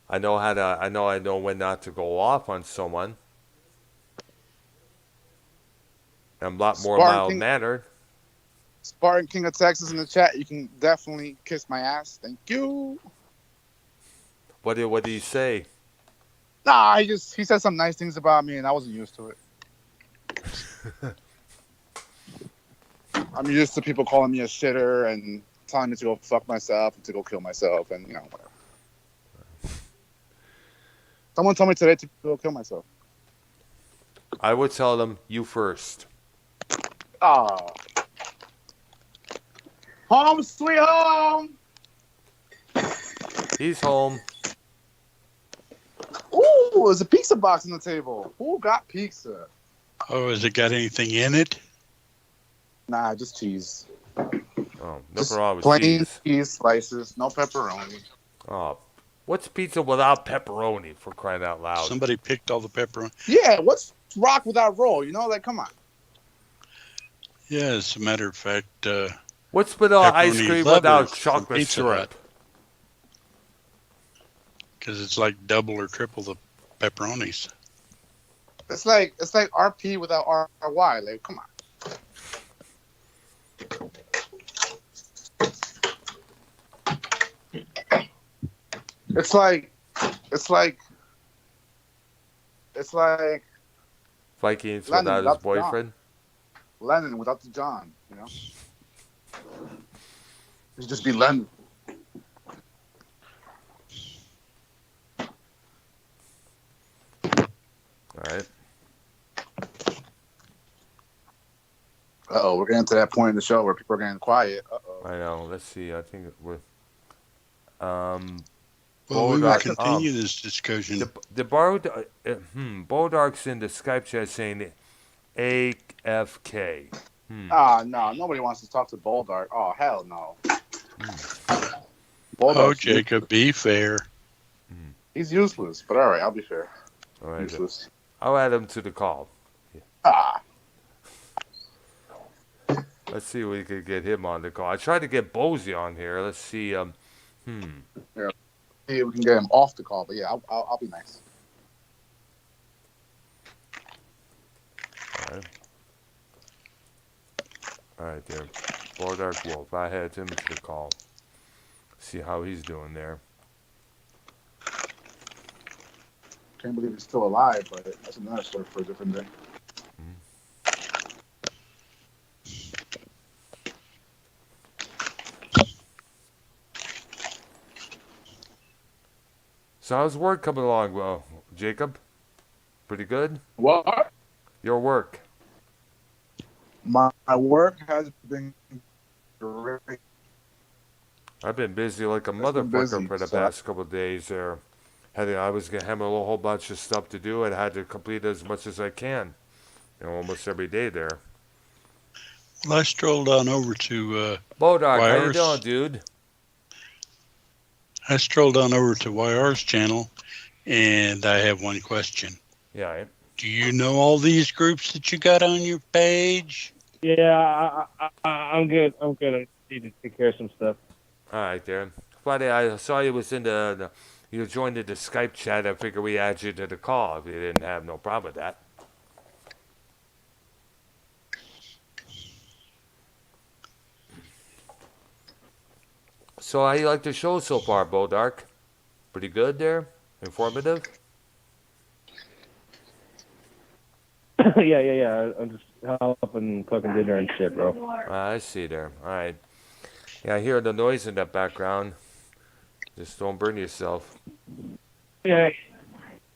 A: I know when not to go off on someone. I'm a lot more
B: Spartan
A: mild
B: King-
A: mannered.
B: Spartan King of Texas in the chat. You can definitely kiss my ass. Thank you.
A: What did he say?
B: Nah, he said some nice things about me, and I wasn't used to it. I'm used to people calling me a shitter and telling me to go fuck myself and to go kill myself, and whatever. Someone told me today to go kill myself.
A: I would tell them, you first.
B: Oh. Home sweet home.
A: He's home.
B: Ooh, there's a pizza box on the table. Who got pizza?
D: Oh, has it got anything in it?
B: Nah, just cheese.
A: Oh, no
B: Just
A: problem with
B: plain
A: cheese.
B: cheese slices, no pepperoni.
A: Oh, what's pizza without pepperoni, for crying out loud?
D: Somebody picked all the pepperoni.
B: Yeah, what's rock without roll? You know, like come on.
D: Yeah, as a matter of fact,
A: What's with ice
D: pepperoni
A: cream
D: lovers
A: without
D: from
A: chocolate
D: Pizza Hut.
A: syrup?
D: Because it's like double or triple the pepperonis.
B: It's like RP without RY. Like, come on. It's like
A: Vikings
B: Lennon
A: without his
B: without the John.
A: boyfriend?
B: Lennon without the John. You know, it'd just be Lennon.
A: All right.
B: Uh-oh, we're getting to that point in the show where people are getting quiet. Uh-oh.
A: I know. Let's see. I think we're.
D: Well, we will
A: Bodark,
D: continue this discussion.
A: Bodark's in the Skype chat saying AFK.
B: No, nobody wants to talk to Boldark. Oh, hell no.
D: Oh, Jacob, be fair.
B: He's useless, but all right, I'll be fair.
A: All right.
B: Useless.
A: I'll add him to the call. Let's see if we could get him on the call. I tried to get Bozy on here. Let's see.
B: Yeah, we can get him off the call, but yeah, I'll be nice.
A: All right, there. Bodark Wolf. I had him to the call. See how he's doing there.
B: Can't believe he's still alive, but that's another story for a different day.
A: So how's work coming along, Jacob? Pretty good?
B: What?
A: Your work?
B: My work has been great.
A: I've been busy like a
B: been
A: motherfucker
B: busy,
A: for the
B: so
A: past couple of days there. I was gonna have a whole bunch of stuff to do and had to complete as much as I can. Almost every day there.
D: Well, I strolled on over to
A: Bodark, how you
D: YR's.
A: doing, dude?
D: I strolled on over to YR's channel, and I have one question.
A: Yeah.
D: Do you know all these groups that you got on your page?
I: Yeah, I'm good. I'm good. I need to take care of some stuff.
A: All right, there. Friday, I saw you was in you joined the Skype chat. I figured we add you to the call if you didn't have no problem with that. So how you like the show so far, Bodark? Pretty good there? Informative?
I: yeah. I'm just helping cooking dinner and shit, bro.
A: I see there. All right. Yeah, I hear the noise in that background. Just don't burn yourself.
I: Yeah.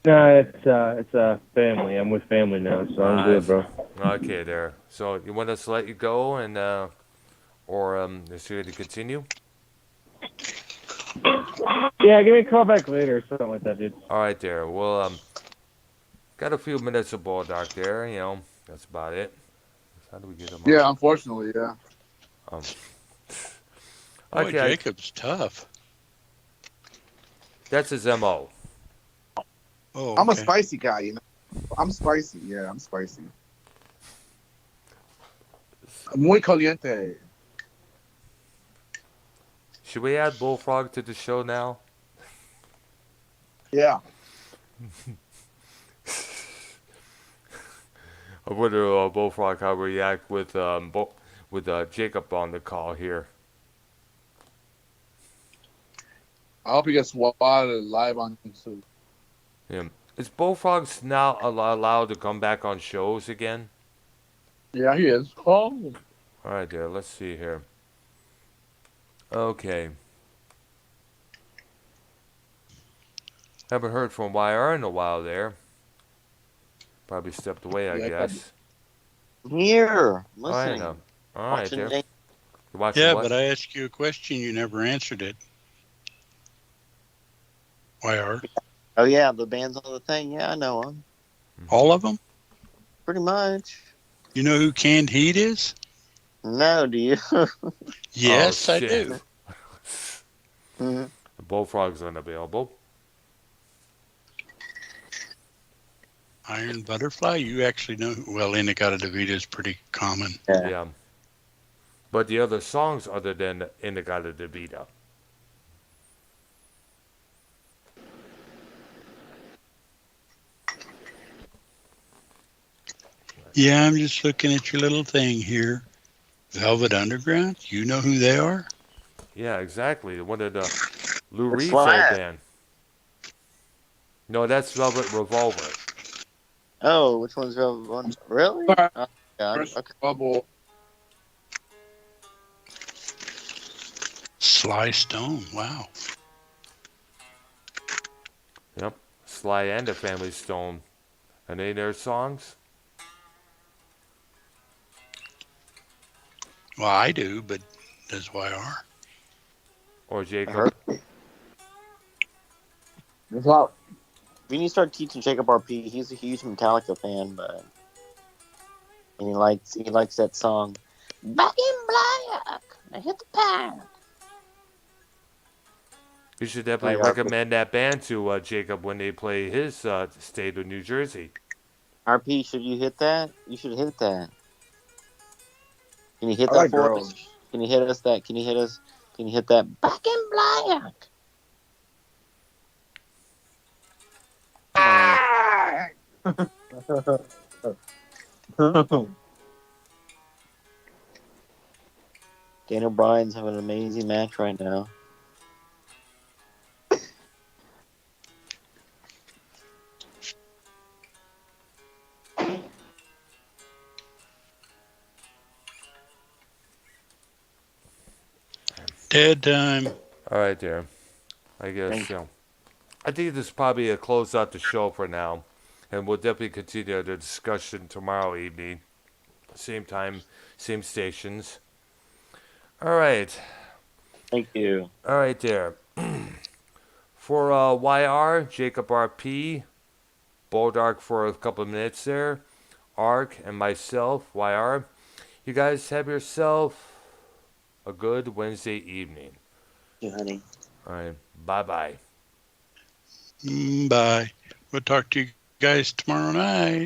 I: No, it's family. I'm with family now, so I'm good, bro.
A: Okay, there. So you want us to let you go and or is you to continue?
I: Yeah, give me a call back later or something like that, dude.
A: All right, there. Well, got a few minutes of Bodark there. That's about it. How do we get him?
B: Yeah, unfortunately, yeah.
D: Boy,
A: Okay.
D: Jacob's tough.
A: That's his MO.
D: Oh, okay.
B: I'm a spicy guy, you know. I'm spicy. Yeah, I'm spicy. Muy caliente.
A: Should we add Bullfrog to the show now?
B: Yeah.
A: I wonder Bullfrog how we react with Jacob on the call here.
B: I hope he gets swatted live on YouTube.
A: Yeah. Is Bullfrogs now allowed to come back on shows again?
B: Yeah, he is. Oh.
A: All right, there. Let's see here. Okay. Haven't heard from YR in a while there. Probably stepped away, I guess.
H: Here,
A: Oh, I
H: listening.
A: know. All right,
H: Watching
A: there.
H: Jake.
A: You watching
D: Yeah,
A: what?
D: but I asked you a question. You never answered it. YR?
H: Oh yeah, the band's on the thing. Yeah, I know them.
D: All of them?
H: Pretty much.
D: You know who Canned Heat is?
H: No, do you?
D: Yes, I
A: shit.
D: do.
H: Mhm.
A: The bullfrog's unavailable.
D: Iron Butterfly, you actually know. Well, Inagata Devita is pretty common.
H: Yeah.
A: Yeah. But the other songs other than Inagata Devita.
D: Yeah, I'm just looking at your little thing here. Velvet Underground, you know who they are?
A: Yeah, exactly. One of the Lou
H: What's
A: Reed's old
H: that?
A: band. No, that's Velvet Revolver.
H: Oh, which one's Velvet one? Really? Oh, God.
B: Fresh
H: Okay.
B: Bubble.
D: Sly Stone, wow.
A: Yep. Sly and the Family Stone. Any of their songs?
D: Well, I do, but does YR?
A: Or
H: I
A: Jacob?
H: heard. Well, we need to start teaching Jacob RP. He's a huge Metallica fan, but and he likes that song. Back in Black, I hit the pad.
A: You should definitely
H: Like
A: recommend that band to Jacob when they play his state of New Jersey.
H: RP, should you hit that? You should hit that. Can you hit
B: I
H: that
B: like
H: for
B: girls.
H: us? Can you hit us that? Can you hit us? Can you hit that? Back in Black. Daniel Bryan's having an amazing match right now.
D: Dead time.
A: All right, there. I guess,
H: Thank
A: you know. I think this is probably a close out the show for now. And we'll definitely continue the discussion tomorrow evening. Same time, same stations. All right.
H: Thank you.
A: All right, there. For YR, Jacob RP, Boldark for a couple of minutes there, Ark, and myself, YR. You guys have yourself a good Wednesday evening.
H: Thank you, honey.
A: All right. Bye-bye.
D: Bye. We'll talk to you guys tomorrow night.